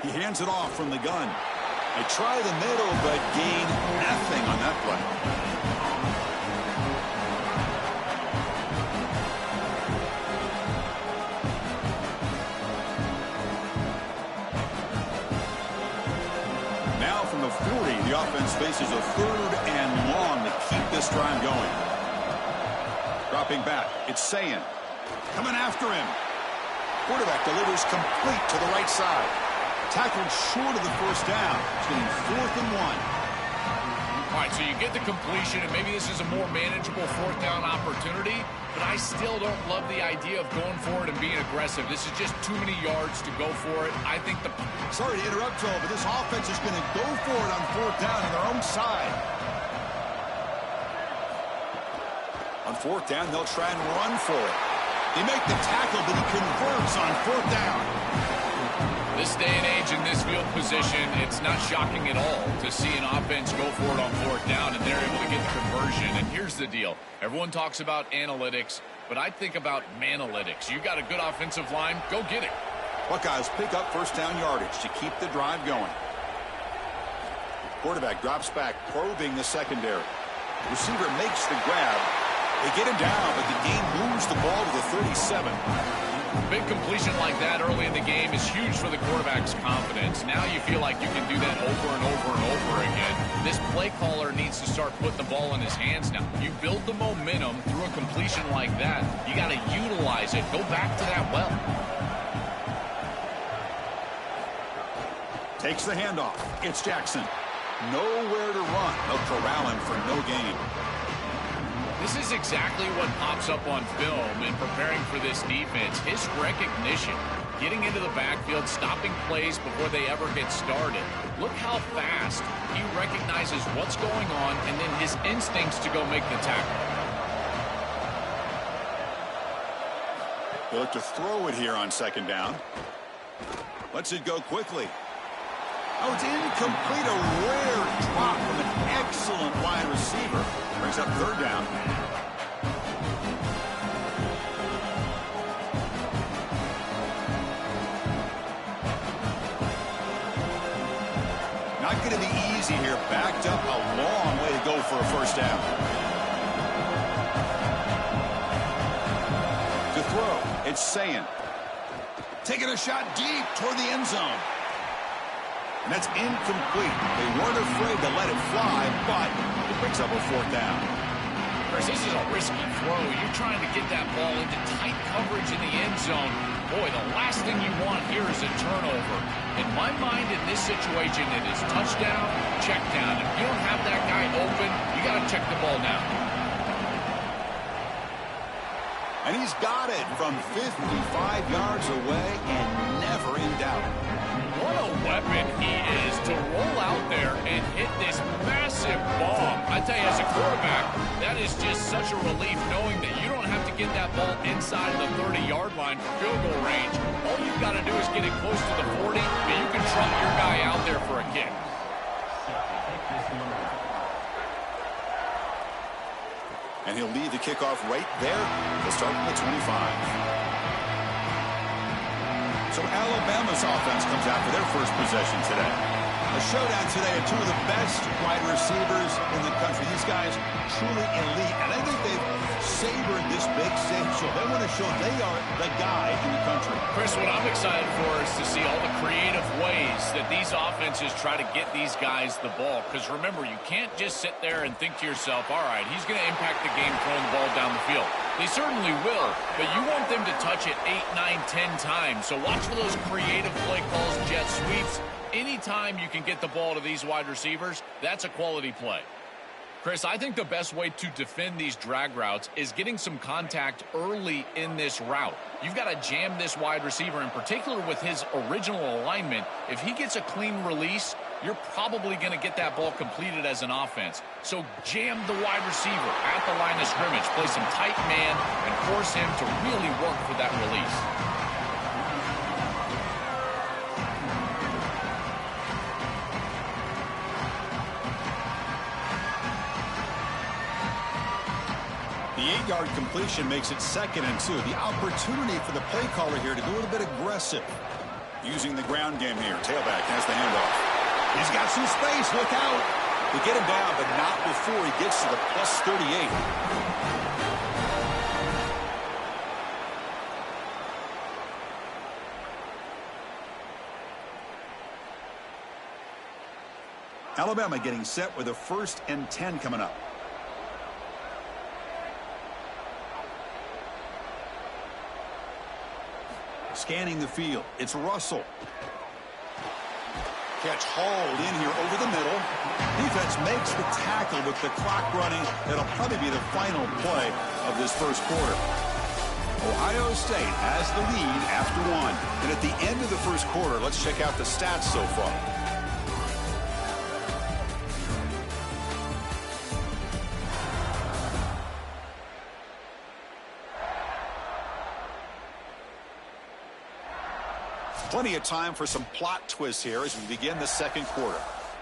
[SPEAKER 1] He hands it off from the gun. They try the middle, but gain nothing on that play. Now from the 40, the offense faces a 3rd and long to keep this drive going. Dropping back, it's Sayin. Coming after him. Quarterback delivers complete to the right side. Tackled short of the first down. It's getting 4th and 1.
[SPEAKER 2] All right, so you get the completion, and maybe this is a more manageable 4th down opportunity, but I still don't love the idea of going for it and being aggressive. This is just too many yards to go for it. I think the...
[SPEAKER 1] Sorry to interrupt, Joel, but this offense is going to go for it on 4th down on their own side. On 4th down, they'll try and run for it. They make the tackle, but he converts on 4th down.
[SPEAKER 2] This day and age in this field position, it's not shocking at all to see an offense go for it on 4th down, and they're able to get the conversion. And here's the deal. Everyone talks about analytics, but I think about manalytics. You got a good offensive line, go get it.
[SPEAKER 1] Buckeyes pick up first down yardage to keep the drive going. Quarterback drops back, probing the secondary. Receiver makes the grab. They get him down, but the game moves the ball to the 37.
[SPEAKER 2] Big completion like that early in the game is huge for the quarterback's confidence. Now you feel like you can do that over and over and over again. This play caller needs to start putting the ball in his hands now. You build the momentum through a completion like that. You got to utilize it. Go back to that well.
[SPEAKER 1] Takes the handoff. It's Jackson. Nowhere to run. They'll corral him for no gain.
[SPEAKER 2] This is exactly what pops up on film in preparing for this defense. His recognition, getting into the backfield, stopping plays before they ever get started. Look how fast he recognizes what's going on and then his instincts to go make the tackle.
[SPEAKER 1] They look to throw it here on 2nd down. Lets it go quickly. Oh, it's incomplete. A rare drop from an excellent wide receiver. Brings up 3rd down. not going to be easy here. Backed up a long way to go for a first down. To throw, it's Sayin. Taking a shot deep toward the end zone. And that's incomplete. They weren't afraid to let it fly, but it picks up a fourth down.
[SPEAKER 2] Chris, this is a risky throw. You're trying to get that ball into tight coverage in the end zone. Boy, the last thing you want here is a turnover. In my mind, in this situation, it is touchdown, check down. If you don't have that guy open, you got to check the ball down.
[SPEAKER 1] And he's got it from 55 yards away and never in doubt.
[SPEAKER 2] What a weapon he is to roll out there and hit this massive bomb. I tell you, as a quarterback, that is just such a relief knowing that you don't have to get that ball inside the 30-yard line for field goal range. All you've got to do is get it close to the 40, and you can trot your guy out there for a kick.
[SPEAKER 1] And he'll lead the kickoff right there. He'll start from the 25. So Alabama's offense comes out for their first possession today. A showdown today of two of the best wide receivers in the country. These guys truly elite. And I think they've savored this big stage, so they want to show they are the guy in the country.
[SPEAKER 2] Chris, what I'm excited for is to see all the creative ways that these offenses try to get these guys the ball. Because remember, you can't just sit there and think to yourself, all right, he's going to impact the game throwing the ball down the field. They certainly will, but you want them to touch it 8, 9, 10 times. So watch for those creative play calls, jet sweeps. Anytime you can get the ball to these wide receivers, that's a quality play. Chris, I think the best way to defend these drag routes is getting some contact early in this route. You've got to jam this wide receiver, in particular with his original alignment. If he gets a clean release, you're probably going to get that ball completed as an offense. So jam the wide receiver at the line of scrimmage, play some tight man, and force him to really work for that release.
[SPEAKER 1] The 8-yard completion makes it 2nd and 2. The opportunity for the play caller here to go a little bit aggressive. Using the ground game here. Tailback has the handoff. He's got some space. Look out. They get him down, but not before he gets to the plus 38. Alabama getting set with a 1st and 10 coming up. Scanning the field. It's Russell. Catch hauled in here over the middle. Defense makes the tackle with the clock running. That'll probably be the final play of this first quarter. Ohio State has the lead after 1. And at the end of the first quarter, let's check out the stats so far. Plenty of time for some plot twists here as we begin the second quarter.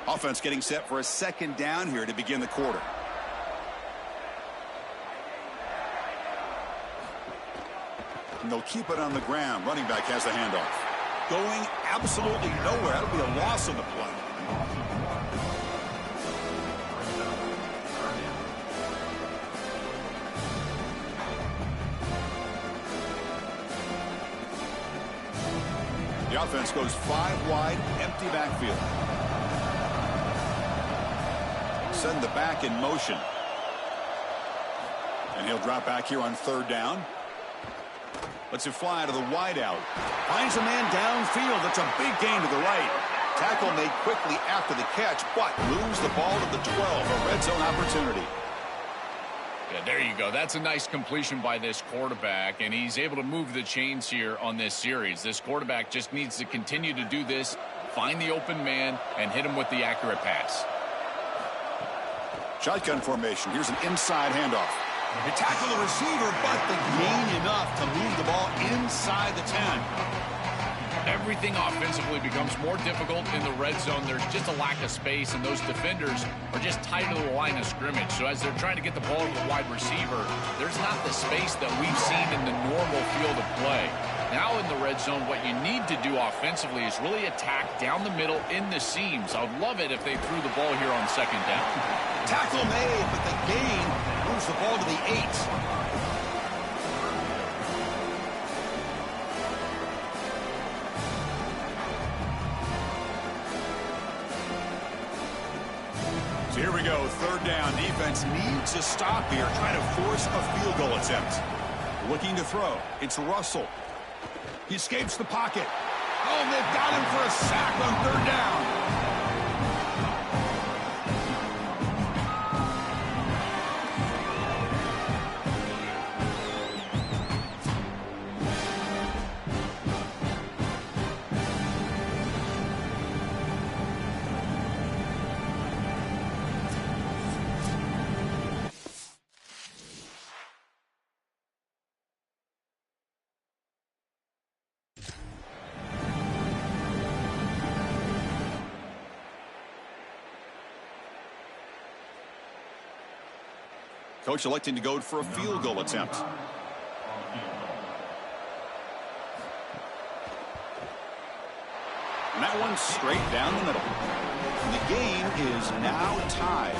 [SPEAKER 1] Offense getting set for a 2nd down here to begin the quarter. And they'll keep it on the ground. Running back has the handoff. Going absolutely nowhere. That'll be a loss on the play. The offense goes 5 wide, empty backfield. Send the back in motion. And he'll drop back here on 3rd down. Lets it fly to the wide out. Finds a man downfield. That's a big gain to the right. Tackle made quickly after the catch, but moves the ball to the 12. A red zone opportunity.
[SPEAKER 2] Yeah, there you go. That's a nice completion by this quarterback, and he's able to move the chains here on this series. This quarterback just needs to continue to do this, find the open man, and hit him with the accurate pass.
[SPEAKER 1] Shotgun formation. Here's an inside handoff. They tackle the receiver, but they gain enough to move the ball inside the 10.
[SPEAKER 2] Everything offensively becomes more difficult in the red zone. There's just a lack of space, and those defenders are just tight to the line of scrimmage. So as they're trying to get the ball to the wide receiver, there's not the space that we've seen in the normal field of play. Now in the red zone, what you need to do offensively is really attack down the middle in the seams. I would love it if they threw the ball here on second down.
[SPEAKER 1] Tackle made, but the gain moves the ball to the 8. So here we go, third down. Defense needs a stop here, trying to force a field goal attempt. Looking to throw. It's Russell. He escapes the pocket. Oh, they've got him for a sack on third down. Coach electing to go for a field goal attempt. And that one's straight down the middle. And the game is now tied.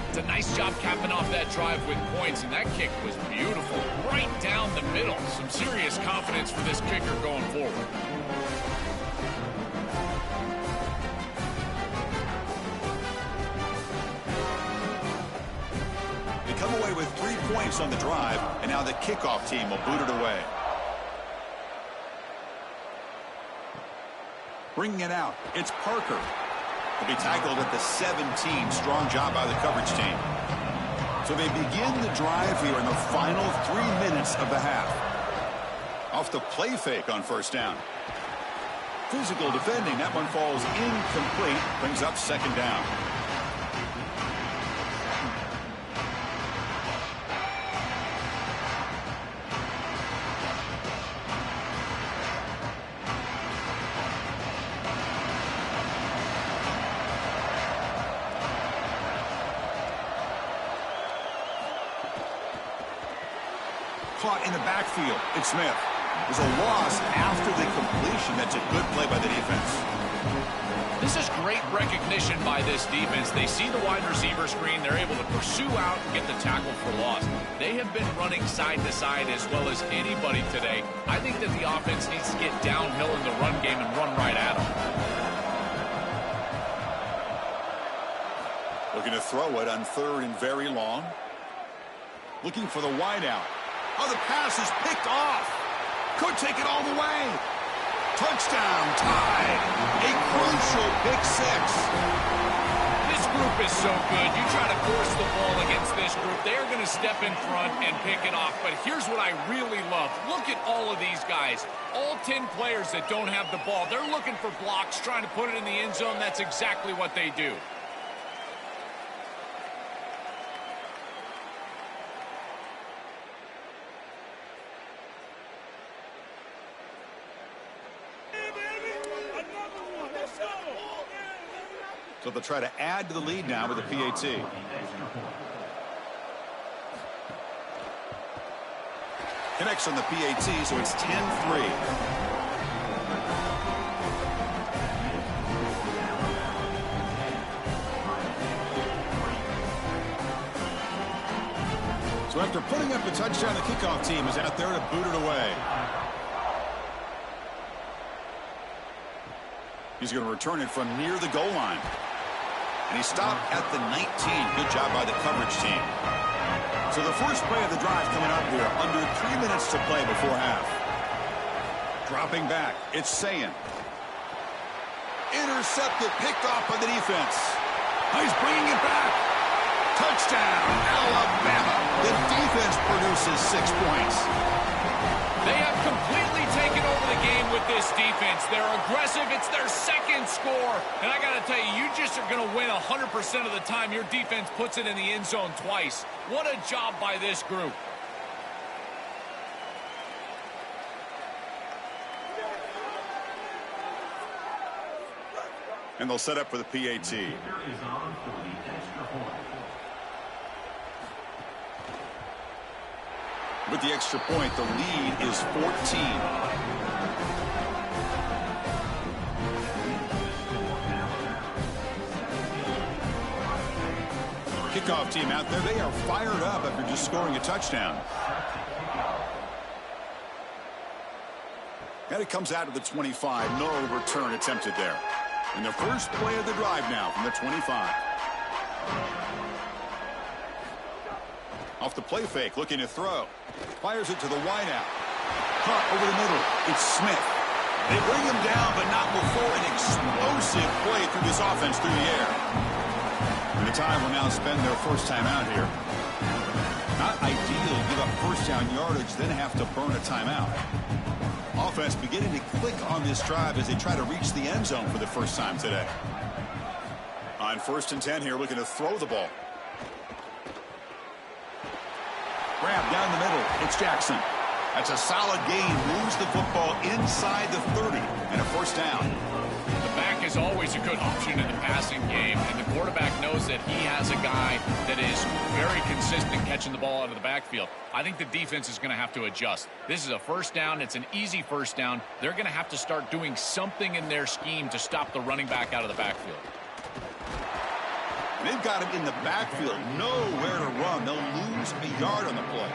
[SPEAKER 2] It's a nice job capping off that drive with points, and that kick was beautiful. Right down the middle. Some serious confidence for this kicker going forward.
[SPEAKER 1] Come away with 3 points on the drive, and now the kickoff team will boot it away. Bringing it out, it's Parker. He'll be tackled at the 17. Strong job by the coverage team. So they begin the drive here in the final 3 minutes of the half. Off the play fake on first down. Physical defending, that one falls incomplete, brings up second down. Caught in the backfield. It's Smith. There's a loss after the completion. That's a good play by the defense.
[SPEAKER 2] This is great recognition by this defense. They see the wide receiver screen. They're able to pursue out and get the tackle for loss. They have been running side to side as well as anybody today. I think that the offense needs to get downhill in the run game and run right at them.
[SPEAKER 1] Looking to throw it on third and very long. Looking for the wideout. Oh, the pass is picked off. Could take it all the way. Touchdown, tied. A crucial pick 6.
[SPEAKER 2] This group is so good. You try to force the ball against this group, they're going to step in front and pick it off. But here's what I really love. Look at all of these guys. All 10 players that don't have the ball. They're looking for blocks, trying to put it in the end zone. That's exactly what they do.
[SPEAKER 1] So they'll try to add to the lead now with a PAT. Connects on the PAT, so it's 10-3. So after putting up the touchdown, the kickoff team is out there to boot it away. He's going to return it from near the goal line. And he stopped at the 19. Good job by the coverage team. So the first play of the drive coming up here. Under 3 minutes to play before half. Dropping back. It's Sayin. Intercepted. Picked off by the defense. He's bringing it back. Touchdown, Alabama. The defense produces 6 points.
[SPEAKER 2] They have completely taken over the game with this defense. They're aggressive. It's their second score. And I got to tell you, you just are going to win 100% of the time your defense puts it in the end zone twice. What a job by this group.
[SPEAKER 1] And they'll set up for the PAT. With the extra point, the lead is 14. Kickoff team out there. They are fired up after just scoring a touchdown. And it comes out to the 25. No return attempted there. And the first play of the drive now from the 25. Off the play fake, looking to throw. Fires it to the wideout. Caught over the middle. It's Smith. They bring him down, but not before an explosive play through this offense through the air. And the time will now spend their first time out here. Not ideal to give up first down yardage, then have to burn a timeout. Offense beginning to click on this drive as they try to reach the end zone for the first time today. On 1st and 10 here, looking to throw the ball. Grab down the middle. It's Jackson. That's a solid gain. Moves the football inside the 30 and a first down.
[SPEAKER 2] The back is always a good option in the passing game, and the quarterback knows that he has a guy that is very consistent catching the ball out of the backfield. I think the defense is going to have to adjust. This is a first down. It's an easy first down. They're going to have to start doing something in their scheme to stop the running back out of the backfield.
[SPEAKER 1] They've got him in the backfield. Nowhere to run. They'll lose a yard on the play.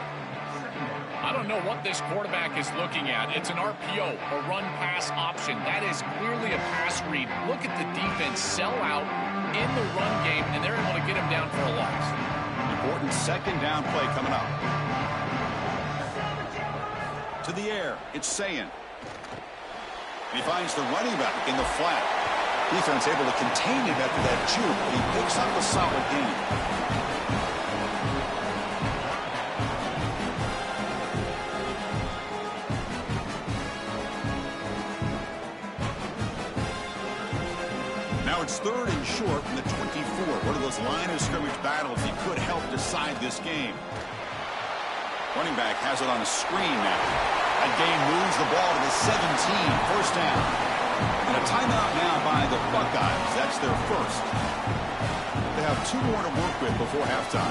[SPEAKER 2] I don't know what this quarterback is looking at. It's an RPO, a run-pass option. That is clearly a pass read. Look at the defense sell out in the run game, and they're able to get him down for a loss.
[SPEAKER 1] Important second down play coming up. To the air, it's Sayin. He finds the running back in the flat. Defense able to contain him after that juke. He picks up a solid gain. It's 3rd and short from the 24. One of those line of scrimmage battles that could help decide this game. Running back has it on a screen now. That game moves the ball to the 17. First down. And a timeout now by the Buckeyes. That's their first. They have 2 more to work with before halftime.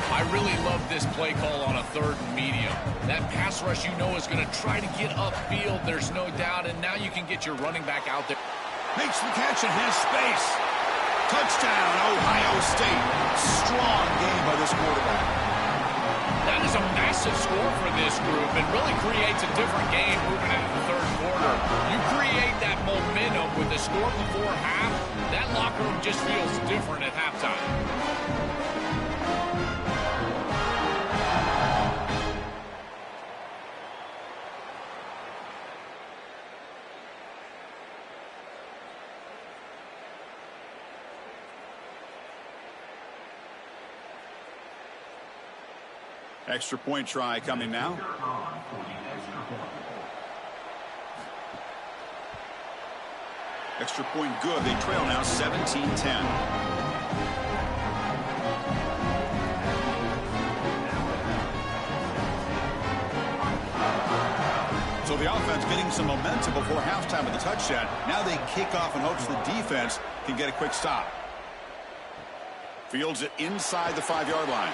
[SPEAKER 2] I really love this play call on a 3rd and medium. That pass rush you know is going to try to get upfield. There's no doubt. And now you can get your running back out there.
[SPEAKER 1] Makes the catch and has space. Touchdown, Ohio State. Strong game by this quarterback.
[SPEAKER 2] That is a massive score for this group. It really creates a different game moving into the 3rd quarter. You create that momentum with the score before half, that locker room just feels different at halftime.
[SPEAKER 1] Extra point try coming now. Extra point good. They trail now 17-10. So the offense getting some momentum before halftime with the touchdown. Now they kick off in hopes the defense can get a quick stop. Fields it inside the 5-yard line.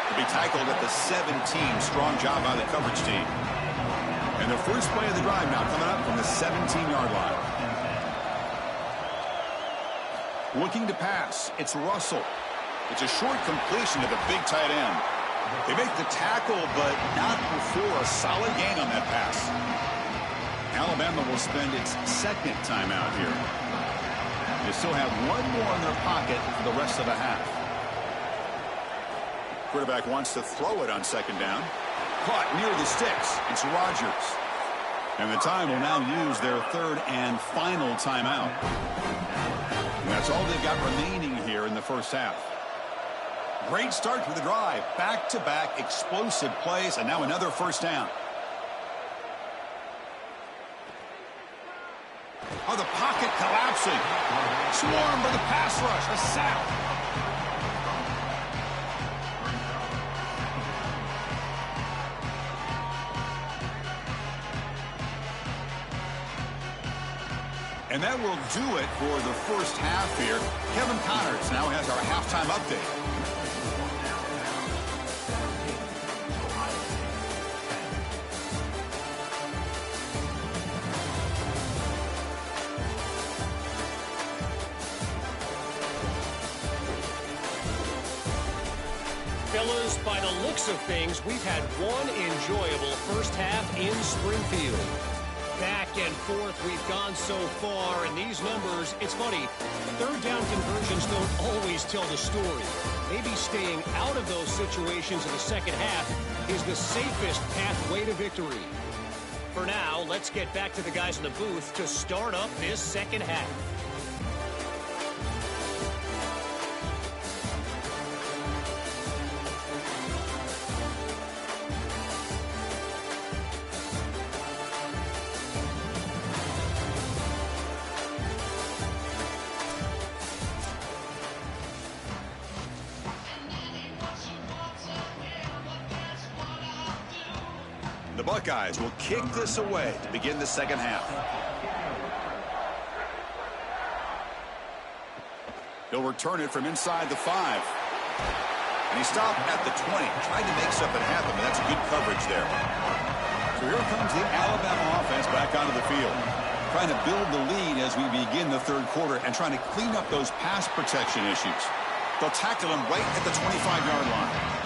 [SPEAKER 1] To be tackled at the 17. Strong job by the coverage team. And the first play of the drive now coming up from the 17-yard line. Looking to pass. It's Russell. It's a short completion to the big tight end. They make the tackle, but not before a solid gain on that pass. Alabama will spend its 2nd timeout here. They still have 1 more in their pocket for the rest of the half. Quarterback wants to throw it on 2nd down. Caught near the sticks. It's Rodgers. And the time will now use their 3rd and final timeout. And that's all they've got remaining here in the first half. Great start to the drive. Back-to-back explosive plays, and now another first down. Oh, the pocket collapsing. Swarmed by the pass rush. A sack. And that will do it for the first half here. Kevin Connors now has our halftime update.
[SPEAKER 3] Fellas, by the looks of things, we've had one enjoyable first half in Springfield. Back and forth we've gone so far, and these numbers, it's funny, third down conversions don't always tell the story. Maybe staying out of those situations in the second half is the safest pathway to victory. For now, let's get back to the guys in the booth to start up this second half.
[SPEAKER 1] The Buckeyes will kick this away to begin the second half. He'll return it from inside the 5. And he stopped at the 20. Tried to make something happen, but that's good coverage there. So here comes the Alabama offense back onto the field. Trying to build the lead as we begin the third quarter and trying to clean up those pass protection issues. They'll tackle him right at the 25-yard line.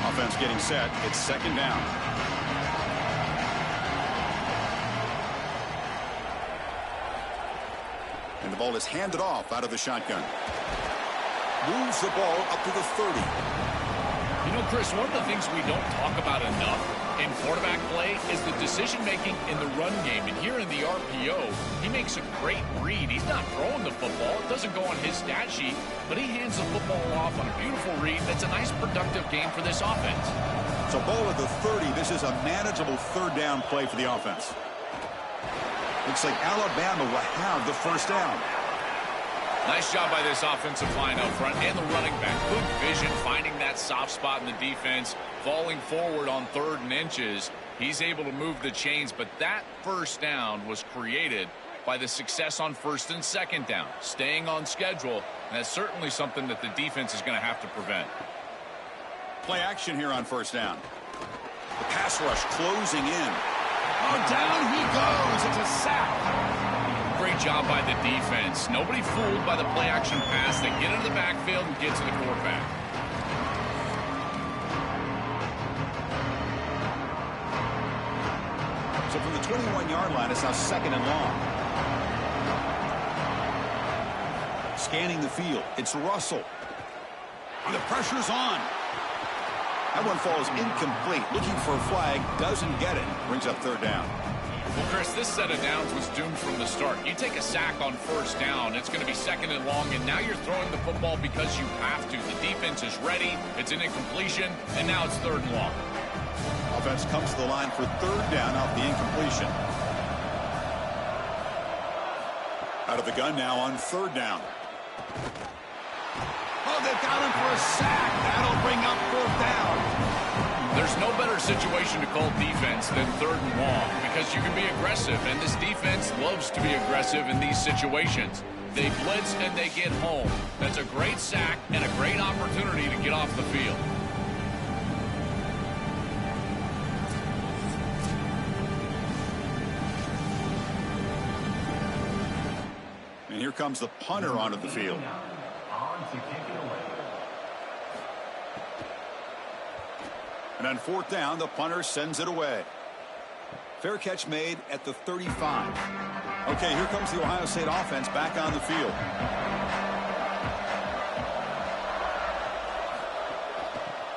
[SPEAKER 1] Offense getting set. It's second down. And the ball is handed off out of the shotgun. Moves the ball up to the 30.
[SPEAKER 2] You know, Chris, one of the things we don't talk about enough in quarterback play is the decision-making in the run game. And here in the RPO, he makes a great read. He's not throwing the football. It doesn't go on his stat sheet, but he hands the football off on a beautiful read. That's a nice, productive game for this offense.
[SPEAKER 1] So ball at the 30. This is a manageable third down play for the offense. Looks like Alabama will have the first down.
[SPEAKER 2] Nice job by this offensive line up front and the running back. Good vision, finding that soft spot in the defense, falling forward on 3rd and inches. He's able to move the chains, but that first down was created by the success on 1st and 2nd down, staying on schedule, and that's certainly something that the defense is going to have to prevent.
[SPEAKER 1] Play action here on 1st down. The pass rush closing in. Oh, down he goes. It's a sack.
[SPEAKER 2] Great job by the defense. Nobody fooled by the play-action pass. They get into the backfield and get to the quarterback.
[SPEAKER 1] So from the 21-yard line, it's now 2nd and long. Scanning the field. It's Russell. The pressure's on. That one falls incomplete. Looking for a flag. Doesn't get it. Brings up 3rd down.
[SPEAKER 2] Well, Chris, this set of downs was doomed from the start. You take a sack on 1st down, it's going to be 2nd and long, and now you're throwing the football because you have to. The defense is ready, it's an incompletion, and now it's 3rd and long.
[SPEAKER 1] Offense comes to the line for 3rd down off the incompletion. Out of the gun now on 3rd down. Oh, they've got him for a sack. That'll bring up 4th down.
[SPEAKER 2] There's no better situation to call defense than 3rd and long because you can be aggressive, and this defense loves to be aggressive in these situations. They blitz and they get home. That's a great sack and a great opportunity to get off the field.
[SPEAKER 1] And here comes the punter onto the field. And on 4th down, the punter sends it away. Fair catch made at the 35. Okay, here comes the Ohio State offense back on the field.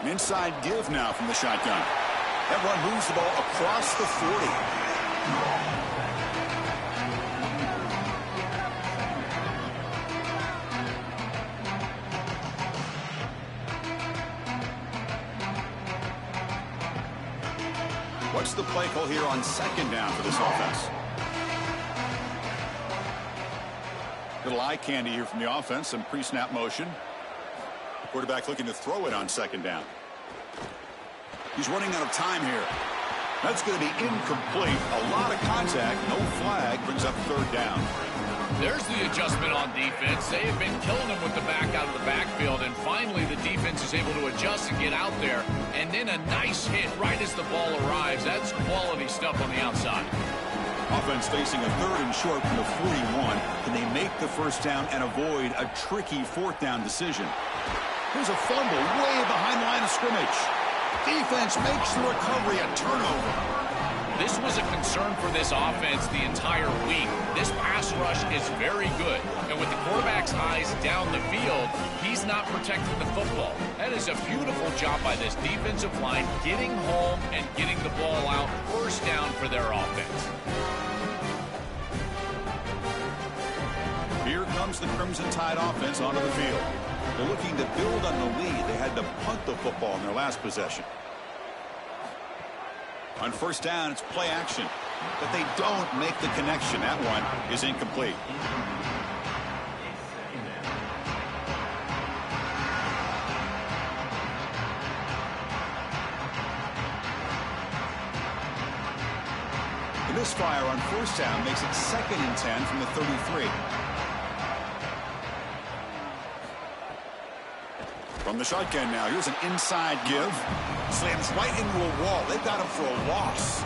[SPEAKER 1] An inside give now from the shotgun. That run moves the ball across the 40. What's the play call here on 2nd down for this offense? Little eye candy here from the offense. Some pre-snap motion. Quarterback looking to throw it on 2nd down. He's running out of time here. That's going to be incomplete. A lot of contact. No flag. Brings up 3rd down.
[SPEAKER 2] There's the adjustment on defense. They have been killing them with the back out of the backfield, and finally the defense is able to adjust and get out there And then a nice hit right as the ball arrives. That's quality stuff on the outside.
[SPEAKER 1] Offense facing a 3rd and short from the 41. Can they make the first down and avoid a tricky 4th down decision? Here's a fumble way behind the line of scrimmage. Defense makes the recovery, a turnover.
[SPEAKER 2] This was a concern for this offense the entire week. This pass rush is very good. And with the quarterback's eyes down the field, he's not protecting the football. That is a beautiful job by this defensive line, getting home and getting the ball out, first down for their offense.
[SPEAKER 1] Here comes the Crimson Tide offense onto the field. They're looking to build on the lead. They had to punt the football in their last possession. On first down, it's play action. But they don't make the connection. That one is incomplete. The misfire on first down makes it 2nd and 10 from the 33. From the shotgun now, here's an inside give. Slams right into a wall. They've got him for a loss.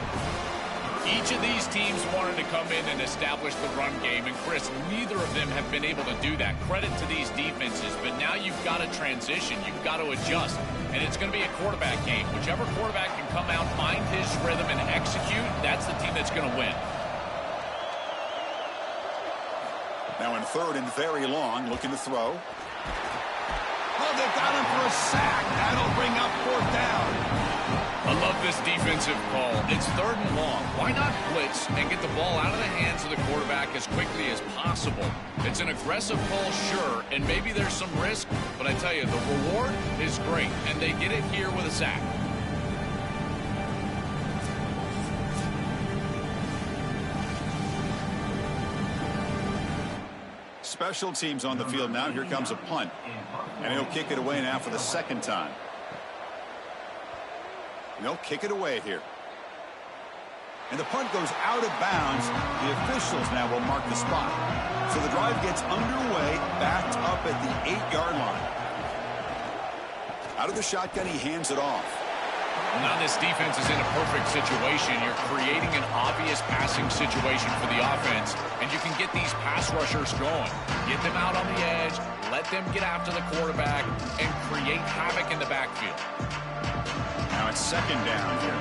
[SPEAKER 2] Each of these teams wanted to come in and establish the run game, and Chris, neither of them have been able to do that. Credit to these defenses, but now you've got to transition. You've got to adjust, and it's going to be a quarterback game. Whichever quarterback can come out, find his rhythm, and execute, that's the team that's going to win.
[SPEAKER 1] Now in 3rd and very long, looking to throw. Oh, they got him for a sack. That'll bring up 4th down.
[SPEAKER 2] I love this defensive call. It's 3rd and long. Why not blitz and get the ball out of the hands of the quarterback as quickly as possible? It's an aggressive call, sure, and maybe there's some risk, but I tell you, the reward is great, and they get it here with a sack.
[SPEAKER 1] Special teams on the field now. Here comes a punt. And he'll kick it away now for the 2nd time. And they'll kick it away here. And the punt goes out of bounds. The officials now will mark the spot. So the drive gets underway, backed up at the 8-yard line. Out of the shotgun, he hands it off.
[SPEAKER 2] Now this defense is in a perfect situation. You're creating an obvious passing situation for the offense, and you can get these pass rushers going. Get them out on the edge, let them get after the quarterback, and create havoc in the backfield.
[SPEAKER 1] Now it's 2nd down here.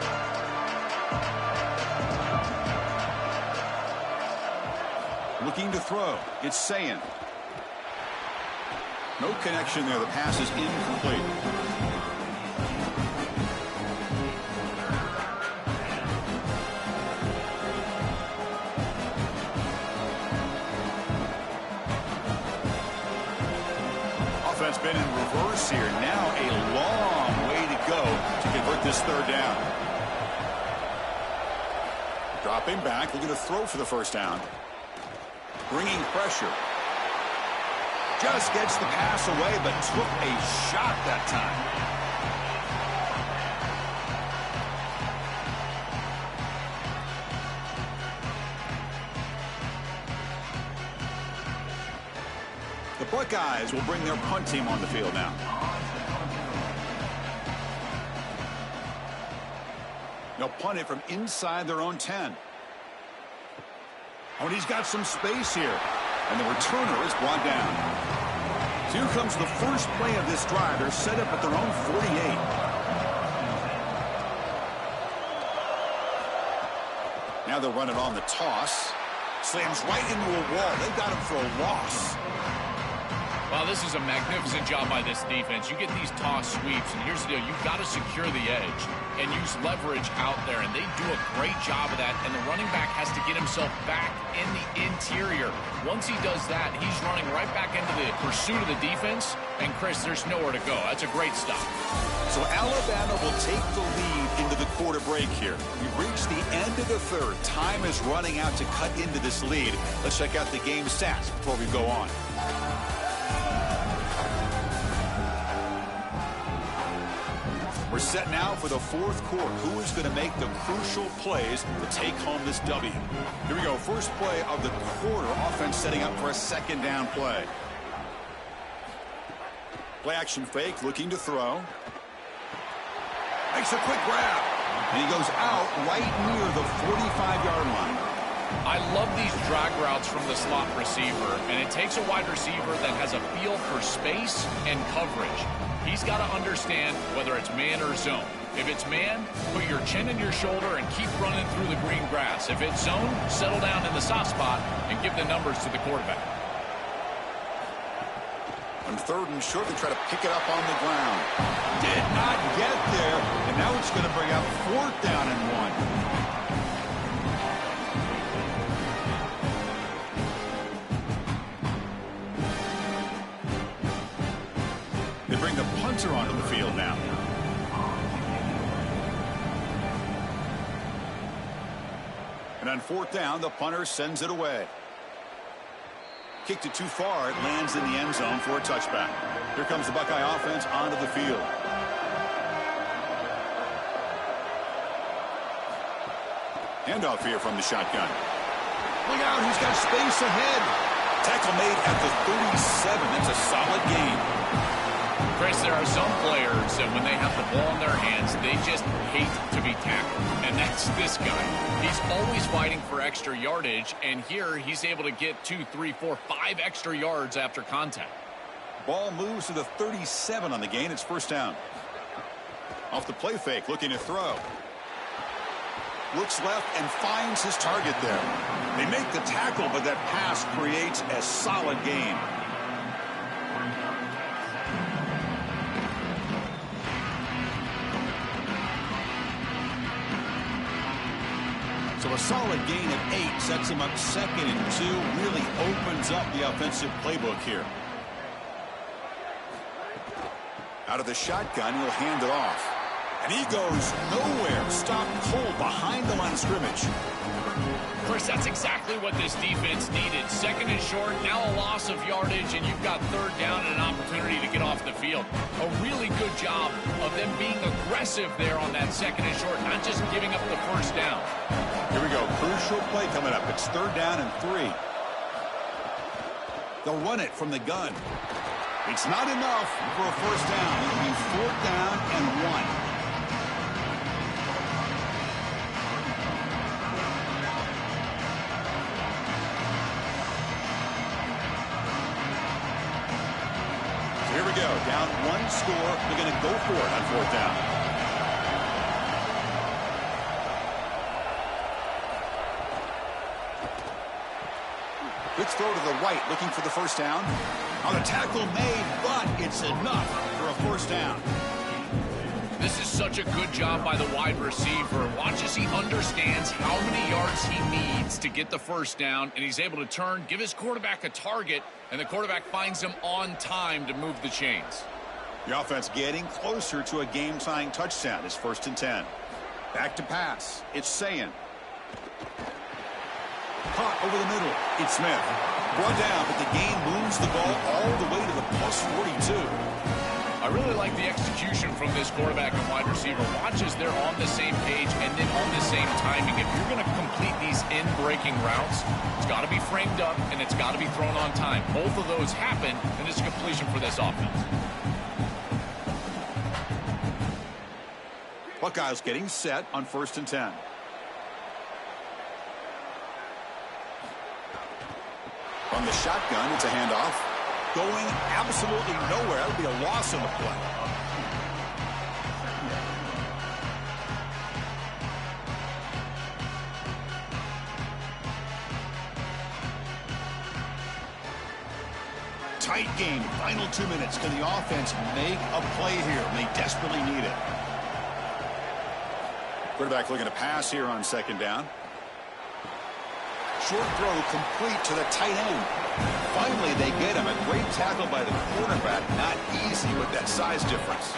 [SPEAKER 1] Looking to throw. It's Sayin. No connection there. The pass is incomplete. Offense been in reverse here. Now a long way to go to convert this 3rd down. Dropping back, looking to throw for the first down. Bringing pressure. Just gets the pass away, but took a shot that time. The Buckeyes will bring their punt team on the field now. They'll punt it from inside their own 10. Oh, and he's got some space here. And the returner is brought down. So here comes the first play of this drive. They're set up at their own 48. Now they'll run it on the toss. Slams right into a wall. They've got him for a loss.
[SPEAKER 2] Wow, this is a magnificent job by this defense. You get these toss sweeps, and here's the deal. You've got to secure the edge and use leverage out there, and they do a great job of that, and the running back has to get himself back in the interior. Once he does that, he's running right back into the pursuit of the defense, and, Chris, there's nowhere to go. That's a great stop.
[SPEAKER 1] So Alabama will take the lead into the quarter break here. We've reached the end of the 3rd. Time is running out to cut into this lead. Let's check out the game stats before we go on. We're set now for the 4th quarter. Who is going to make the crucial plays to take home this W? Here we go. First play of the quarter. Offense setting up for a 2nd down play. Play action fake, looking to throw. Makes a quick grab. And he goes out right near the 45-yard line.
[SPEAKER 2] I love these drag routes from the slot receiver, and it takes a wide receiver that has a feel for space and coverage. He's got to understand whether it's man or zone. If it's man, put your chin in your shoulder and keep running through the green grass. If it's zone, settle down in the soft spot and give the numbers to the quarterback.
[SPEAKER 1] On 3rd and short, they try to pick it up on the ground. Did not get there, and now it's going to bring out 4th down and 1. They bring the punter onto the field now. And on 4th down, the punter sends it away. Kicked it too far. It lands in the end zone for a touchback. Here comes the Buckeye offense onto the field. Handoff here from the shotgun. Look out, he's got space ahead. Tackle made at the 37. That's a solid gain.
[SPEAKER 2] Chris, there are some players that when they have the ball in their hands, they just hate to be tackled. And that's this guy. He's always fighting for extra yardage, and here he's able to get 2, 3, 4, 5 extra yards after contact.
[SPEAKER 1] Ball moves to the 37 on the gain. It's 1st down. Off the play fake, looking to throw. Looks left and finds his target there. They make the tackle, but that pass creates a solid gain. So a solid gain of 8 sets him up 2nd and 2. Really opens up the offensive playbook here. Out of the shotgun, he'll hand it off. And he goes nowhere. Stopped cold behind the line of scrimmage.
[SPEAKER 2] Chris, that's exactly what this defense needed. 2nd and short, now a loss of yardage, and you've got 3rd down and an opportunity to get off the field. A really good job of them being aggressive there on that 2nd and short, not just giving up the 1st down.
[SPEAKER 1] Here we go. Crucial play coming up. It's 3rd down and 3. They'll run it from the gun. It's not enough for a 1st down. It'll be 4th down and 1. Here we go. Down 1 score. They're going to go for it on 4th down. Quick throw to the right, looking for the 1st down. On a tackle made, but it's enough for a 1st down.
[SPEAKER 2] This is such a good job by the wide receiver. Watch as he understands how many yards he needs to get the 1st down, and he's able to turn, give his quarterback a target, and the quarterback finds him on time to move the chains.
[SPEAKER 1] The offense getting closer to a game-tying touchdown. It's 1st and 10. Back to pass. It's Sayin. Caught over the middle. It's Smith. Brought down, but the game moves the ball all the way to the plus 42.
[SPEAKER 2] I really like the execution from this quarterback and wide receiver. Watch as they're on the same page and then on the same timing. If you're going to complete these in-breaking routes, it's got to be framed up and it's got to be thrown on time. Both of those happen, and it's a completion for this offense.
[SPEAKER 1] Buckeyes getting set on 1st and 10. From the shotgun, it's a handoff. Going absolutely nowhere. That would be a loss on the play. Tight game. Final 2 minutes. Can the offense make a play here? They desperately need it. Quarterback looking to pass here on 2nd down. Short throw complete to the tight end. Finally, they get him. A great tackle by the quarterback. Not easy with that size difference.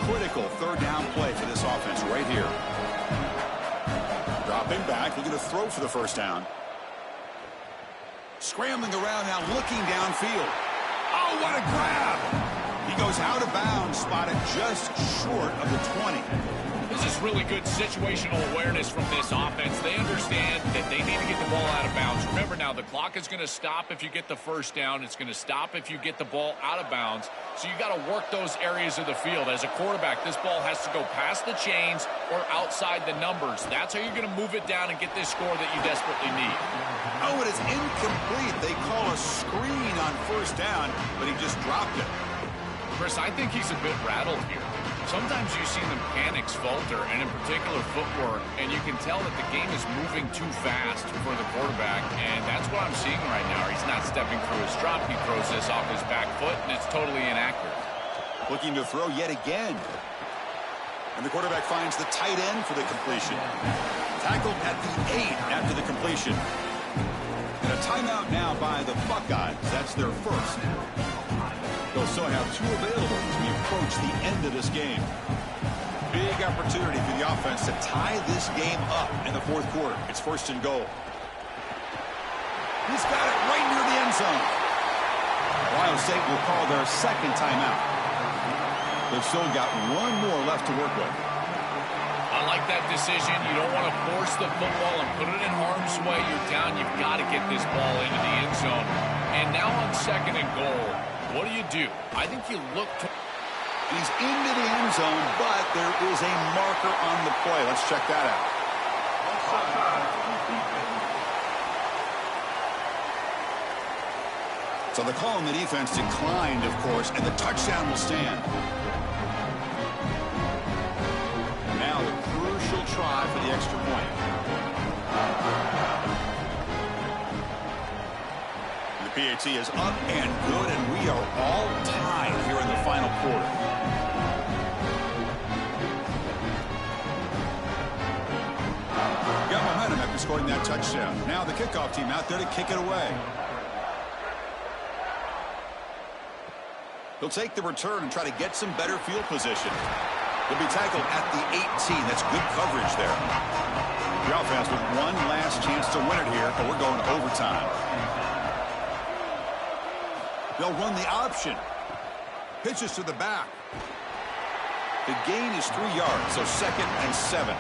[SPEAKER 1] Critical 3rd down play for this offense right here. Dropping back, looking to throw for the 1st down. Scrambling around now, looking downfield. Oh, what a grab! He goes out of bounds, spotted just short of the 20.
[SPEAKER 2] This is really good situational awareness from this offense. They understand that They need to get the ball out of bounds. Remember now, the clock is going to stop if you get the first down. It's going to stop if you get the ball out of bounds. So you got to work those areas of the field. As a quarterback, this ball has to go past the chains or outside the numbers. That's how you're going to move it down and get this score that you desperately need.
[SPEAKER 1] Oh, it is incomplete. They call a screen on first down, but he just dropped it.
[SPEAKER 2] Chris, I think he's a bit rattled here. Sometimes you see them panics falter, and in particular footwork, and you can tell that the game is moving too fast for the quarterback, and that's what I'm seeing right now. He's not stepping through his drop. He throws this off his back foot, and it's totally inaccurate.
[SPEAKER 1] Looking to throw yet again. And the quarterback finds the tight end for the completion. Tackled at the 8 after the completion. And a timeout now by the Buckeyes. That's their first. They'll still have 2 available as we approach the end of this game. Big opportunity for the offense to tie this game up in the fourth quarter. It's first and goal. He's got it right near the end zone. Ohio State will call their second timeout. They've still got 1 more left to work with.
[SPEAKER 2] I like that decision. You don't want to force the football and put it in harm's way. You're down. You've got to get this ball into the end zone. And now on second and goal, what do? I think you look to...
[SPEAKER 1] He's into the end zone, but there is a marker on the play. Let's check that out. So the call on the defense declined, of course, and the touchdown will stand. Now the crucial try for the extra point. The PAT is up and good, and we are all tied here in the final quarter. Got momentum after scoring that touchdown. Now the kickoff team out there to kick it away. He'll take the return and try to get some better field position. He'll be tackled at the 18. That's good coverage there. The offense with one last chance to win it here, but we're going to overtime. They'll run the option. Pitches to the back. The gain is 3 yards, so 2nd and 7.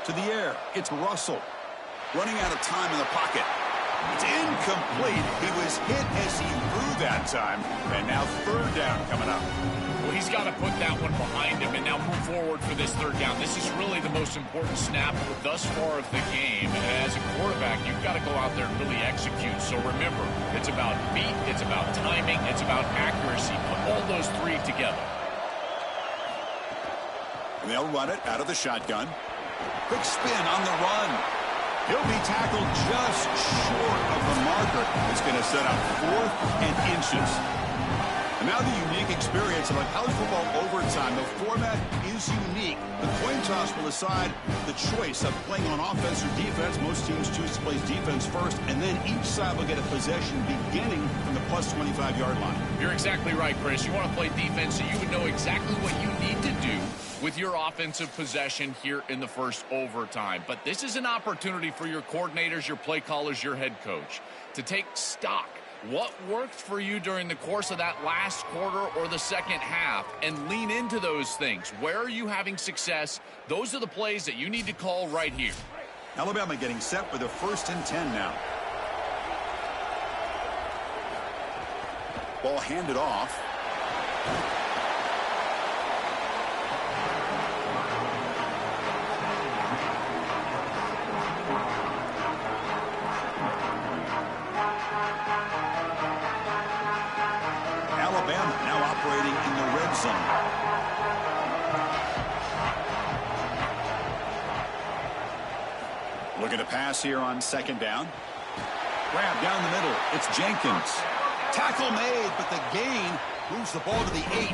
[SPEAKER 1] To the air, it's Russell. Running out of time in the pocket. It's incomplete. He was hit as he threw that time. And now 3rd down coming up.
[SPEAKER 2] Well, he's got to put that one behind him and now move forward for this 3rd down. This is really the most important snap thus far of the game. And as a quarterback, you've got to go out there and really execute. So remember, it's about feet, it's about timing, it's about accuracy. Put all those 3 together.
[SPEAKER 1] And they'll run it out of the shotgun. Quick spin on the run. He'll be tackled just short of the marker. It's going to set up 4th and inches. And now the unique experience of a college football overtime. The format is unique. The coin toss will decide the choice of playing on offense or defense. Most teams choose to play defense first, and then each side will get a possession beginning from the plus 25-yard line.
[SPEAKER 2] You're exactly right, Chris. You want to play defense so you would know exactly what you need to do with your offensive possession here in the first overtime. But this is an opportunity for your coordinators, your play callers, your head coach to take stock. What worked for you during the course of that last quarter or the second half, and lean into those things. Where are you having success? Those are the plays that you need to call right here.
[SPEAKER 1] Alabama getting set for the 1st and 10 now. Ball handed off. Alabama now operating in the red zone. Looking to pass here on 2nd down. Grab down the middle. It's Jenkins. Tackle made, but the gain moves the ball to the 8.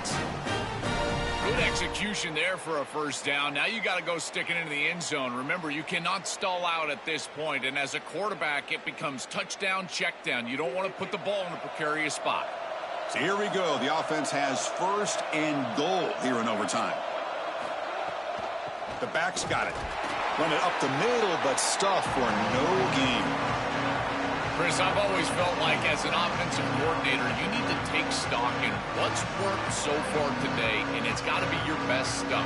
[SPEAKER 2] Good execution there for a first down. Now you got to go stick it into the end zone. Remember, you cannot stall out at this point, and as a quarterback, it becomes touchdown, check down. You don't want to put the ball in a precarious spot.
[SPEAKER 1] So here we go. The offense has first and goal here in overtime. The back's got it. Run it up the middle, but stuff for no gain.
[SPEAKER 2] Chris, I've always felt like as an offensive coordinator, you need to take stock in what's worked so far today, and it's got to be your best stuff.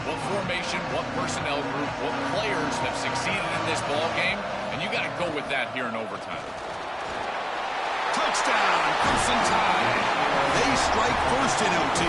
[SPEAKER 2] What formation, what personnel group, what players have succeeded in this ball game, and you got to go with that here in overtime.
[SPEAKER 1] Touchdown, Crimson Tide. They strike first in OT.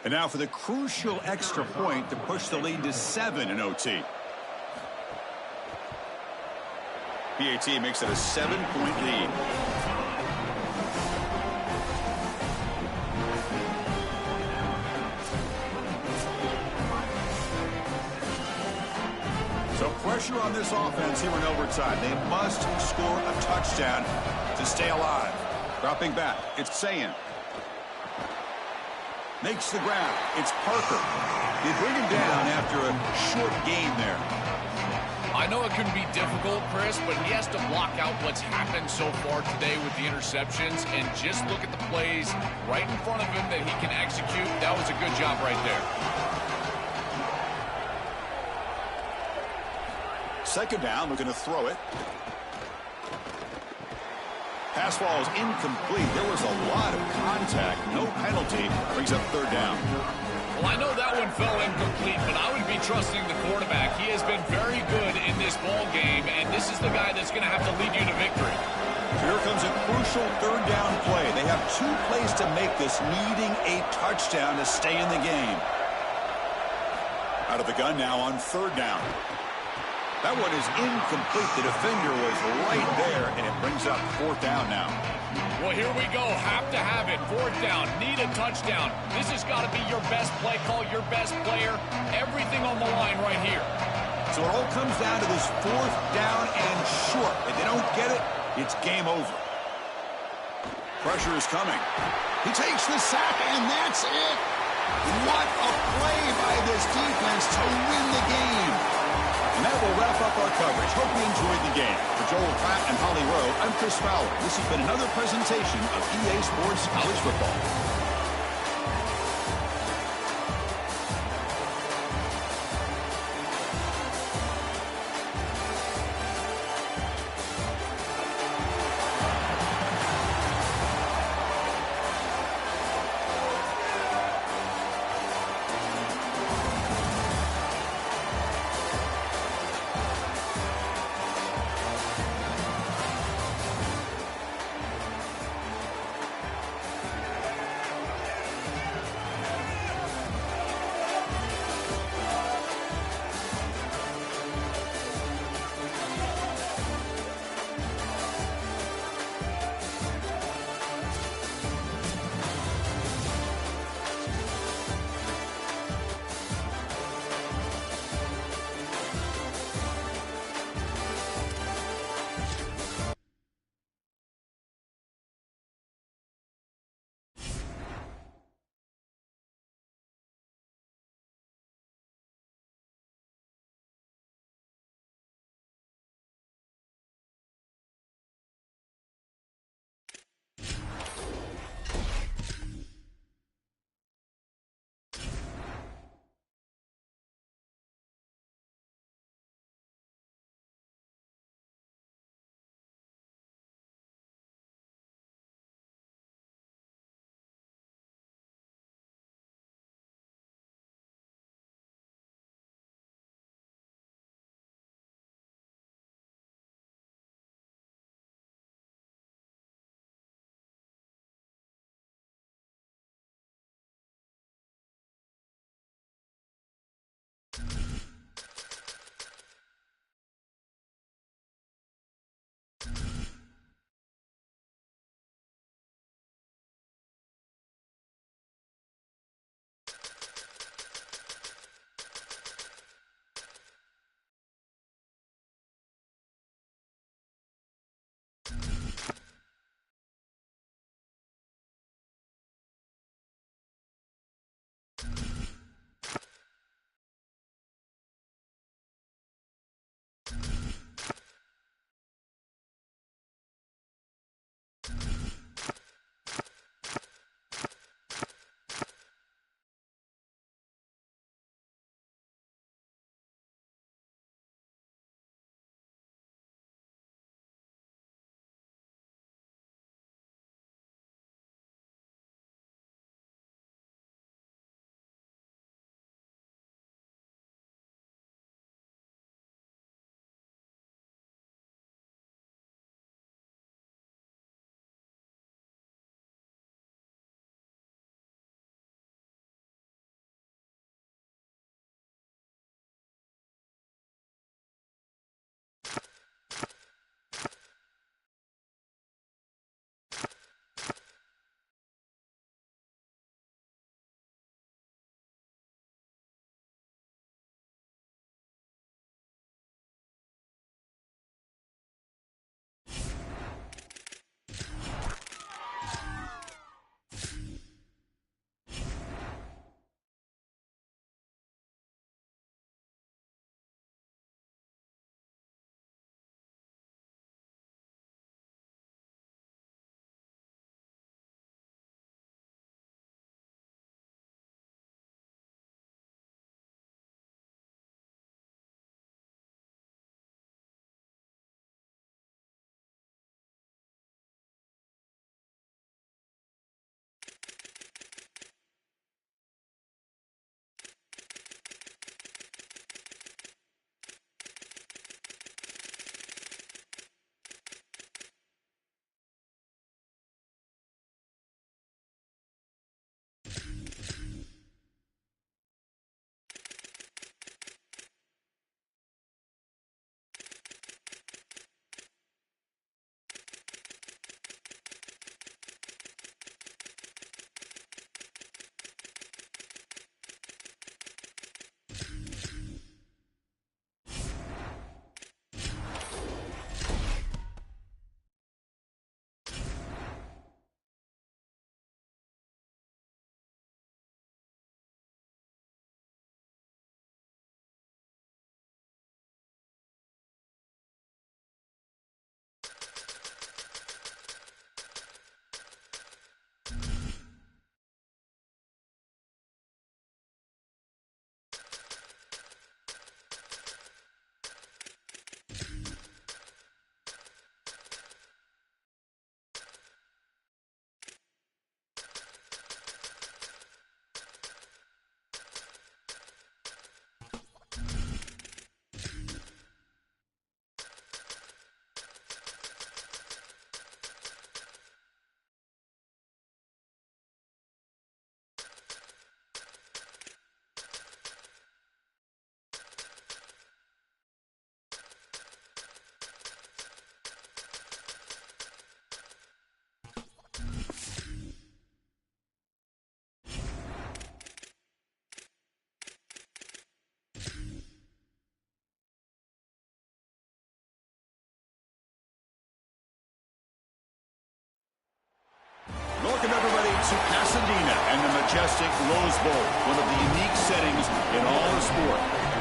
[SPEAKER 1] And now for the crucial extra point to push the lead to 7 in OT. PAT makes it a 7-point lead. So pressure on this offense here in overtime. They must score a touchdown to stay alive. Dropping back, it's Sayan. Makes the grab. It's Parker. They bring him down after a short gain there.
[SPEAKER 2] I know it can be difficult, Chris, but he has to block out what's happened so far today with the interceptions and just look at the plays right in front of him that he can execute. That was a good job right there.
[SPEAKER 1] Second down, we're going to throw it. Pass ball is incomplete. There was a lot of contact. No penalty. Brings up third down.
[SPEAKER 2] Well, I know that one fell incomplete, but I would be trusting the quarterback. He has been very good in this ball game, and this is the guy that's going to have to lead you to victory.
[SPEAKER 1] Here comes a crucial third down play. They have 2 plays to make this, needing a touchdown to stay in the game. Out of the gun now on third down. That one is incomplete. The defender was right there, and it brings up fourth down now.
[SPEAKER 2] Well, here we go. Have to have it. Fourth down. Need a touchdown. This has got to be your best play call, your best player. Everything on the line right here.
[SPEAKER 1] So it all comes down to this fourth down and short. If they don't get it, it's game over. Pressure is coming. He takes the sack, and that's it. What a play by this defense to win the game. And that will wrap up our coverage. Hope you enjoyed the game. For Joel Pratt and Holly Rowe, I'm Chris Fowler. This has been another presentation of EA Sports College Football.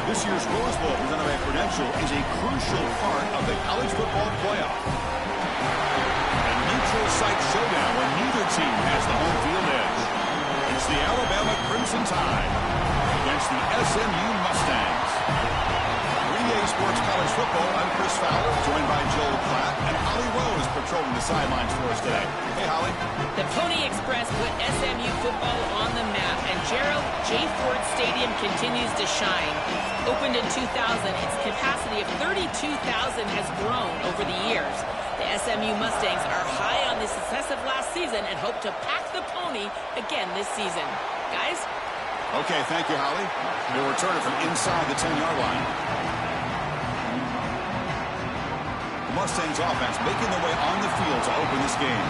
[SPEAKER 1] This year's Rose Bowl presented by Prudential is a crucial part of the college football playoff. A neutral site showdown where neither team has the home field edge. It's the Alabama Crimson Tide against the SMU Mustangs. 3A Sports College Football, I'm Chris Fowler, joined by Joel Klatt and Holly Rose patrolling the sidelines for us today. Hey, Holly.
[SPEAKER 4] The Pony Express put SMU football on the map, and Gerald J. Ford Stadium continues to shine. Opened in 2000, its capacity of 32,000 has grown over the years. The SMU Mustangs are high on the success of last season and hope to pack the Pony again this season. Guys?
[SPEAKER 1] Okay, thank you, Holly. They'll return it from inside the 10-yard line. The Mustangs offense making their way on the field to open this game.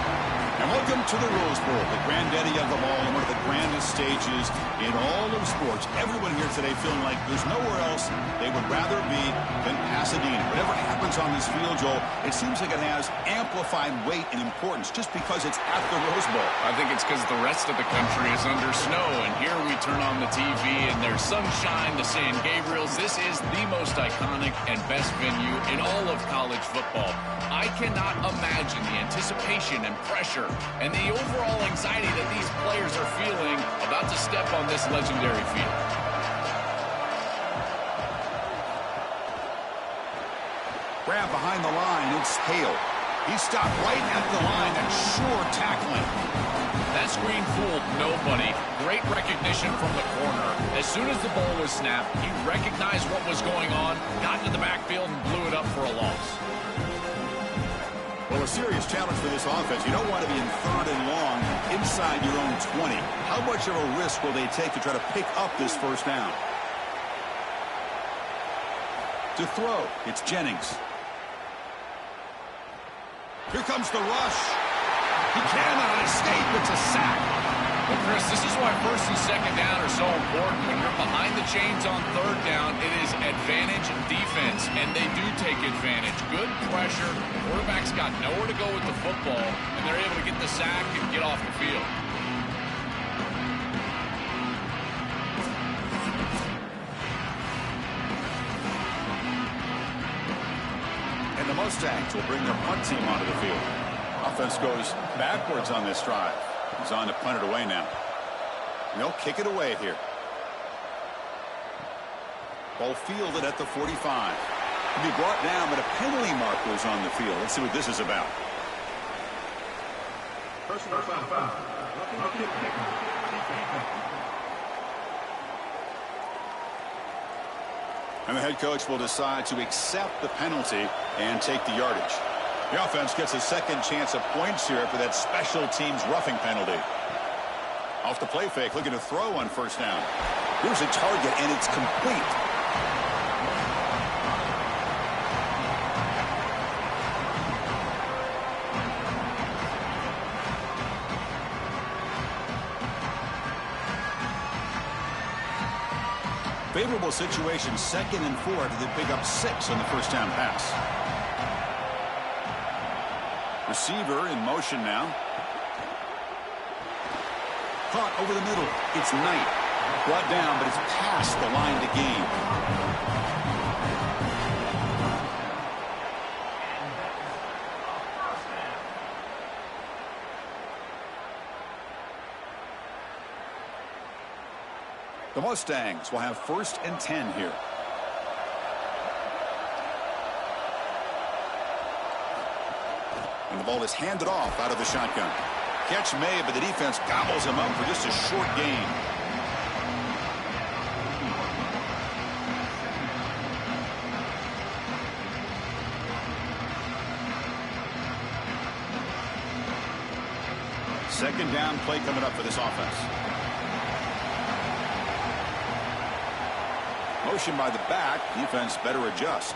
[SPEAKER 1] And welcome to the Rose Bowl, the granddaddy of them all, and one of the grandest stages in all of sports. Everyone here today feeling like there's nowhere else they would rather be than Pasadena. Whatever happens on this field, Joel, it seems like it has amplified weight and importance just because it's at the Rose Bowl.
[SPEAKER 2] I think it's because the rest of the country is under snow, and here we turn on the TV and there's sunshine, the San Gabriels. This is the most iconic and best venue in all of college football. I cannot imagine the anticipation and pressure and the overall anxiety that these players are feeling about to step on this legendary field.
[SPEAKER 1] Grab behind the line, it's Hale. He stopped right at the line, and sure tackling.
[SPEAKER 2] That screen fooled nobody. Great recognition from the corner. As soon as the ball was snapped, he recognized what was going on, got into the backfield, and blew it up for a loss.
[SPEAKER 1] Well, a serious challenge for this offense. You don't want to be in 3rd and long inside your own 20. How much of a risk will they take to try to pick up this first down? To throw, it's Jennings. Here comes the rush. He cannot escape. It's a sack.
[SPEAKER 2] Well, Chris, this is why 1st and 2nd down are so important. When you're behind the chains on 3rd down, it is advantage defense, and they do take advantage. Good pressure. The quarterback's got nowhere to go with the football, and they're able to get the sack and get off the field.
[SPEAKER 1] And the Mustangs will bring their punt team onto the field. Offense goes backwards on this drive. He's on to punt it away now. And they'll kick it away here. Ball fielded at the 45. He'll be brought down, but a penalty marker is on the field. Let's see what this is about. Personal foul. And the head coach will decide to accept the penalty and take the yardage. The offense gets a second chance at points here after that special teams roughing penalty. Off the play fake, looking to throw on 1st down. Here's a target, and it's complete. Favorable situation, 2nd and 4 after they pick up 6 on the 1st down pass. Receiver in motion now. Caught over the middle. It's Knight. Brought down, but it's past the line to gain. The Mustangs will have 1st and 10 here. And the ball is handed off out of the shotgun. Catch made, but the defense gobbles him up for just a short gain. Second down play coming up for this offense. Motion by the back. Defense better adjust.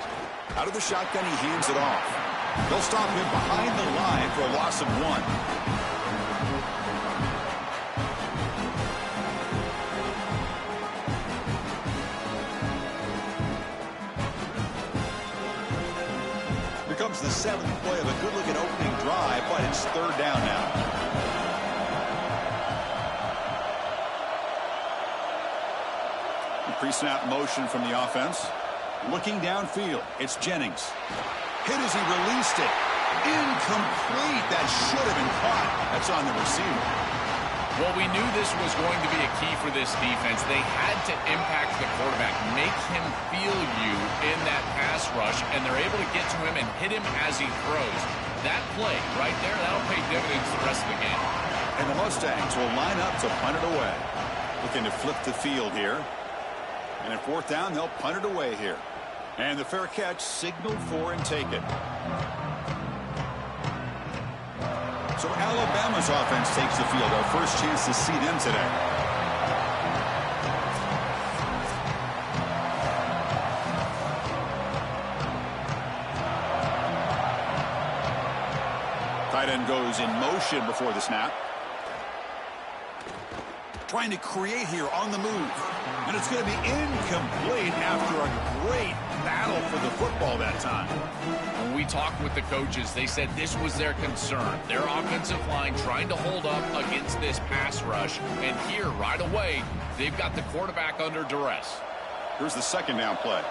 [SPEAKER 1] Out of the shotgun, he hands it off. They'll stop him behind the line for a loss of 1. Here comes the 7th play of a good-looking opening drive, but it's 3rd down now. Pre-snap motion from the offense. Looking downfield. It's Jennings. Hit as he released it. Incomplete. That should have been caught. That's on the receiver.
[SPEAKER 2] Well, we knew this was going to be a key for this defense. They had to impact the quarterback, make him feel you in that pass rush, and they're able to get to him and hit him as he throws. That play right there, that'll pay dividends the rest of the game.
[SPEAKER 1] And the Mustangs will line up to punt it away. Looking to flip the field here. And at 4th down, they'll punt it away here. And the fair catch signaled for and taken. So Alabama's offense takes the field. Our first chance to see them today. Tight end goes in motion before the snap. Trying to create here on the move. And it's going to be incomplete after a great battle for the football that time.
[SPEAKER 2] When we talked with the coaches, they said this was their concern. Their offensive line trying to hold up against this pass rush. And here, right away, they've got the quarterback under duress.
[SPEAKER 1] Here's the 2nd down play.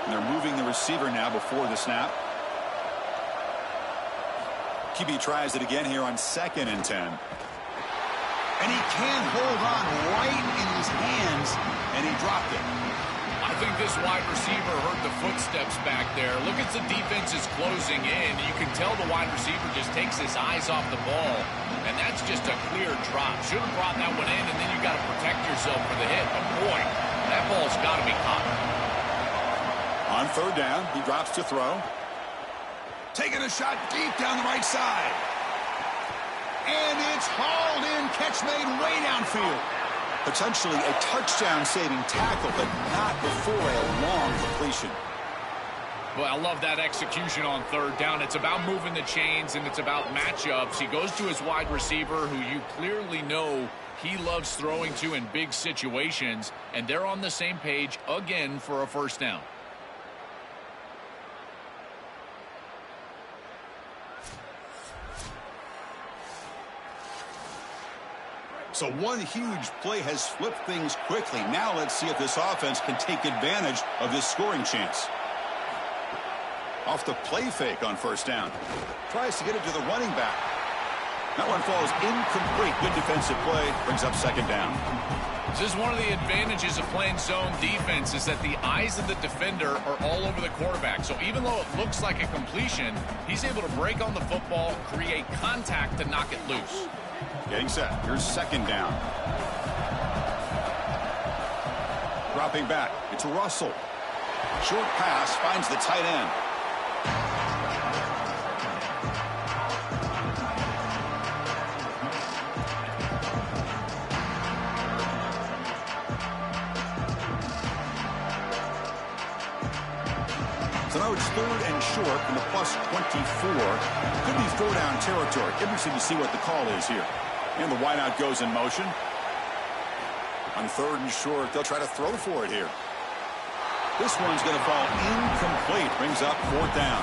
[SPEAKER 1] And they're moving the receiver now before the snap. QB tries it again here on 2nd and 10. And he can't hold on right in his hands, and he dropped it.
[SPEAKER 2] I think this wide receiver heard the footsteps back there. Look at the defense is closing in. You can tell the wide receiver just takes his eyes off the ball, and that's just a clear drop. Should have brought that one in, and then you got to protect yourself for the hit. But boy, that ball's got to be caught.
[SPEAKER 1] On 3rd down, he drops to throw. Taking a shot deep down the right side. And it's hauled in. Catch made way downfield. Potentially a touchdown-saving tackle, but not before a long completion.
[SPEAKER 2] Well, I love that execution on 3rd down. It's about moving the chains, and it's about matchups. He goes to his wide receiver, who you clearly know he loves throwing to in big situations, and they're on the same page again for a 1st down.
[SPEAKER 1] So one huge play has flipped things quickly. Now let's see if this offense can take advantage of this scoring chance. Off the play fake on 1st down. Tries to get it to the running back. That one falls incomplete. Good defensive play. Brings up 2nd down.
[SPEAKER 2] This is one of the advantages of playing zone defense is that the eyes of the defender are all over the quarterback. So even though it looks like a completion, he's able to break on the football, create contact to knock it loose.
[SPEAKER 1] Getting set. Here's 2nd down. Dropping back. It's Russell. Short pass finds the tight end. So now it's 3rd and short from the +24. Could be 4-down territory. Interesting to see what the call is here. And the wideout goes in motion. On 3rd and short, they'll try to throw for it here. This one's going to fall incomplete. Brings up 4th down.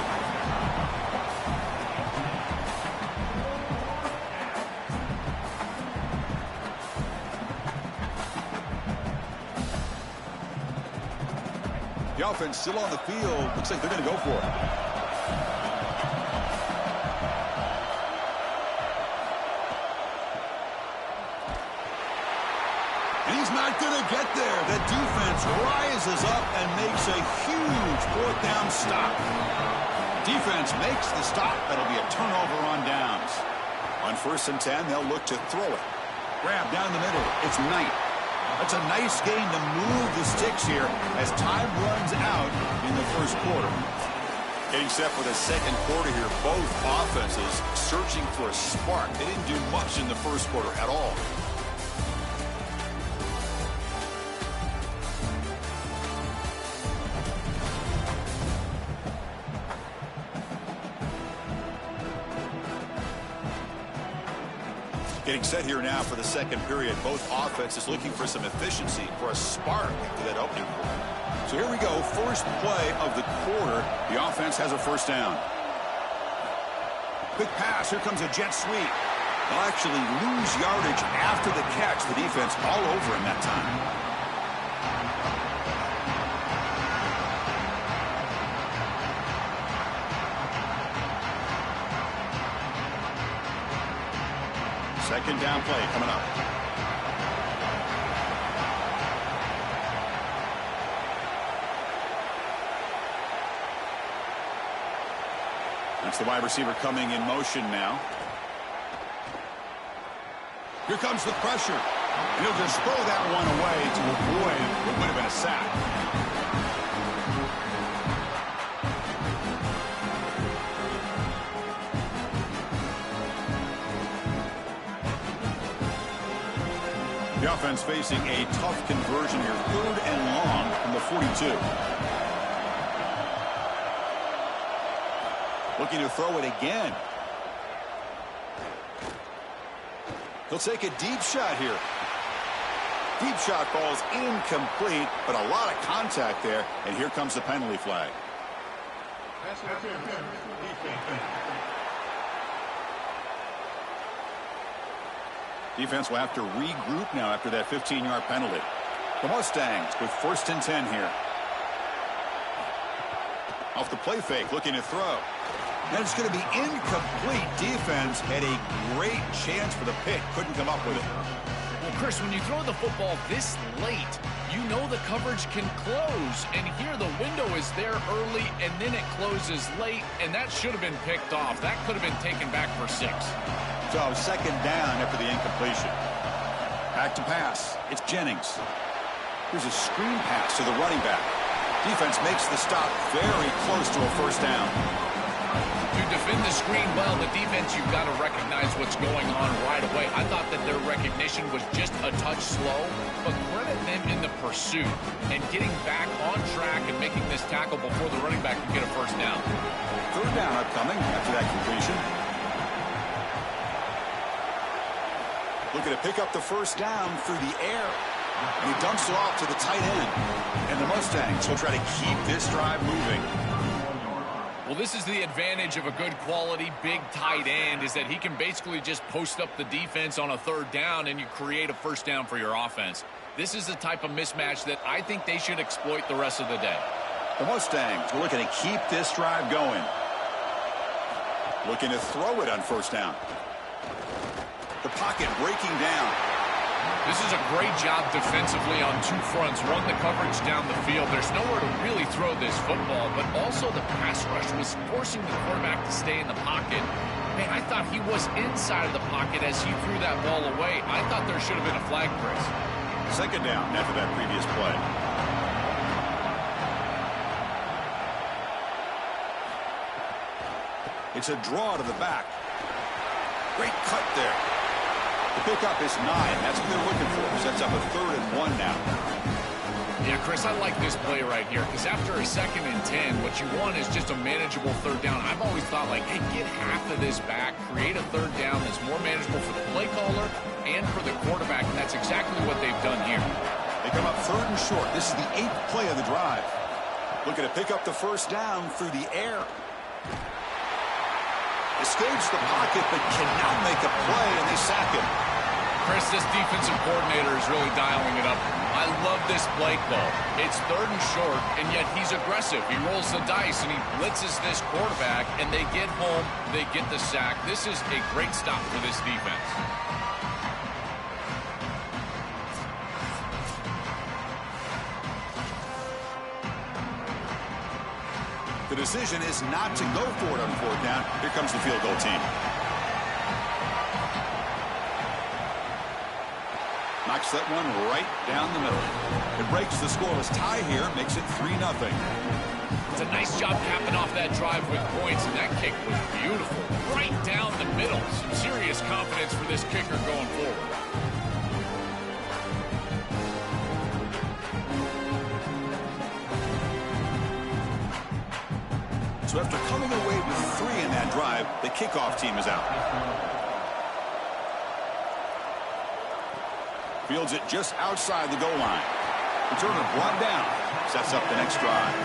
[SPEAKER 1] The offense still on the field. Looks like they're going to go for it. Not going to get there. The defense rises up and makes a huge 4th down stop. Defense makes the stop. That'll be a turnover on downs. On 1st and 10, they'll look to throw it. Grab down the middle. It's Knight. That's a nice gain to move the sticks here as time runs out in the 1st quarter. Getting set for the 2nd quarter here. Both offenses searching for a spark. They didn't do much in the 1st quarter at all. Getting set here now for the 2nd period. Both offenses looking for some efficiency, for a spark to that opening quarter. So here we go. First play of the quarter. The offense has a 1st down. Quick pass. Here comes a jet sweep. They'll actually lose yardage after the catch. The defense all over him that time. Second down play coming up. That's the wide receiver coming in motion now. Here comes the pressure. And he'll just throw that one away to avoid what would have been a sack. The offense facing a tough conversion here. 3rd and long from the 42. Looking to throw it again. He'll take a deep shot here. Deep shot falls incomplete, but a lot of contact there, and here comes the penalty flag. Defense will have to regroup now after that 15-yard penalty. The Mustangs with 1st and 10 here. Off the play fake, looking to throw. And it's going to be incomplete. Defense had a great chance for the pick. Couldn't come up with it.
[SPEAKER 2] Well, Chris, when you throw the football this late, you know the coverage can close. And here the window is there early, and then it closes late, and that should have been picked off. That could have been taken back for 6.
[SPEAKER 1] So 2nd down after the incompletion. Back to pass. It's Jennings. Here's a screen pass to the running back. Defense makes the stop very close to a 1st down.
[SPEAKER 2] To defend the screen well, the defense, you've got to recognize what's going on right away. I thought that their recognition was just a touch slow, but credit them in the pursuit and getting back on track and making this tackle before the running back can get a 1st down.
[SPEAKER 1] 3rd down upcoming after that completion. Looking to pick up the 1st down through the air. And he dumps it off to the tight end. And the Mustangs will try to keep this drive moving.
[SPEAKER 2] Well, this is the advantage of a good quality big tight end, is that he can basically just post up the defense on a 3rd down and you create a 1st down for your offense. This is the type of mismatch that I think they should exploit the rest of the day.
[SPEAKER 1] The Mustangs are looking to keep this drive going. Looking to throw it on 1st down. The pocket breaking down.
[SPEAKER 2] This is a great job defensively on 2 fronts. Run the coverage down the field. There's nowhere to really throw this football, but also the pass rush was forcing the quarterback to stay in the pocket. Man, I thought he was inside of the pocket as he threw that ball away. I thought there should have been a flag, Chris.
[SPEAKER 1] 2nd down after that previous play. It's a draw to the back. Great cut there. The pickup is 9. That's what they're looking for. Sets up a 3rd and 1 now.
[SPEAKER 2] Yeah, Chris, I like this play right here because after a 2nd and 10, what you want is just a manageable 3rd down. I've always thought, like, hey, get half of this back, create a 3rd down that's more manageable for the play caller and for the quarterback, and that's exactly what they've done here.
[SPEAKER 1] They come up 3rd and short. This is the 8th play of the drive. Looking to pick up the 1st down through the air. Escapes the pocket, but cannot make a play, and they sack him.
[SPEAKER 2] Chris, this defensive coordinator is really dialing it up. I love this play call. It's 3rd and short, and yet he's aggressive. He rolls the dice, and he blitzes this quarterback, and they get home, they get the sack. This is a great stop for this defense.
[SPEAKER 1] The decision is not to go for it on 4th down. Here comes the field goal team. Knocks that one right down the middle. It breaks the scoreless tie here, makes it 3-0.
[SPEAKER 2] It's a nice job capping off that drive with points, and that kick was beautiful. Right down the middle. Some serious confidence for this kicker going forward.
[SPEAKER 1] So after coming away with 3 in that drive, the kickoff team is out. Fields it just outside the goal line. Returner brought down. Sets up the next drive.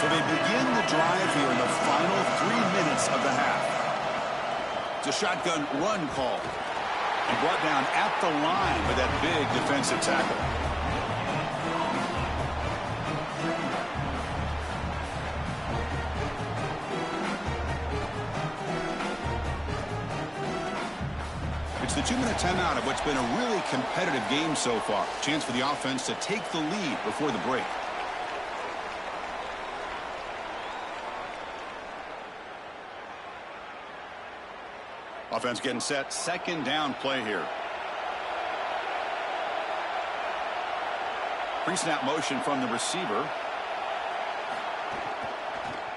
[SPEAKER 1] So they begin the drive here in the final 3 minutes of the half. The shotgun run call. And brought down at the line with that big defensive tackle. It's the 2-minute timeout of what's been a really competitive game so far. Chance for the offense to take the lead before the break. Offense getting set. Second down play here. Pre-snap motion from the receiver.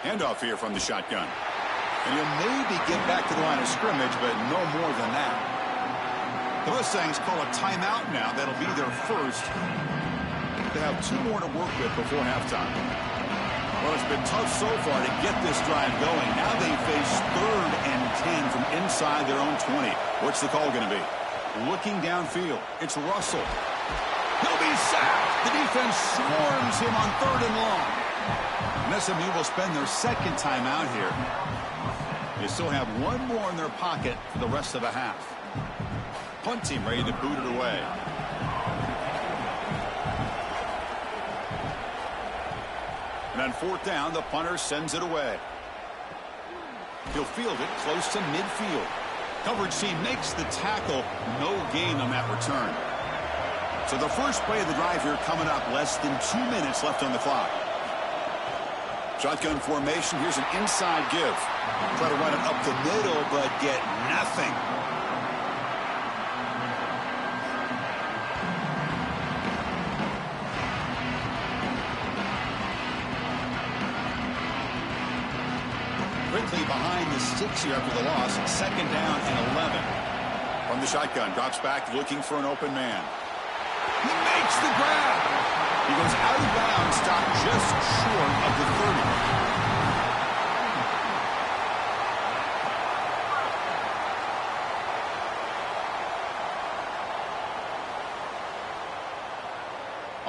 [SPEAKER 1] Handoff here from the shotgun. And he'll maybe get back to the line of scrimmage, but no more than that. The Mustangs call a timeout now. That'll be their first. They have 2 more to work with before halftime. Well, it's been tough so far to get this drive going. Now they face 3rd and 10 from inside their own 20. What's the call going to be? Looking downfield. It's Russell. He'll be sacked. The defense swarms him on 3rd and long. And SMU will spend their second timeout here. They still have 1 more in their pocket for the rest of the half. Punt team ready to boot it away. And on 4th down, the punter sends it away. He'll field it close to midfield. Coverage team makes the tackle. No gain on that return. So the first play of the drive here coming up. Less than 2 minutes left on the clock. Shotgun formation. Here's an inside give. Try to run it up the middle, but get nothing. Quickly behind the sticks here after the loss. 2nd down and 11. From the shotgun, drops back looking for an open man. He makes the grab. He goes out of bounds, stopped just short of the 30.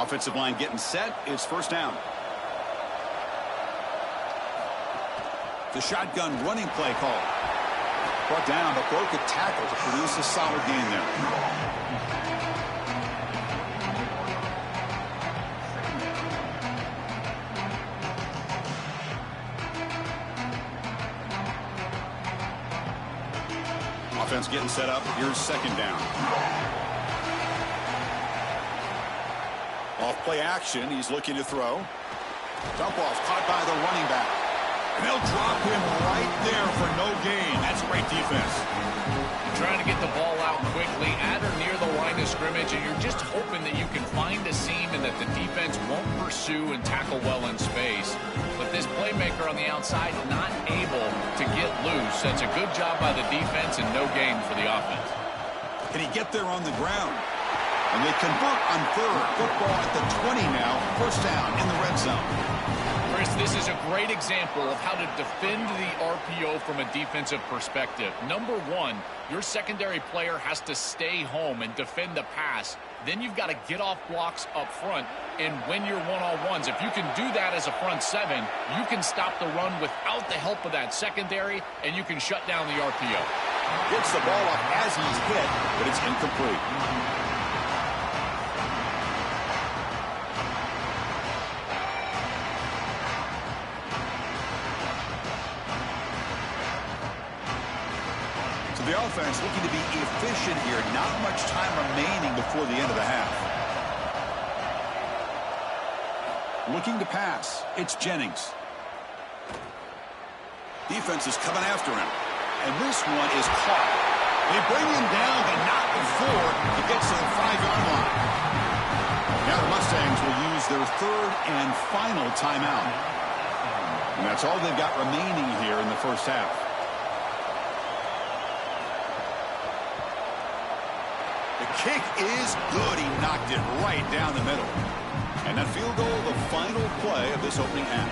[SPEAKER 1] Offensive line getting set. It's 1st down. The shotgun running play call. Brought down, but broke a tackle to produce a solid gain there. Offense getting set up. Here's 2nd down. Off play action. He's looking to throw. Dump off caught by the running back. And they'll drop him right there for no gain. That's great defense.
[SPEAKER 2] Trying to get the ball out quickly at or near the line of scrimmage, and you're just hoping that you can find a seam and that the defense won't pursue and tackle well in space. But this playmaker on the outside not able to get loose. That's a good job by the defense and no gain for the offense.
[SPEAKER 1] Can he get there on the ground? And they convert on 3rd. Football at the 20 now. 1st down in the red zone.
[SPEAKER 2] Chris, this is a great example of how to defend the RPO from a defensive perspective. Number 1, your secondary player has to stay home and defend the pass. Then you've got to get off blocks up front and win your one-on-ones. If you can do that as a front 7, you can stop the run without the help of that secondary, and you can shut down the RPO.
[SPEAKER 1] Gets the ball up as he's hit, but it's incomplete. The offense looking to be efficient here. Not much time remaining before the end of the half. Looking to pass. It's Jennings. Defense is coming after him. And this one is caught. They bring him down, but not before he gets to the 5-yard line. Now the Mustangs will use their 3rd and final timeout. And that's all they've got remaining here in the first half. Kick is good. He knocked it right down the middle. And that field goal, the final play of this opening half.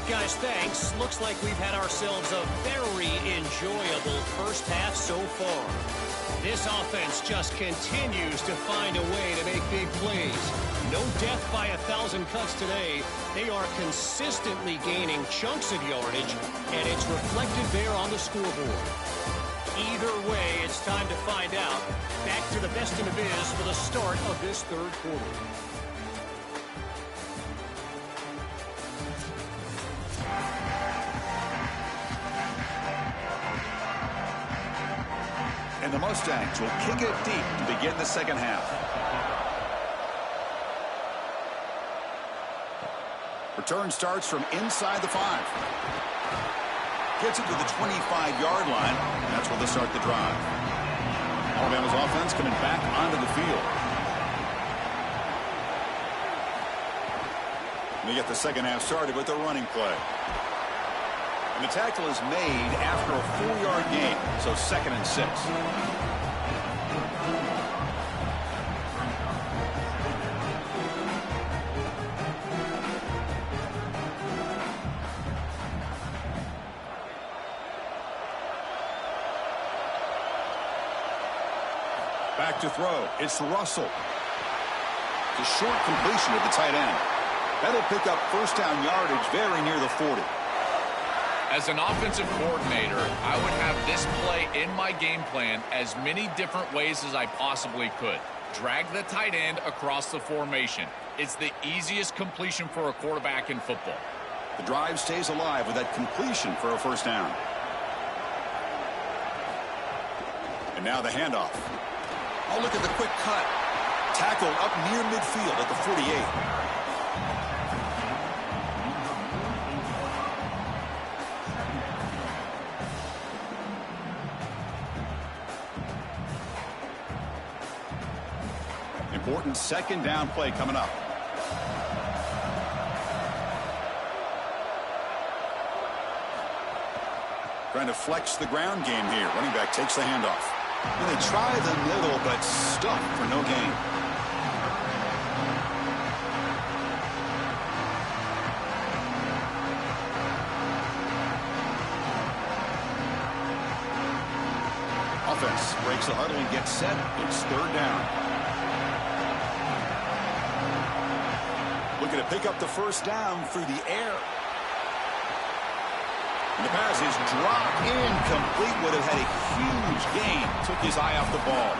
[SPEAKER 3] right, guys, thanks. Looks like we've had ourselves a very enjoyable first half so far. This offense just continues to find a way to make big plays. No death by 1,000 cuts today. They are consistently gaining chunks of yardage, and it's reflected there on the scoreboard. Either way, it's time to find out. Back to the best in the biz for the start of this third quarter.
[SPEAKER 1] And the Mustangs will kick it deep to begin the second half. Return starts from inside the 5. Gets it to the 25-yard line, and that's where they'll start the drive. Alabama's offense coming back onto the field. They get the second half started with a running play. And the tackle is made after a 4-yard gain, so 2nd and 6. Back to throw. It's Russell. The short completion at the tight end. That'll pick up first down yardage very near the 40.
[SPEAKER 2] As an offensive coordinator, I would have this play in my game plan as many different ways as I possibly could. Drag the tight end across the formation. It's the easiest completion for a quarterback in football.
[SPEAKER 1] The drive stays alive with that completion for a first down. And now the handoff. Oh, look at the quick cut. Tackled up near midfield at the 48. Important second down play coming up. Trying to flex the ground game here. Running back takes the handoff. And they try the middle, but stuck for no gain. Offense breaks the huddle and gets set. It's third down. Looking to pick up the first down through the air. And the pass is dropped incomplete. Would have had a huge gain. Took his eye off the ball.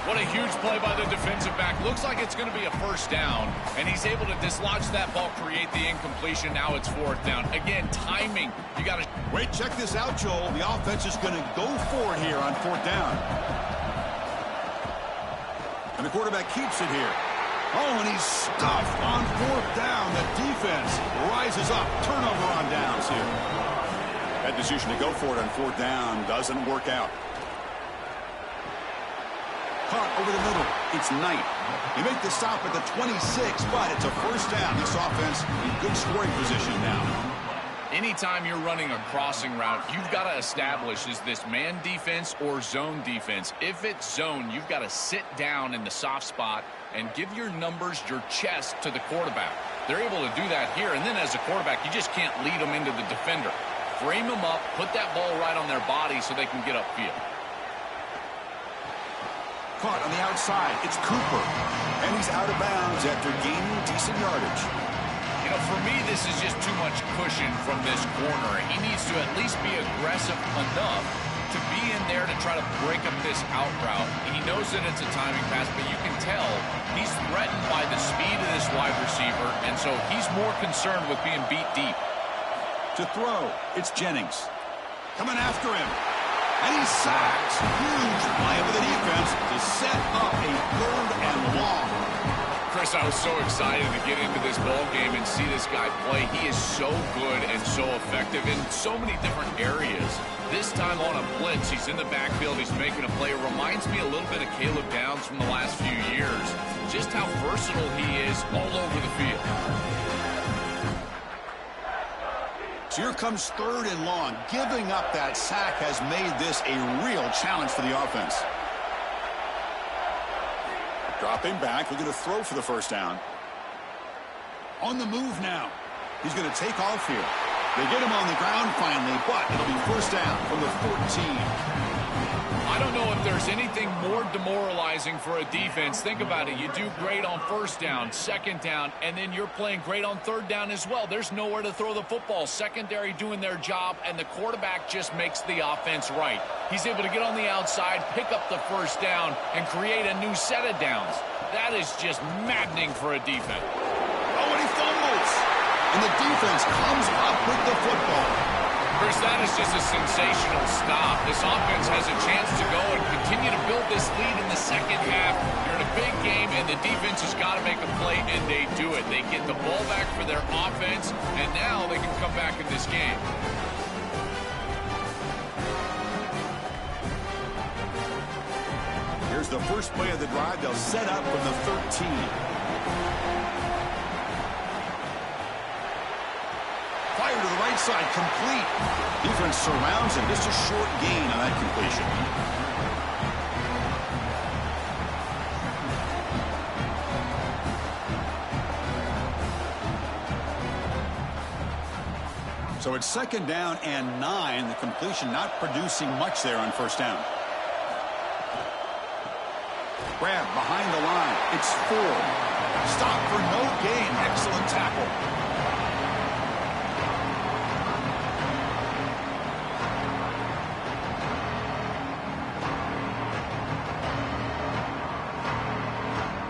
[SPEAKER 2] What a huge play by the defensive back. Looks like it's going to be a first down. And he's able to dislodge that ball, create the incompletion. Now it's fourth down. Again, timing. You got to...
[SPEAKER 1] Wait, check this out, Joel. The offense is going to go for it here on fourth down. And the quarterback keeps it here. Oh, and he's stuffed on fourth down. The defense rises up. Turnover on downs here. That decision to go for it on fourth down doesn't work out. Caught over the middle. It's Knight. They make the stop at the 26, but it's a first down. This offense in good scoring position now.
[SPEAKER 2] Anytime you're running a crossing route, you've got to establish, is this man defense or zone defense? If it's zone, you've got to sit down in the soft spot and give your numbers, your chest to the quarterback. They're able to do that here, and then as a quarterback, you just can't lead them into the defender. Frame them up, put that ball right on their body so they can get upfield.
[SPEAKER 1] Caught on the outside. It's Cooper, and he's out of bounds after gaining decent yardage.
[SPEAKER 2] You know, for me, this is just too much cushion from this corner. He needs to at least be aggressive enough to be in there to try to break up this out route. He knows that it's a timing pass, but you can tell he's threatened by the speed of this wide receiver, and so he's more concerned with being beat deep.
[SPEAKER 1] To throw, it's Jennings. Coming after him. And he's sacked. Huge play with the defense to set up a third and long.
[SPEAKER 2] Chris, I was so excited to get into this ball game and see this guy play. He is so good and so effective in so many different areas. This time on a blitz, he's in the backfield, he's making a play. It reminds me a little bit of Caleb Downs from the last few years. Just how versatile he is all over the field.
[SPEAKER 1] So here comes third and long. Giving up that sack has made this a real challenge for the offense. Dropping back, looking to throw for the first down. On the move now. He's going to take off here. They get him on the ground finally, but it'll be first down from the 14.
[SPEAKER 2] I don't know if there's anything more demoralizing for a defense. Think about it. You do great on first down, second down, and then you're playing great on third down as well. There's nowhere to throw the football. Secondary doing their job, and the quarterback just makes the offense right. He's able to get on the outside, pick up the first down, and create a new set of downs. That is just maddening for a defense.
[SPEAKER 1] Oh, and he fumbles. And the defense comes up with the football.
[SPEAKER 2] Chris, that is just a sensational stop. This offense has a chance to go and continue to build this lead in the second half. You're in a big game, and the defense has got to make a play, and they do it. They get the ball back for their offense, and now they can come back in this game.
[SPEAKER 1] Here's the first play of the drive. They'll set up from the 13. Fire to the right side, complete. Defense surrounds him. Just a short gain on that completion. So it's second down and 9. The completion not producing much there on first down. Grab behind the line. It's 4. Stop for no gain. Excellent tackle.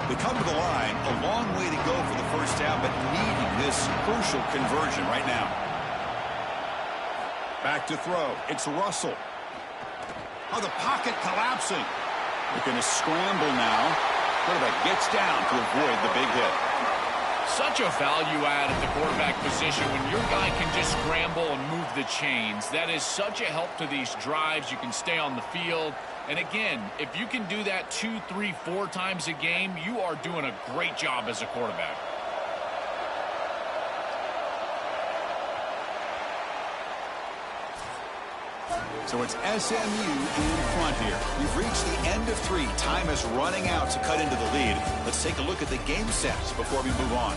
[SPEAKER 1] They come to the line, a long way to go for the first down, but needing this crucial conversion right now. Back to throw. It's Russell. Oh, the pocket collapsing. They're going to scramble now. Quarterback gets down to avoid the big hit.
[SPEAKER 2] Such a value add at the quarterback position when your guy can just scramble and move the chains. That is such a help to these drives. You can stay on the field. And again, if you can do that 2, 3, 4 times a game, you are doing a great job as a quarterback.
[SPEAKER 1] So it's SMU in front here. We've reached the end of 3. Time is running out to cut into the lead. Let's take a look at the game sets before we move on.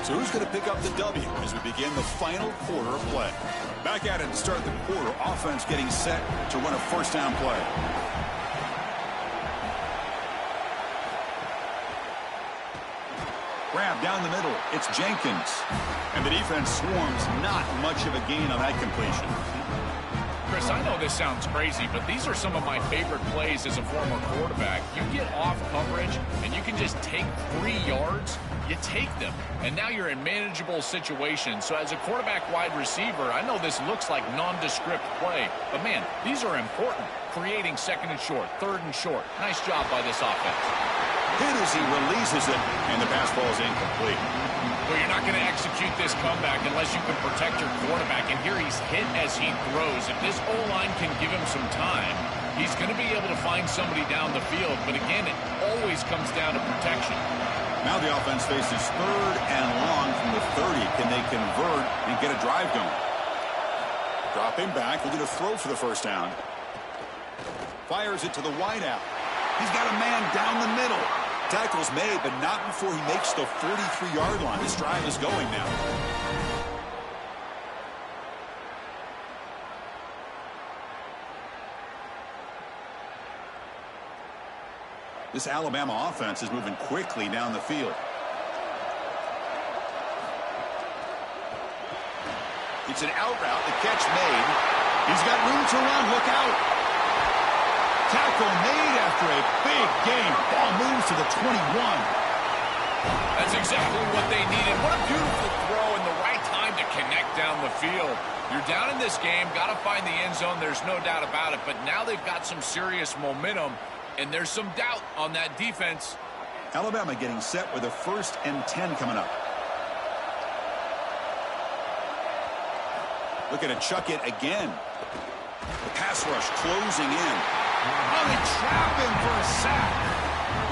[SPEAKER 1] So who's going to pick up the W as we begin the final quarter of play? Back at it to start the quarter. Offense getting set to run a first down play. Grab down the middle. It's Jenkins. And the defense swarms. Not much of a gain on that completion.
[SPEAKER 2] Chris, I know this sounds crazy, but these are some of my favorite plays as a former quarterback. You get off coverage, and you can just take 3 yards. You take them, and now you're in manageable situations. So as a quarterback wide receiver, I know this looks like nondescript play, but, man, these are important. Creating second and short, third and short. Nice job by this offense.
[SPEAKER 1] Hit as he releases it, and the pass ball is incomplete.
[SPEAKER 2] Well, you're not going to execute this comeback unless you can protect your quarterback, and here he's hit as he throws. If this O-line can give him some time, he's going to be able to find somebody down the field, but again, it always comes down to protection.
[SPEAKER 1] Now the offense faces third and long from the 30. Can they convert and get a drive going? Drop him back. We're going to throw for the first down. Fires it to the wideout. He's got a man down the middle. Tackle's made, but not before he makes the 43-yard line. This drive is going now. This Alabama offense is moving quickly down the field. It's an out route. The catch made. He's got room to run. Look out. Tackle made after a big game. Ball moves to the 21.
[SPEAKER 2] That's exactly what they needed. What a beautiful throw in the right time to connect down the field. You're down in this game, got to find the end zone. There's no doubt about it. But now they've got some serious momentum, and there's some doubt on that defense.
[SPEAKER 1] Alabama getting set with a 1st and 10 coming up. Looking to chuck it again. The pass rush closing in. Oh, they trap him for a sack.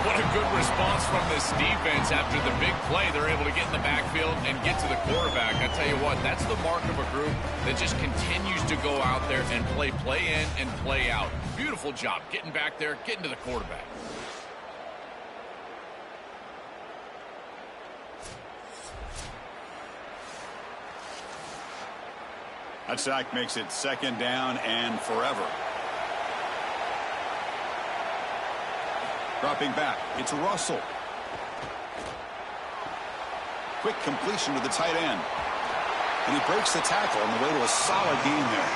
[SPEAKER 2] What a good response from this defense after the big play. They're able to get in the backfield and get to the quarterback. I tell you what, that's the mark of a group that just continues to go out there and play in and play out. Beautiful job getting back there, getting to the quarterback.
[SPEAKER 1] That sack makes it 2nd down and forever. Dropping back, it's Russell. Quick completion to the tight end. And he breaks the tackle on the way to a solid gain there.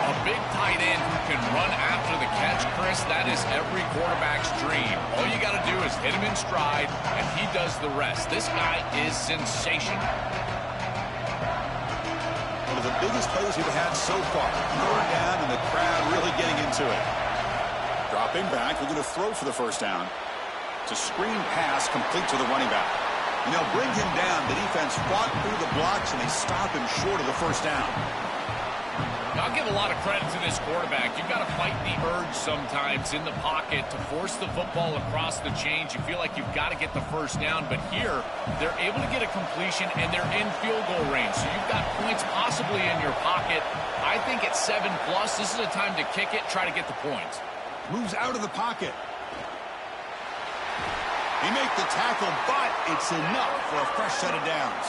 [SPEAKER 2] A big tight end who can run after the catch, Chris, that is every quarterback's dream. All you got to do is hit him in stride, and he does the rest. This guy is sensational.
[SPEAKER 1] One of the biggest plays we've had so far. 3rd down, and the crowd really getting into it. Dropping back, we're going to throw for the 1st down. It's a screen pass complete to the running back. And they'll bring him down. The defense fought through the blocks, and they stop him short of the 1st down.
[SPEAKER 2] I'll give a lot of credit to this quarterback. You've got to fight the urge sometimes in the pocket to force the football across the chains. You feel like you've got to get the 1st down, but here they're able to get a completion, and they're in field goal range. So you've got points possibly in your pocket. I think at 7+, this is a time to kick it, try to get the points.
[SPEAKER 1] Moves out of the pocket. He made the tackle, but it's enough for a fresh set of downs.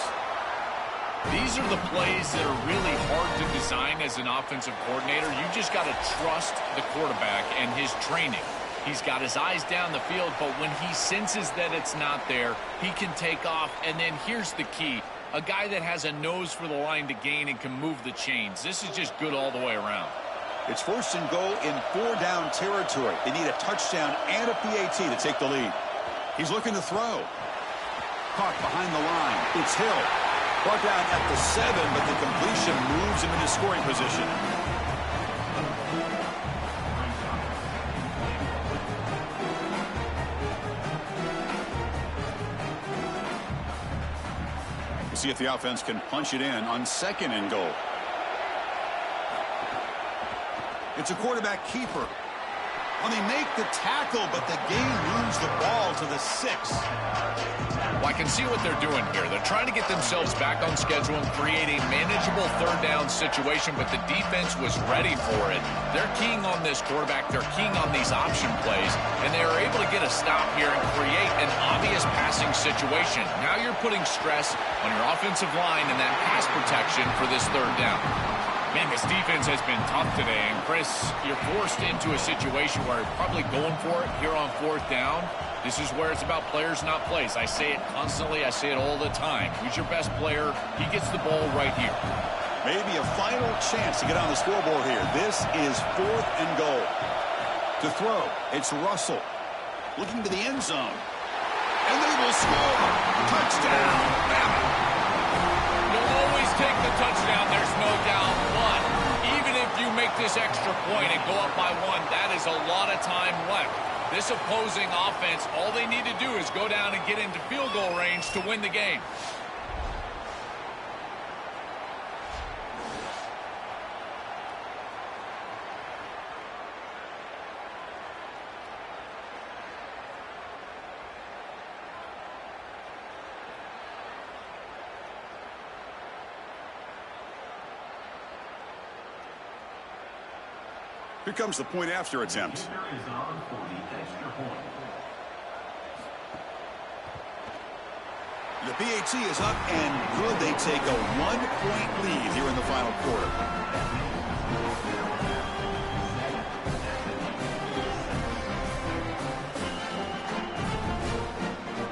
[SPEAKER 2] These are the plays that are really hard to design as an offensive coordinator. You just got to trust the quarterback and his training. He's got his eyes down the field, but when he senses that it's not there, he can take off. And then here's the key. A guy that has a nose for the line to gain and can move the chains. This is just good all the way around.
[SPEAKER 1] It's 1st and goal in 4-down territory. They need a touchdown and a PAT to take the lead. He's looking to throw. Caught behind the line. It's Hill. Brought down at the 7, but the completion moves him into scoring position. We'll see if the offense can punch it in on 2nd and goal. It's a quarterback keeper. Well, they make the tackle, but the game moves the ball to the 6.
[SPEAKER 2] Well, I can see what they're doing here. They're trying to get themselves back on schedule and create a manageable 3rd down situation, but the defense was ready for it. They're keying on this quarterback. They're keying on these option plays, and they are able to get a stop here and create an obvious passing situation. Now you're putting stress on your offensive line and that pass protection for this 3rd down. Man, this defense has been tough today, and Chris, you're forced into a situation where you're probably going for it here on 4th down. This is where it's about players, not plays. I say it constantly. I say it all the time. Who's your best player? He gets the ball right here.
[SPEAKER 1] Maybe a final chance to get on the scoreboard here. This is 4th and goal. To throw, it's Russell. Looking to the end zone. And they will score. Touchdown, Bama.
[SPEAKER 2] You'll always take the touchdown, there's no doubt. But even if you make this extra point and go up by 1, that is a lot of time left. This opposing offense, all they need to do is go down and get into field goal range to win the game.
[SPEAKER 1] Here comes the point after attempt. The PAT is up and good. They take a 1-point lead here in the final quarter.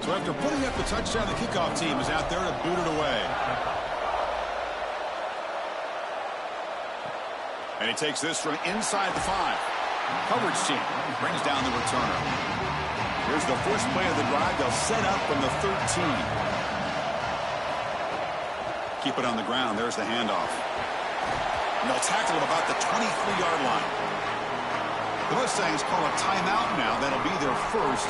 [SPEAKER 1] So after putting up the touchdown, the kickoff team is out there to boot it away. And he takes this from inside the 5. Coverage team brings down the returner. Here's the first play of the drive. They'll set up from the 13. Keep it on the ground. There's the handoff. And they'll tackle him about the 23-yard line. The Mustangs call a timeout now. That'll be their first.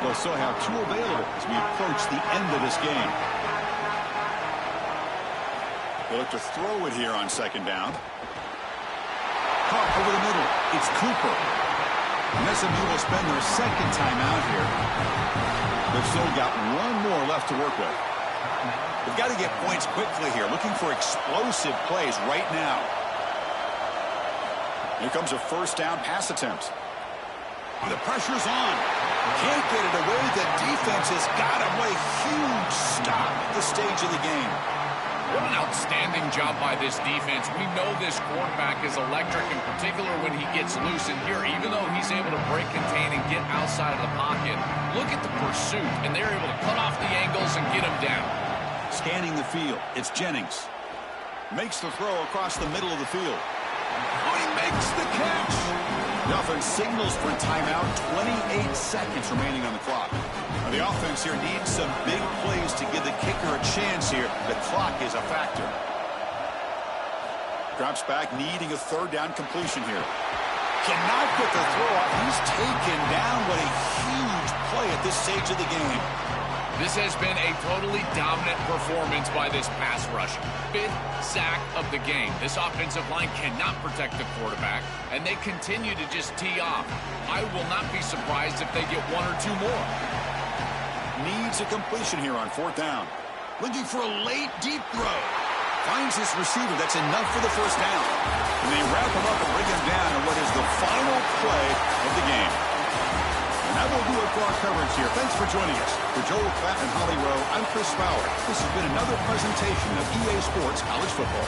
[SPEAKER 1] They'll still have 2 available as we approach the end of this game. They look to throw it here on 2nd down. Caught over the middle. It's Cooper. And SMU will spend their 2nd timeout here. They've still got 1 more left to work with. They've got to get points quickly here, looking for explosive plays right now. Here comes a 1st down pass attempt. The pressure's on. Can't get it away. The defense has got him. What a huge stop at this stage of the game.
[SPEAKER 2] What an outstanding job by this defense. We know this quarterback is electric, in particular when he gets loose. And here, even though he's able to break, contain, and get outside of the pocket, look at the pursuit, and they're able to cut off the angles and get him down.
[SPEAKER 1] Scanning the field, it's Jennings. Makes the throw across the middle of the field. Oh, he makes the catch. The offense signals for a timeout. 28 seconds remaining on the clock. Now, the offense here needs some big plays to give the kicker a chance here. The clock is a factor. Drops back, needing a third down completion here. Cannot get the throw off. He's taken down. What a huge play at this stage of the game.
[SPEAKER 2] This has been a totally dominant performance by this pass rush. 5th sack of the game. This offensive line cannot protect the quarterback, and they continue to just tee off. I will not be surprised if they get 1 or 2 more.
[SPEAKER 1] Needs a completion here on 4th down. Looking for a late, deep throw. Finds his receiver. That's enough for the first down. And they wrap him up and bring him down in what is the final play of the game. And that will do it for our coverage here. Thanks for joining us. For Joel Klatt and Holly Rowe, I'm Chris Fowler. This has been another presentation of EA Sports College Football.